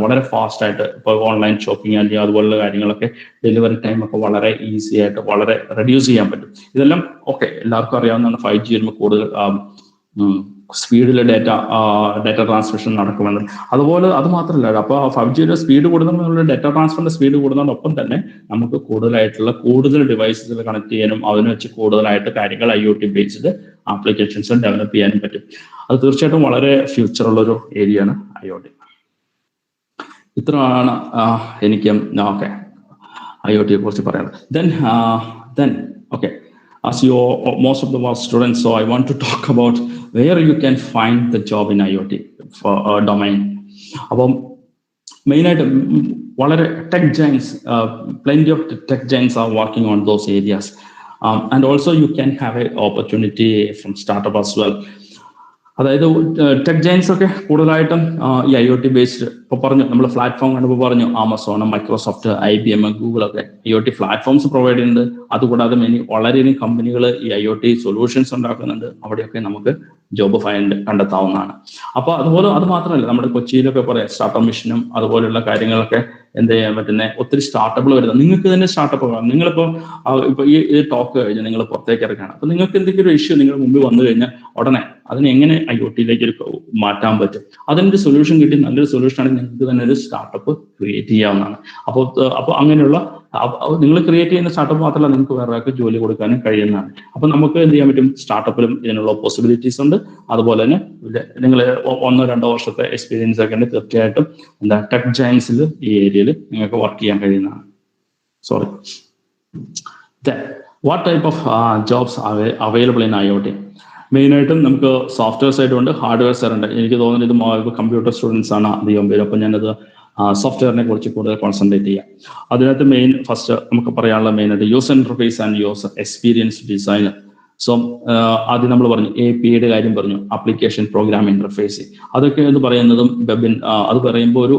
വളരെ ഫാസ്റ്റ് ആയിട്ട് ഇപ്പോൾ ഓൺലൈൻ ഷോപ്പിംഗ് അല്ലെങ്കിൽ അതുപോലുള്ള കാര്യങ്ങളൊക്കെ ഡെലിവറി ടൈം ഒക്കെ വളരെ ഈസി ആയിട്ട് വളരെ റെഡ്യൂസ് ചെയ്യാൻ പറ്റും. ഇതെല്ലാം ഓക്കെ എല്ലാവർക്കും അറിയാവുന്നതാണ്. 5G വരുമ്പോൾ കൂടുതൽ സ്പീഡിൽ ഡാറ്റ ട്രാൻസ്മിഷൻ നടക്കുമെന്ന്. അതുപോലെ അത് മാത്രമല്ല, അപ്പോൾ 5Gയുടെ സ്പീഡ് കൂടുന്നതുകൊണ്ട് ഡാറ്റ ട്രാൻസ്ഫറിന്റെ സ്പീഡ് കൂടുന്നതോടൊപ്പം തന്നെ നമുക്ക് കൂടുതൽ ഡിവൈസസിൽ കണക്ട് ചെയ്യാനും അതിന് വെച്ച് കൂടുതലായിട്ട് കാര്യങ്ങൾ IoT ബേസ്ഡ് ആപ്ലിക്കേഷൻസ് ഡെവലപ്പ് ചെയ്യാനും പറ്റും. അത് തീർച്ചയായിട്ടും വളരെ ഫ്യൂച്ചറുള്ളൊരു ഏരിയയാണ് IoT. ഇത്രയാണ് എനിക്ക് IoTയെ കുറിച്ച് പറയാനുള്ളത്. Then okay. As you most of the students, so I want to talk about where you can find the job in IoT for domain. അപ്പം മെയിനായിട്ട് വളരെ tech giants, plenty of tech giants are working on those areas, and also you can have an opportunity from startup as well. അതായത് tech giants ഒക്കെ കൂടുതലായിട്ടും ഈ IoT based ഇപ്പൊ പറഞ്ഞു, നമ്മൾ പ്ലാറ്റ്ഫോം കണ്ടപ്പോൾ പറഞ്ഞു ആമസോൺ, മൈക്രോസോഫ്റ്റ്, IBM, ഗൂഗിൾ ഒക്കെ IoT പ്ലാറ്റ്ഫോംസ് പ്രൊവൈഡ് ചെയ്യുന്നുണ്ട്. അതുകൂടാതെ വളരെയധികം കമ്പനികൾ ഈ IoT സൊല്യൂഷൻസ് ഉണ്ടാക്കുന്നുണ്ട്. അവിടെയൊക്കെ നമുക്ക് ജോബ് കണ്ടെത്താവുന്നതാണ്. അപ്പോൾ അതുപോലെ അത് മാത്രമല്ല, നമ്മുടെ കൊച്ചിയിലൊക്കെ പറയാം സ്റ്റാർട്ടപ്പ് മിഷനും അതുപോലെയുള്ള കാര്യങ്ങളൊക്കെ എന്ത് ചെയ്യാൻ പറ്റുന്ന ഒത്തിരി സ്റ്റാർട്ടപ്പുകൾ വരുന്നത്. നിങ്ങൾക്ക് തന്നെ സ്റ്റാർട്ടപ്പ് കാണാം. നിങ്ങളിപ്പോൾ ഇപ്പൊ ഈ ടോക്ക് കഴിഞ്ഞ് നിങ്ങൾ പുറത്തേക്ക് ഇറങ്ങുകയാണ്. അപ്പൊ നിങ്ങൾക്ക് എന്തെങ്കിലും ഒരു ഇഷ്യൂ നിങ്ങളുടെ മുമ്പിൽ വന്നു കഴിഞ്ഞാൽ ഉടനെ അതിനെ എങ്ങനെ IoT-യിലേക്ക് മാറ്റാൻ പറ്റും, അതിനൊരു സൊല്യൂഷൻ കിട്ടി, നല്ലൊരു സൊല്യൂഷൻ ആണെങ്കിൽ നിങ്ങൾക്ക് തന്നെ ഒരു സ്റ്റാർട്ടപ്പ് ക്രിയേറ്റ് ചെയ്യാവുന്നതാണ്. അപ്പോൾ അങ്ങനെയുള്ള നിങ്ങൾ ക്രിയേറ്റ് ചെയ്യുന്ന സ്റ്റാർട്ടപ്പ് മാത്രമല്ല, നിങ്ങൾക്ക് വേറെ ആൾക്ക് ജോലി കൊടുക്കാനും കഴിയുന്നതാണ്. അപ്പൊ നമുക്ക് എന്ത് ചെയ്യാൻ പറ്റും, സ്റ്റാർട്ടപ്പിലും ഇതിനുള്ള പോസിബിലിറ്റീസ് ഉണ്ട്. അതുപോലെ തന്നെ നിങ്ങൾ 1-2 വർഷത്തെ എക്സ്പീരിയൻസ് ഒക്കെ ഉണ്ട്, തീർച്ചയായിട്ടും ടെക് ജയൻസിൽ ഈ ഏരിയയിൽ നിങ്ങൾക്ക് വർക്ക് ചെയ്യാൻ കഴിയുന്നതാണ്. Sorry. What type of jobs available in IoT? മെയിനായിട്ടും നമുക്ക് സോഫ്റ്റ്വെയർ സൈഡ് ഉണ്ട്, ഹാർഡ്വെയർ സൈഡ് ഉണ്ട്. എനിക്ക് തോന്നുന്നത് ഇത് കമ്പ്യൂട്ടർ സ്റ്റുഡൻസ് ആണ് അധികം പേര്. അപ്പം ഞാനത് സോഫ്റ്റ്വെയറിനെ കുറിച്ച് കൂടുതൽ കോൺസെൻട്രേറ്റ് ചെയ്യാം. അതിനകത്ത് ഫസ്റ്റ് നമുക്ക് പറയാനുള്ള മെയിനായിട്ട് user interface and user experience designer. So ആദ്യം നമ്മൾ പറഞ്ഞു APIയുടെ കാര്യം പറഞ്ഞു, ആപ്ലിക്കേഷൻ പ്രോഗ്രാം ഇന്റർഫേസ്. അതൊക്കെ എന്ന് പറയുന്നതും അത് പറയുമ്പോൾ ഒരു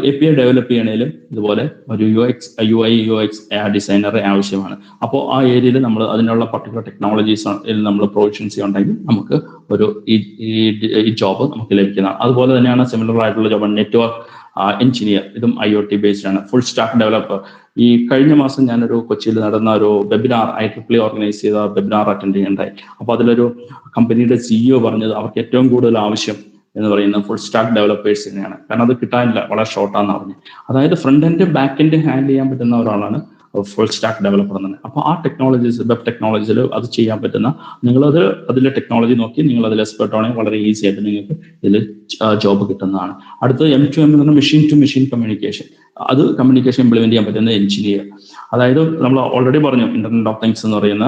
API ഡെവലപ്പ് ചെയ്യണേലും ഇതുപോലെ ഒരു UI/UX ഡിസൈനറെ ആവശ്യമാണ്. അപ്പോൾ ആ ഏരിയയിൽ നമ്മൾ അതിനുള്ള പർട്ടിക്കുലർ ടെക്നോളജീസ് നമ്മൾ പ്രൊവിഷൻസി ഉണ്ടെങ്കിൽ നമുക്ക് ഈ ജോബ് നമുക്ക് ലഭിക്കുന്നതാണ്. അതുപോലെ തന്നെയാണ് സിമിലർ ആയിട്ടുള്ള ജോബ് നെറ്റ്വർക്ക് എഞ്ചിനീയർ. ഇതും IoT ബേസ്ഡ് ആണ്. Full stack developer. ഈ കഴിഞ്ഞ മാസം ഞാനൊരു കൊച്ചിയിൽ നടന്ന ഒരു വെബിനാർ IEEE ഓർഗനൈസ് ചെയ്ത വെബിനാർ അറ്റൻഡ് ചെയ്യേണ്ടായി. അപ്പോൾ അതിലൊരു കമ്പനിയുടെ CEO പറഞ്ഞത് അവർക്ക് ഏറ്റവും കൂടുതൽ ആവശ്യം എന്ന് പറയുന്നത് ഫുൾ സ്റ്റാക്ക് ഡെവലപ്പേഴ്സ് തന്നെയാണ്. കാരണം അത് കിട്ടാനില്ല, വളരെ ഷോർട്ടാന്ന് പറഞ്ഞു. അതായത് front end back end handle ചെയ്യാൻ പറ്റുന്ന ഒരാളാണ് ഫുൾ സ്റ്റാക്ക് ഡെവലപ്പർ എന്ന്. അപ്പോൾ ആ ടെക്നോളജീസ്, വെബ് ടെക്നോളജിയിൽ അത് ചെയ്യാൻ പറ്റുന്ന, അതിലെ ടെക്നോളജി നോക്കി നിങ്ങൾ അതിൽ എക്സ്പെർട്ട് ആണെങ്കിൽ വളരെ ഈസി ആയിട്ട് നിങ്ങൾക്ക് ഇതിൽ ജോബ് കിട്ടുന്നതാണ്. അടുത്ത് M2M എന്ന് പറഞ്ഞാൽ മെഷീൻ ടു മെഷീൻ കമ്മ്യൂണിക്കേഷൻ. അത് കമ്മ്യൂണിക്കേഷൻ ഇംപ്ലിമെന്റ് ചെയ്യാൻ പറ്റുന്ന എഞ്ചിനീയർ. അതായത് നമ്മൾ ഓൾറെഡി പറഞ്ഞു ഇന്റർനെറ്റ് ഓഫ് തിങ്സ് എന്ന് പറയുന്ന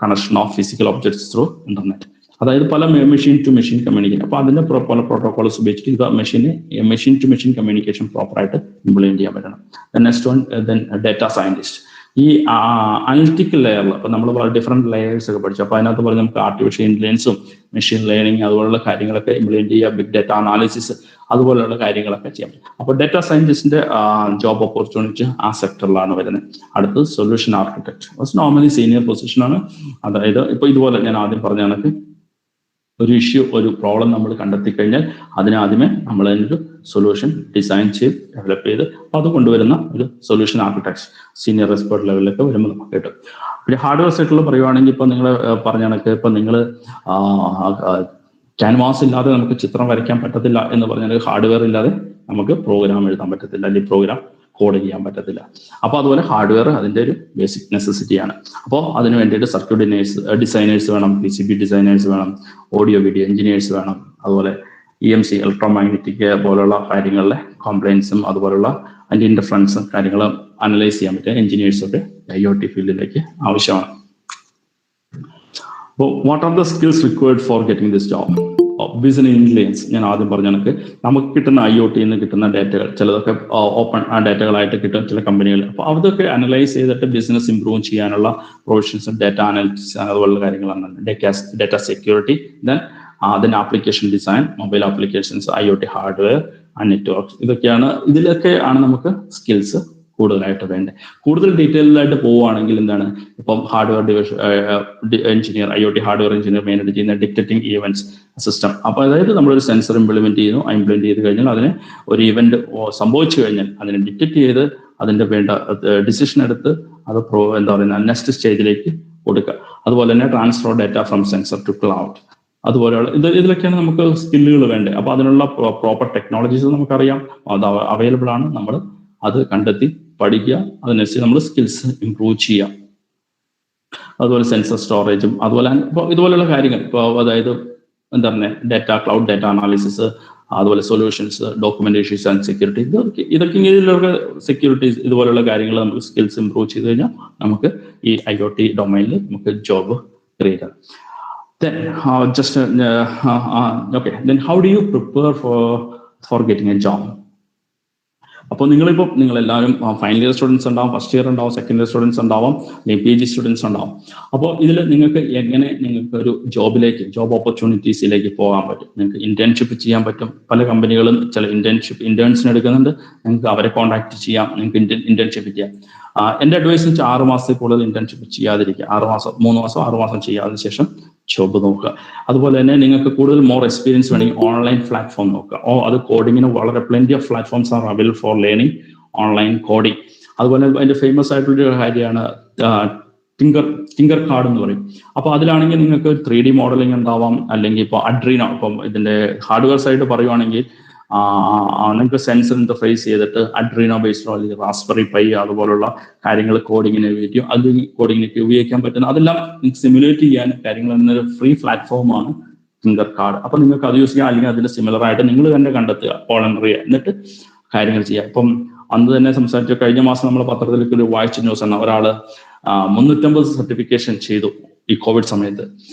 connection of physical objects through internet. അതായത് പല മെഷീൻ ടു മെഷീൻ കമ്മ്യൂണിക്കേഷൻ. അപ്പോൾ അതിന്റെ പല പ്രോട്ടോകോൾസ് ഉപയോഗിച്ചിട്ട് ഇത് മെഷീൻ ടു മെഷീൻ കമ്മ്യൂണിക്കേഷൻ പ്രോപ്പറായിട്ട് ഇംപ്ലിമെന്റ് ചെയ്യാൻ പറ്റണം. Next one data scientist. ഈ അനലിറ്റിക്കൽ ലെയറിൽ അപ്പൊ നമ്മൾ ഡിഫറെന്റ് ലെയേഴ്സ് ഒക്കെ പഠിച്ചു. അപ്പൊ അതിനകത്ത് പറഞ്ഞ് നമുക്ക് ആർട്ടിഫിഷ്യൽ ഇന്റലിജൻസും മെഷീൻ ലേണിംഗ് അതുപോലുള്ള കാര്യങ്ങളൊക്കെ ഇംപ്ലിമെന്റ് ചെയ്യുക, ബിഗ് ഡാറ്റ അനാലിസിസ് അതുപോലെയുള്ള കാര്യങ്ങളൊക്കെ ചെയ്യാം. അപ്പോൾ ഡാറ്റ സയന്റിസ്റ്റിന്റെ ജോബ് ഓപ്പർച്യൂണിറ്റി ആ സെക്ടറിലാണ് വരുന്നത്. അടുത്ത് സൊല്യൂഷൻ ആർക്കിടെക്ട്. നോർമലി സീനിയർ പൊസിഷനാണ്. അതായത് ഇപ്പൊ ഇതുപോലെ ഞാൻ ആദ്യം പറഞ്ഞ കണക്ക് ഒരു ഇഷ്യൂ, ഒരു പ്രോബ്ലം നമ്മൾ കണ്ടെത്തി കഴിഞ്ഞാൽ അതിനാദ്യമേ നമ്മൾ അതിനൊരു സൊല്യൂഷൻ ഡിസൈൻ ചെയ്ത് ഡെവലപ്പ് ചെയ്ത് അത് കൊണ്ടുവരുന്ന ഒരു സൊല്യൂഷൻ ആർക്കിടെക്ട് സീനിയർ എക്സ്പെർട്ട് ലെവലിലൊക്കെ വരുമ്പോൾ നമുക്ക് കിട്ടും. പിന്നെ ഹാർഡ്വെയർ സെക്ടറിൽ പറയുവാണെങ്കിൽ ഇപ്പൊ നിങ്ങൾ പറഞ്ഞ കണക്ക് ഇപ്പൊ നിങ്ങൾ ക്യാൻവാസ് ഇല്ലാതെ നമുക്ക് ചിത്രം വരയ്ക്കാൻ പറ്റത്തില്ല എന്ന് പറഞ്ഞാൽ ഹാർഡ്വെയർ ഇല്ലാതെ നമുക്ക് പ്രോഗ്രാം എഴുതാൻ പറ്റത്തില്ല, അല്ലെങ്കിൽ പ്രോഗ്രാം കോഡ് ചെയ്യാൻ പറ്റത്തില്ല. അപ്പോൾ അതുപോലെ ഹാർഡ്വെയർ അതിന്റെ ഒരു ബേസിക് നെസസിറ്റിയാണ്. അപ്പോൾ അതിന് വേണ്ടിയിട്ട് സർക്യൂട്ട് ഡിസൈനേഴ്സ് വേണം, PCB ഡിസൈനേഴ്സ് വേണം, ഓഡിയോ വീഡിയോ എഞ്ചിനീയേഴ്സ് വേണം, അതുപോലെ EMC ഇലക്ട്രോമാഗ്നറ്റിക് പോലുള്ള കാര്യങ്ങളിലെ കോംപ്ലൈൻസും അതുപോലുള്ള അതിന്റെ ഇന്റർഫറൻസും കാര്യങ്ങളും അനലൈസ് ചെയ്യാൻ പറ്റിയ എഞ്ചിനീയേഴ്സൊക്കെ IoT ഫീൽഡിലേക്ക് ആവശ്യമാണ്. അപ്പോൾ what are the skills required for getting this job? Business intelligence. ഞാൻ ആദ്യം പറഞ്ഞ കണക്ക് നമുക്ക് കിട്ടുന്ന IoT-യിൽ നിന്ന് കിട്ടുന്ന ഡാറ്റകൾ ചിലതൊക്കെ ഓപ്പൺ ഡാറ്റകളായിട്ട് കിട്ടും ചില കമ്പനികൾ. അപ്പോൾ അതൊക്കെ അനലൈസ് ചെയ്തിട്ട് ബിസിനസ് ഇംപ്രൂവ് ചെയ്യാനുള്ള പ്രൊവിഷൻസും ഡാറ്റ അനാലിറ്റിക്സ് അതുപോലുള്ള കാര്യങ്ങളാണ്. Data security, then application design, mobile applications, IoT hardware and network. ഇതിലൊക്കെയാണ് നമുക്ക് സ്കിൽസ് കൂടുതലായിട്ട് വേണ്ടത്. കൂടുതൽ ഡീറ്റെയിൽഡ് ആയിട്ട് പോവുകയാണെങ്കിൽ എന്താണ്, ഇപ്പം hardware engineer, IoT hardware engineer മെയിനായിട്ട് ചെയ്യുന്ന ഡിറ്റക്ടിങ് ഈവൻറ്റ്സ് സിസ്റ്റം. അപ്പോൾ അതായത് നമ്മളൊരു സെൻസർ ഇംപ്ലിമെന്റ് ചെയ്യുന്നു, ഇംപ്ലിമെന്റ് ചെയ്ത് കഴിഞ്ഞാൽ അതിന് ഒരു ഇവന്റ് സംഭവിച്ചു കഴിഞ്ഞാൽ അതിനെ ഡിറ്റക്ട് ചെയ്ത് അതിന്റെ വേണ്ട ഡിസിഷൻ എടുത്ത് അത് നെക്സ്റ്റ് സ്റ്റേജിലേക്ക് കൊടുക്കുക. അതുപോലെ തന്നെ transfer data from sensor to cloud. അതുപോലെയുള്ള ഇതിലൊക്കെയാണ് നമുക്ക് സ്കില്ലുകൾ വേണ്ടത്. അപ്പോൾ അതിനുള്ള പ്രോപ്പർ ടെക്നോളജീസ് നമുക്കറിയാം, അത് അവൈലബിൾ ആണ്. നമ്മൾ അത് കണ്ടെത്തി പഠിക്കുക, അതിനനുസരിച്ച് നമ്മൾ സ്കിൽസ് ഇംപ്രൂവ് ചെയ്യാം. അതുപോലെ സെൻസർ സ്റ്റോറേജും അതുപോലെ ഇതുപോലെയുള്ള കാര്യങ്ങൾ, ഇപ്പോൾ അതായത് എന്താ പറയുക ക്ലൗഡ് ഡാറ്റ അനാലിസിസ്, അതുപോലെ സൊല്യൂഷൻസ്, ഡോക്യുമെന്റേഷൻസ് ആൻഡ് സെക്യൂരിറ്റി, ഇതൊക്കെ ഇങ്ങനെയുള്ള സെക്യൂരിറ്റീസ് ഇതുപോലെയുള്ള കാര്യങ്ങൾ നമുക്ക് സ്കിൽസ് ഇംപ്രൂവ് ചെയ്ത് കഴിഞ്ഞാൽ നമുക്ക് ഈ IoT ഡൊമൈനിൽ നമുക്ക് ജോബ് ക്രിയേറ്റ് ചെയ്യാം. Then then how do you prepare for getting a job? അപ്പോൾ നിങ്ങളെല്ലാവരും ഫൈനൽ ഇയർ സ്റ്റുഡൻസ് ഉണ്ടാവും, ഫസ്റ്റ് ഇയർ ഉണ്ടാവും, സെക്കൻഡ് ഇയർ സ്റ്റുഡൻസ് ഉണ്ടാവും, PG സ്റ്റുഡൻസ് ഉണ്ടാവും. അപ്പോൾ ഇതിൽ നിങ്ങൾക്ക് എങ്ങനെ ഒരു ജോബ് ഓപ്പർച്യൂണിറ്റീസിലേക്ക് പോകാൻ പറ്റും? നിങ്ങൾക്ക് ഇന്റേൺഷിപ്പ് ചെയ്യാൻ പറ്റും. പല കമ്പനികളും ചില ഇന്റേൺസിന് എടുക്കുന്നുണ്ട്. നിങ്ങൾക്ക് അവരെ കോൺടാക്ട് ചെയ്യാം, നിങ്ങൾക്ക് ഇന്റേൺഷിപ്പ് ചെയ്യാം. എൻ്റെ അഡ്വൈസ് വെച്ചാൽ 6 മാസത്തിൽ കൂടുതൽ ഇന്റേൺഷിപ്പ് ചെയ്യാതിരിക്കുക. 3 മാസം 6 മാസം ചെയ്യാതിന് ശേഷം ജോബ് നോക്കുക. അതുപോലെ തന്നെ നിങ്ങൾക്ക് കൂടുതൽ മോർ എക്സ്പീരിയൻസ് വേണമെങ്കിൽ ഓൺലൈൻ പ്ലാറ്റ്ഫോം നോക്കുക. അത് കോഡിങ്ങിന് വളരെ plenty of platforms are available for learning online coding. അതുപോലെ അതിന്റെ ഫേമസ് ആയിട്ടുള്ളൊരു കാര്യമാണ് ടിങ്കർ കാർഡ് എന്ന് പറയും. അപ്പോൾ അതിലാണെങ്കിൽ നിങ്ങൾക്ക് 3D മോഡലിംഗ് ഉണ്ടാവാം, അല്ലെങ്കിൽ ഇപ്പോൾ അഡ്രീനോ, ഇപ്പം ഇതിന്റെ ഹാർഡ്വെയർ സൈഡ് പറയുവാണെങ്കിൽ നിങ്ങൾക്ക് സെൻസർ ഇന്റർഫേസ് ചെയ്തിട്ട് അഡ്രീനോ ബേസ്ഡോ അല്ലെങ്കിൽ റാസ്ബെറി പൈ അതുപോലുള്ള കാര്യങ്ങൾ കോഡിങ്ങിന് വേണ്ടിയും അത് കോഡിങ്ങിനൊക്കെ ഉപയോഗിക്കാൻ പറ്റുന്ന അതെല്ലാം സിമുലേറ്റ് ചെയ്യാൻ കാര്യങ്ങൾ എന്നൊരു ഫ്രീ പ്ലാറ്റ്ഫോമാണ് ടിങ്കർ കാർഡ്. അപ്പൊ നിങ്ങൾക്ക് അത് യൂസ് ചെയ്യാം, അല്ലെങ്കിൽ അതിന് സിമിലർ ആയിട്ട് നിങ്ങൾ തന്നെ കണ്ടെത്തുക, വോളണ്ടറി എന്നിട്ട് കാര്യങ്ങൾ ചെയ്യാം. ഇപ്പം അന്ന് തന്നെ സംസാരിച്ച കഴിഞ്ഞ മാസം നമ്മൾ പത്രത്തിലേക്ക് ഒരു വായിച്ച ന്യൂസ് ആണ്, ഒരാള് 350 സർട്ടിഫിക്കേഷൻ ചെയ്തു ഈ കോവിഡ് സമയത്ത്.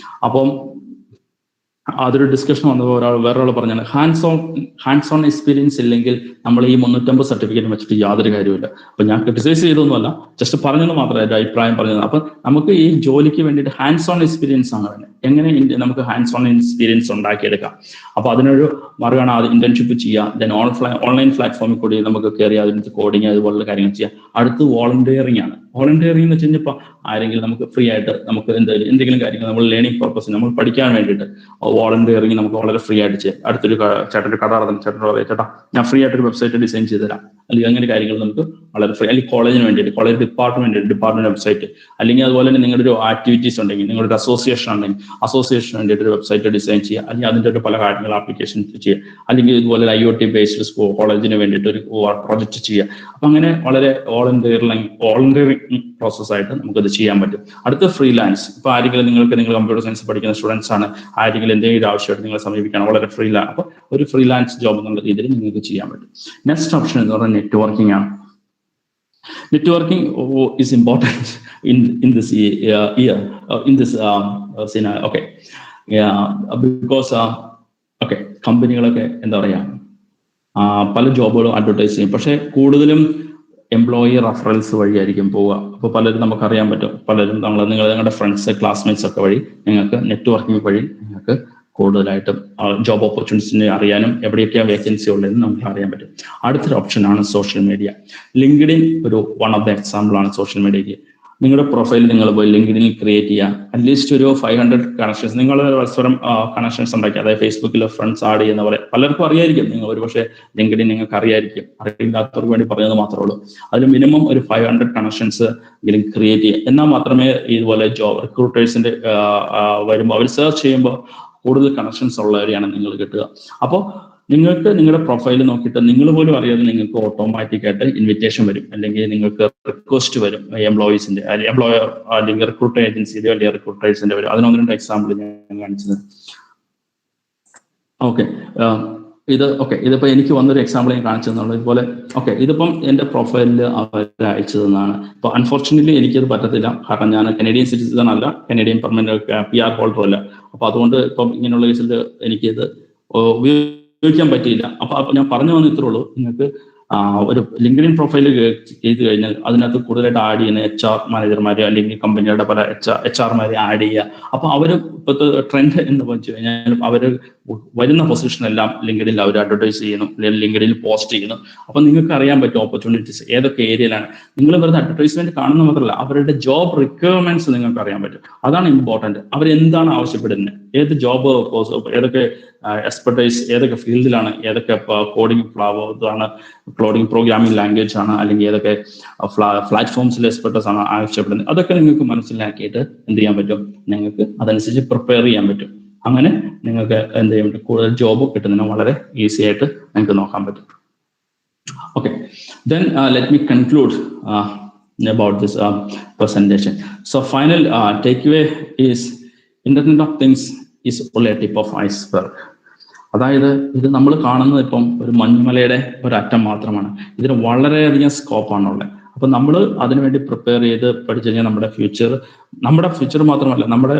അപ്പം അതൊരു ഡിസ്കഷൻ വന്നപ്പോൾ വേറൊരാൾ പറഞ്ഞാണ് ഹാൻഡ്സ് ഓൺ എക്സ്പീരിയൻസ് ഇല്ലെങ്കിൽ നമ്മൾ ഈ 350 സർട്ടിഫിക്കറ്റ് വെച്ചിട്ട് യാതൊരു കാര്യമില്ല. അപ്പൊ ഞാൻ ക്രിട്ടിസൈസ് ചെയ്തൊന്നുമല്ല, ജസ്റ്റ് പറഞ്ഞത് മാത്രമേ എൻ്റെ അഭിപ്രായം പറഞ്ഞത്. അപ്പൊ നമുക്ക് ഈ ജോലിക്ക് വേണ്ടിയിട്ട് ഹാൻഡ്സ് ഓൺ എക്സ്പീരിയൻസ് ആണ് വേണ്ടത്. എങ്ങനെ നമുക്ക് ഹാൻഡ്സ് ഓൺ എക്സ്പീരിയൻസ് ഉണ്ടാക്കിയെടുക്കാം? അപ്പൊ അതിനൊരു മാർഗ്ഗമാണ് അത് ഇന്റേൺഷിപ്പ് ചെയ്യുക. ദെൻ ഓൺലൈൻ പ്ലാറ്റ്ഫോമിൽ കൂടി നമുക്ക് കയറി അതിനകത്ത് കോഡിങ് അതുപോലുള്ള കാര്യങ്ങൾ ചെയ്യാം. അടുത്ത് വോളണ്ടിയറിംഗ് ആണ്. വോളണ്ടിയറിംഗ് എന്ന് വെച്ച് കഴിഞ്ഞാൽ ആരെങ്കിലും നമുക്ക് ഫ്രീ ആയിട്ട് നമുക്ക് എന്തെങ്കിലും കാര്യങ്ങൾ നമ്മൾ ലേണിംഗ് പർപ്പസിന് നമ്മൾ പഠിക്കാൻ വേണ്ടിയിട്ട് വോളണ്ടിയറിംഗ് നമുക്ക് വളരെ ഫ്രീ ആയിട്ട് ചെയ്യാം. അടുത്തൊരു ചേട്ടൻ്റെ കട നടത്തുന്ന ചേട്ടനോട് പറയാം, ചേട്ടാ ഞാൻ ഫ്രീ ആയിട്ടൊരു വെബ്സൈറ്റ് ഡിസൈൻ ചെയ്ത് തരാം, അല്ലെങ്കിൽ അങ്ങനെ കാര്യങ്ങൾ നമുക്ക് വളരെ ഫ്രീ. അല്ലെങ്കിൽ കോളേജിന് വേണ്ടിയിട്ട് കോളേജ് ഡിപ്പാർട്ട്മെന്റ് വെബ്സൈറ്റ്, അല്ലെങ്കിൽ അതുപോലെ തന്നെ നിങ്ങളുടെ ഒരു ആക്ടിവിറ്റീസ് ഉണ്ടെങ്കിൽ നിങ്ങളുടെ ഒരു അസോസിയേഷൻ ഉണ്ടെങ്കിൽ അസോസിയേഷന് വേണ്ടിയിട്ട് ഒരു വെബ്സൈറ്റ് ഡിസൈൻ ചെയ്യുക, അല്ലെങ്കിൽ അതിൻ്റെ ഒരു പല കാര്യങ്ങൾ ആപ്ലിക്കേഷൻ ചെയ്യുക, അല്ലെങ്കിൽ ഇതുപോലെ IoT ബേസ്ഡ് കോളേജിന് വേണ്ടിയിട്ട് ഒരു പ്രോജക്റ്റ് ചെയ്യുക. അപ്പൊ അങ്ങനെ വളരെ വോളണ്ടിയറിംഗ് പ്രോസസ്സായിട്ട് നമുക്കത് ചെയ്യാൻ പറ്റും. അടുത്ത ഫ്രീലാൻസ്. ഇപ്പൊ ആരെങ്കിലും നിങ്ങൾ കമ്പ്യൂട്ടർ സയൻസ് പഠിക്കുന്ന സ്റ്റുഡൻസ് ആണ്, ആരെങ്കിലും എന്തെങ്കിലും ആവശ്യമായിട്ട് നിങ്ങളെ സമീപിക്കണം, വളരെ ഫ്രീലാൻസ്. അപ്പൊ ഒരു ഫ്രീലാൻസ് ജോബ് എന്നുള്ള രീതിയിൽ നിങ്ങൾക്ക് ചെയ്യാൻ പറ്റും. നെക്സ്റ്റ് ഓപ്ഷൻ എന്ന് പറഞ്ഞാൽ നെറ്റ്വർക്കിംഗ് ആണ്. Networking is important in this year, in this scenario. Okay, yeah, because okay, കമ്പനികളൊക്കെ എന്താ പറയാ പല ജോബുകളും അഡ്വർടൈസ് ചെയ്യും, പക്ഷെ കൂടുതലും എംപ്ലോയി റഫറൻസ് വഴിയായിരിക്കും പോവുക. അപ്പോൾ പലരും നമുക്കറിയാൻ പറ്റും, പലരും നിങ്ങളുടെ ഫ്രണ്ട്സ് ക്ലാസ്മേറ്റ്സ് ഒക്കെ വഴി നിങ്ങൾക്ക് നെറ്റ്വർക്കിംഗ് വഴി നിങ്ങൾക്ക് കൂടുതലായിട്ടും ജോബ് ഓപ്പർച്യൂണിറ്റീസിനെ അറിയാനും എവിടെയൊക്കെയാണ് വേക്കൻസി ഉള്ളതെന്ന് നമുക്ക് അറിയാൻ പറ്റും. അടുത്തൊരു ഓപ്ഷനാണ് സോഷ്യൽ മീഡിയ. ലിങ്ക്ഡിൻ ഒരു വൺ ഓഫ് ദ എക്സാമ്പിൾ ആണ് സോഷ്യൽ മീഡിയയ്ക്ക്. നിങ്ങളുടെ പ്രൊഫൈൽ നിങ്ങൾ പോയി ലിങ്ക്ഡിനിൽ ക്രിയേറ്റ് ചെയ്യുക. അറ്റ്ലീസ്റ്റ് ഒരു 500 കണക്ഷൻസ് നിങ്ങൾ പരസ്പരം കണക്ഷൻസ് ഉണ്ടാക്കി, അതായത് ഫേസ്ബുക്കിൽ ഫ്രണ്ട്സ് ആഡ് ചെയ്യുന്ന പോലെ പലർക്കും അറിയായിരിക്കും. നിങ്ങൾ ഒരു പക്ഷേ ലിങ്ക്ഡിൻ നിങ്ങൾക്ക് അറിയായിരിക്കും, അറിയില്ലാത്തവർക്ക് വേണ്ടി പറഞ്ഞത് മാത്രമേ ഉള്ളൂ. അതിൽ മിനിമം ഒരു 500 കണക്ഷൻസ് എങ്കിലും ക്രിയേറ്റ് ചെയ്യുക. എന്നാൽ മാത്രമേ ഇതുപോലെ ജോബ് റിക്രൂട്ടേഴ്സിന്റെ വരുമ്പോൾ അവർ സെർച്ച് ചെയ്യുമ്പോൾ കൂടുതൽ കണക്ഷൻസ് ഉള്ളവരെയാണ് നിങ്ങൾ കിട്ടുക. അപ്പോൾ നിങ്ങൾക്ക് നിങ്ങളുടെ പ്രൊഫൈൽ നോക്കിയിട്ട് നിങ്ങൾ പോലും അറിയാതെ നിങ്ങൾക്ക് ഓട്ടോമാറ്റിക് ആയിട്ട് ഇൻവിറ്റേഷൻ വരും, അല്ലെങ്കിൽ നിങ്ങൾക്ക് റിക്വസ്റ്റ് വരും എംപ്ലോയീസിന്റെ, എംപ്ലോയർ അല്ലെങ്കിൽ റിക്രൂട്ടർ ഏജൻസിയുടെ അല്ലെങ്കിൽ റിക്രൂട്ടേഴ്സിന്റെ വരും. അതിനൊന്ന് രണ്ട് എക്സാമ്പിൾ ഞാൻ കാണിച്ചത്. ഓക്കെ, ഇതിപ്പോ എനിക്ക് വന്നൊരു എക്സാമ്പിൾ ഞാൻ കാണിച്ചു തന്നുള്ളൂ. ഇതുപോലെ ഓക്കെ, ഇതിപ്പം എന്റെ പ്രൊഫൈലിൽ അവർ അയച്ചു തന്നാണ്. ഇപ്പൊ അൺഫോർച്ചുനേറ്റ്ലി എനിക്കത് പറ്റത്തില്ല, കാരണം ഞാൻ കനേഡിയൻ സിറ്റിസൺ അല്ല, കനേഡിയൻ പെർമനന്റ് PR ഹോൾഡർ അല്ല. അപ്പൊ അതുകൊണ്ട് ഇപ്പം ഇങ്ങനെയുള്ള കേസിൽ എനിക്കിത് ഉപയോഗിക്കാൻ പറ്റിയില്ല. അപ്പൊ ഞാൻ പറഞ്ഞു വന്ന ഇത്രേ ഉള്ളൂ. നിങ്ങൾക്ക് ഒരു ലിങ്ക്ഡിൻ പ്രൊഫൈൽ ചെയ്ത് കഴിഞ്ഞാൽ അതിനകത്ത് കൂടുതലായിട്ട് ആഡ് ചെയ്യുന്ന HR മാനേജർമാരെ അല്ലെങ്കിൽ കമ്പനിയുടെ പല HR-മാരെ ആഡ് ചെയ്യുക. അപ്പൊ അവര് ഇപ്പോഴത്തെ ട്രെൻഡ് എന്ന് വെച്ച് കഴിഞ്ഞാൽ അവര് വരുന്ന പൊസിഷനെല്ലാം ലിങ്ക്ഡിനിൽ അവർ അഡ്വർടൈസ് ചെയ്യുന്നു, അല്ലെങ്കിൽ ലിങ്ക്ഡിനിൽ പോസ്റ്റ് ചെയ്യുന്നു. അപ്പൊ നിങ്ങൾക്ക് അറിയാൻ പറ്റും ഓപ്പർച്യൂണിറ്റീസ് ഏതൊക്കെ ഏരിയയിലാണ്. നിങ്ങൾ വെറുതെ അഡ്വർടൈസ്മെന്റ് കാണുന്ന മാത്രമല്ല, അവരുടെ ജോബ് റിക്വയർമെന്റ്സ് നിങ്ങൾക്ക് അറിയാൻ പറ്റും. അതാണ് ഇമ്പോർട്ടന്റ്. അവരെന്താണ് ആവശ്യപ്പെടുന്നത്, ഏത് ജോബ്, ഏതൊക്കെ എക്സ്പെർട്ടൈസ്, ഏതൊക്കെ ഫീൽഡിലാണ്, ഏതൊക്കെ കോഡിംഗ് കോഡിംഗ് പ്രോഗ്രാമിംഗ് ലാംഗ്വേജ് ആണ്, അല്ലെങ്കിൽ ഏതൊക്കെ പ്ലാറ്റ്ഫോംസിൽ എക്സ്പെർട്ടൈസ് ആണ് ആവശ്യപ്പെടുന്നത്. അതൊക്കെ നിങ്ങൾക്ക് മനസ്സിലാക്കിയിട്ട് എന്ത് ചെയ്യാൻ പറ്റും, നിങ്ങൾക്ക് അതനുസരിച്ച് പ്രിപ്പയർ ചെയ്യാൻ പറ്റും. അങ്ങനെ നിങ്ങൾക്ക് എന്ത് ചെയ്യാൻ പറ്റും, കൂടുതൽ ജോബ് കിട്ടുന്നതിന് വളരെ ഈസി ആയിട്ട് നിങ്ങൾക്ക് നോക്കാൻ പറ്റും. Okay, then let me conclude about this presentation. So final takeaway is Internet of Things is only a tip of iceberg. അതായത് ഇത് നമ്മൾ കാണുന്നത് ഇപ്പം ഒരു മഞ്ഞുമലയുടെ ഒരു അറ്റം മാത്രമാണ്. ഇതിന് വളരെയധികം സ്കോപ്പാണുള്ളത്. അപ്പൊ നമ്മൾ അതിനുവേണ്ടി പ്രിപ്പയർ ചെയ്ത് പഠിച്ചു കഴിഞ്ഞാൽ നമ്മുടെ ഫ്യൂച്ചർ മാത്രമല്ല, നമ്മുടെ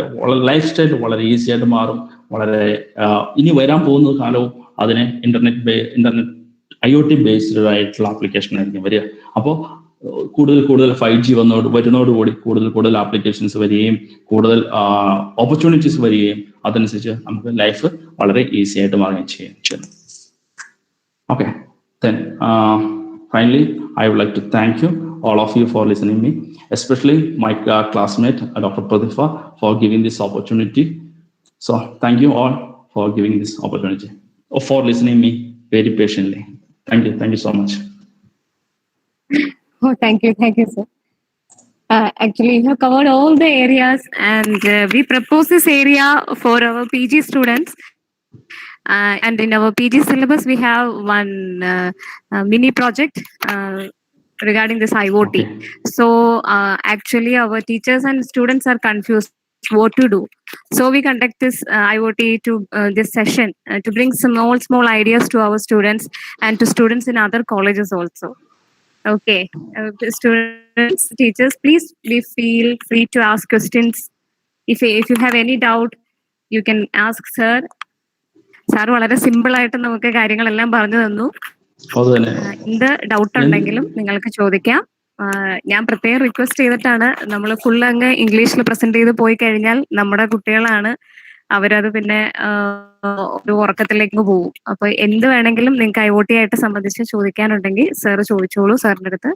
ലൈഫ് സ്റ്റൈൽ വളരെ ഈസി ആയിട്ട് മാറും. വളരെ ഇനി വരാൻ പോകുന്ന കാലവും അതിനെ ഇന്റർനെറ്റ് IoT ബേസ്ഡ് ആയിട്ടുള്ള ആപ്ലിക്കേഷൻ ആയിരിക്കും വരിക. അപ്പോൾ കൂടുതൽ 5G വരുന്നതോടുകൂടി കൂടുതൽ ആപ്ലിക്കേഷൻസ് വരികയും കൂടുതൽ ഓപ്പർച്യൂണിറ്റീസ് വരികയും അതനുസരിച്ച് നമുക്ക് ലൈഫ് വളരെ ഈസി ആയിട്ട് മാറുകയും ചെയ്യുന്നു. Okay, then finally I would like to thank you all of you for listening to me, especially my classmate Dr. Pratibha for giving this opportunity So thank you all for giving this opportunity or for listening me very patiently. Thank you so much. Oh, thank you, sir. Actually, you have covered all the areas, and we propose this area for our PG students. And in our PG syllabus, we have one mini project regarding this IoT. Okay. So, actually, our teachers and students are confused what to do. So, we conduct this IoT to this session to bring small ideas to our students and to students in other colleges also. Okay, students, teachers, please feel free to ask questions. If you have any doubt, you can ask sir. Sir വളരെ simple ആയിട്ട് നമുക്ക് കാര്യങ്ങളെല്ലാം പറഞ്ഞു തന്നു. അതുതന്നെ എന്ത് doubt ഉണ്ടെങ്കിലും നിങ്ങൾക്ക് ചോദിക്കാം. ഞാൻ പ്രത്യേകം റിക്വസ്റ്റ് ചെയ്തിട്ടാണ്. നമ്മൾ ഫുൾ അങ്ങ് ഇംഗ്ലീഷിൽ പ്രസന്റ് ചെയ്ത് പോയി കഴിഞ്ഞാൽ നമ്മുടെ കുട്ടികളാണ് അവരത് പിന്നെ ഒരു ഉറക്കത്തിലേക്ക് പോകും. അപ്പൊ എന്ത് വേണമെങ്കിലും നിങ്ങൾക്ക് IoT ആയിട്ട് സംബന്ധിച്ച് ചോദിക്കാനുണ്ടെങ്കിൽ സാർ ചോദിച്ചോളൂ സാറിന്റെ അടുത്ത്.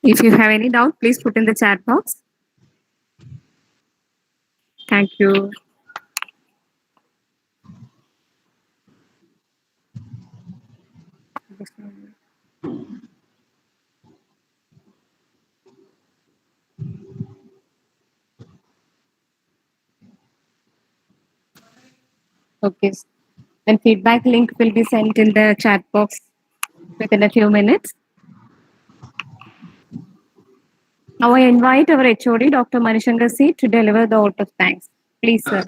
If you have any doubt, please put in the chat box. Thank you. Okay. Then feedback link will be sent in the chat box within a few minutes. Now I invite our HOD, Dr. Manishankar C, to deliver the vote of thanks. Please, sir.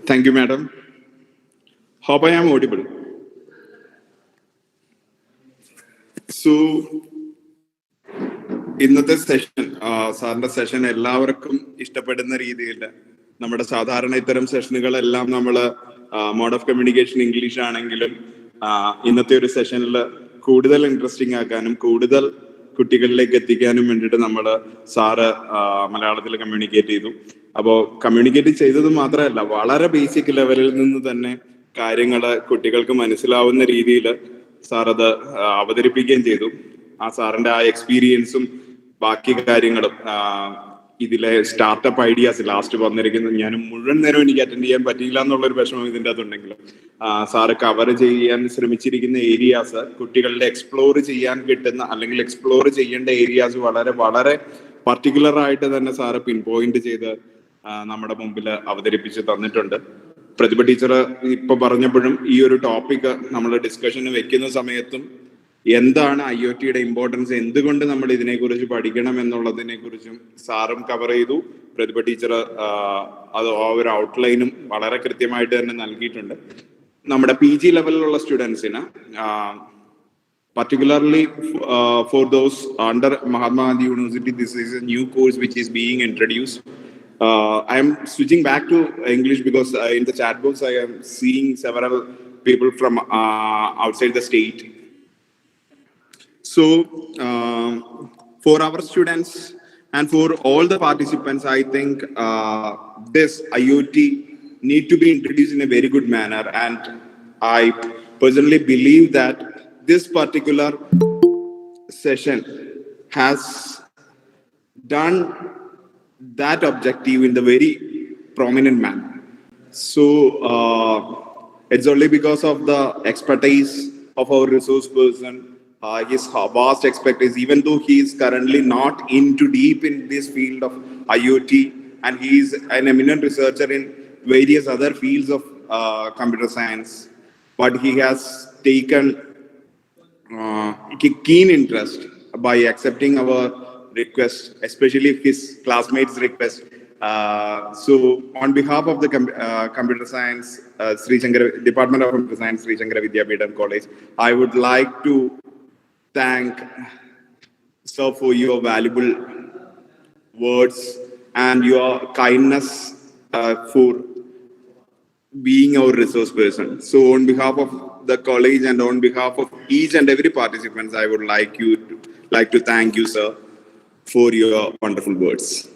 Thank you, madam. Hope I am audible. So, ഇന്നത്തെ session സാറിന്റെ session എല്ലാവർക്കും ഇഷ്ടപ്പെടുന്ന രീതിയിൽ നമ്മുടെ സാധാരണ ഇത്തരം സെഷനുകളെല്ലാം നമ്മൾ mode of communication English ആണെങ്കിലും ഇന്നത്തെ ഒരു സെഷനിൽ കൂടുതൽ ഇൻട്രസ്റ്റിംഗ് ആക്കാനും കൂടുതൽ കുട്ടികളിലേക്ക് എത്തിക്കാനും വേണ്ടിയിട്ട് നമ്മൾ സാറ് മലയാളത്തിൽ കമ്മ്യൂണിക്കേറ്റ് ചെയ്തു. അപ്പോൾ കമ്മ്യൂണിക്കേറ്റ് ചെയ്തത് മാത്രമല്ല, വളരെ ബേസിക് ലെവലിൽ നിന്ന് തന്നെ കാര്യങ്ങൾ കുട്ടികൾക്ക് മനസ്സിലാവുന്ന രീതിയിൽ സാർ അത് അവതരിപ്പിക്കുകയും ചെയ്തു. ആ സാറിന്റെ ആ എക്സ്പീരിയൻസും ബാക്കി കാര്യങ്ങളും ഇതിലെ സ്റ്റാർട്ടപ്പ് ഐഡിയാസ് ലാസ്റ്റ് വന്നിരിക്കുന്നത് ഞാൻ മുഴുവൻ നേരം എനിക്ക് അറ്റൻഡ് ചെയ്യാൻ പറ്റിയില്ല എന്നുള്ളൊരു വിഷമം ഇതിൻ്റെ അകത്തുണ്ടെങ്കിലും സാറ് കവർ ചെയ്യാൻ ശ്രമിച്ചിരിക്കുന്ന ഏരിയാസ്, കുട്ടികളുടെ എക്സ്പ്ലോർ ചെയ്യാൻ കിട്ടുന്ന അല്ലെങ്കിൽ എക്സ്പ്ലോർ ചെയ്യേണ്ട ഏരിയാസ് വളരെ വളരെ പർട്ടിക്കുലർ ആയിട്ട് തന്നെ സാറ് പിൻ പോയിന്റ് ചെയ്ത് നമ്മുടെ മുമ്പിൽ അവതരിപ്പിച്ച് തന്നിട്ടുണ്ട്. പ്രതിഭ ടീച്ചർ ഇപ്പൊ പറഞ്ഞപ്പോഴും ഈ ഒരു ടോപ്പിക് നമ്മൾ ഡിസ്കഷന് വെക്കുന്ന സമയത്തും എന്താണ് IoTയുടെ ഇമ്പോർട്ടൻസ്, എന്തുകൊണ്ട് നമ്മൾ ഇതിനെക്കുറിച്ച് പഠിക്കണം എന്നുള്ളതിനെ കുറിച്ചും സാറും കവർ ചെയ്തു. പ്രതിഭ ടീച്ചർ അത് ആ ഒരു ഔട്ട്ലൈനും വളരെ കൃത്യമായിട്ട് തന്നെ നൽകിയിട്ടുണ്ട്. നമ്മുടെ PG ലെവലിലുള്ള സ്റ്റുഡൻസിന് particularly for those under Mahatma Gandhi University, this is a new course which is being introduced. I am switching back to English because in the chat box I am seeing several people from outside the state. So for our students and for all the participants, I think this IoT need to be introduced in a very good manner, and I personally believe that this particular session has done that objective in the very prominent manner. So it's only because of the expertise of our resource person, his vast expertise, even though he is currently not into deep in this field of IoT, and he is an eminent researcher in various other fields of computer science, but he has taken keen interest by accepting our request, especially his classmates' request, So on behalf of the Computer Science, Sri Shankara, Department of Computer Science, Sri Shankara Vidyapeetham College, I would like to thank sir for your valuable words and your kindness for being our resource person. So on behalf of the college and on behalf of each and every participant, I would like to thank you, sir, for your wonderful words.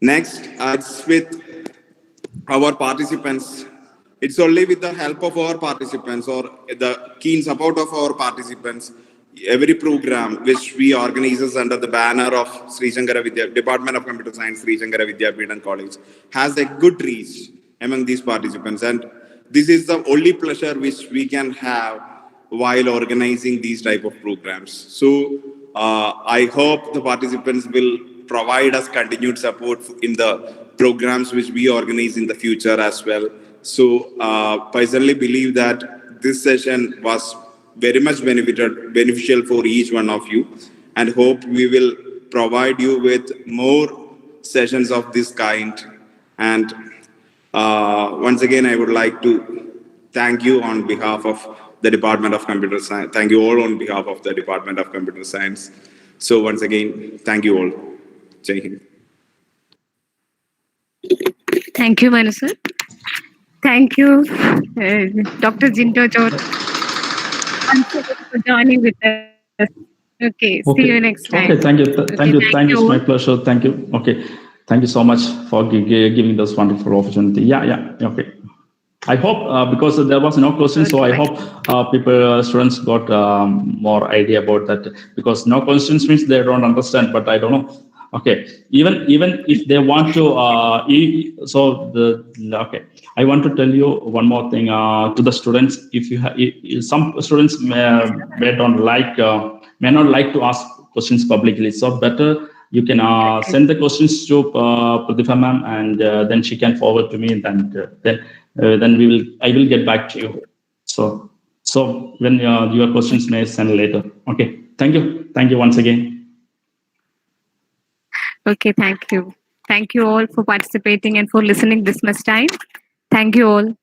Next, it's with our participants. It's only with the help of our participants or the keen support of our participants, every program which we organize under the banner of Sri Shankara Department of Computer Science, Sri Shankara Vidyapeetham College, has a good reach among these participants. And this is the only pleasure which we can have while organizing these type of programs. So I hope the participants will provide us continued support in the programs which we organize in the future as well. So personally believe that this session was very much beneficial for each one of you, and hope we will provide you with more sessions of this kind. And once again, I would like to thank you on behalf of the Department of Computer Science. Thank you all on behalf of the Department of Computer Science. So once again, thank you all. Jai Hind. Thank you, Manu sir. Thank you, Dr. Jinto George, for joining with us. Okay, see you next time. Okay, thank you. Thank you. It's my pleasure. Thank you. Okay. Thank you so much for giving this wonderful opportunity. Yeah. Okay. I hope because there was no question, so I hope students got more idea about that. Because no questions means they don't understand, but I don't know. Okay, even if they want to, okay. I want to tell you one more thing to the students. If you have, some students may not like to ask questions publicly, so better you can send the questions to Pratibha ma'am, and then she can forward to me, and then I will get back to you. So when your questions may send later. Okay, thank you once again. Okay, thank you. Thank you all for participating and for listening this much time. Thank you all.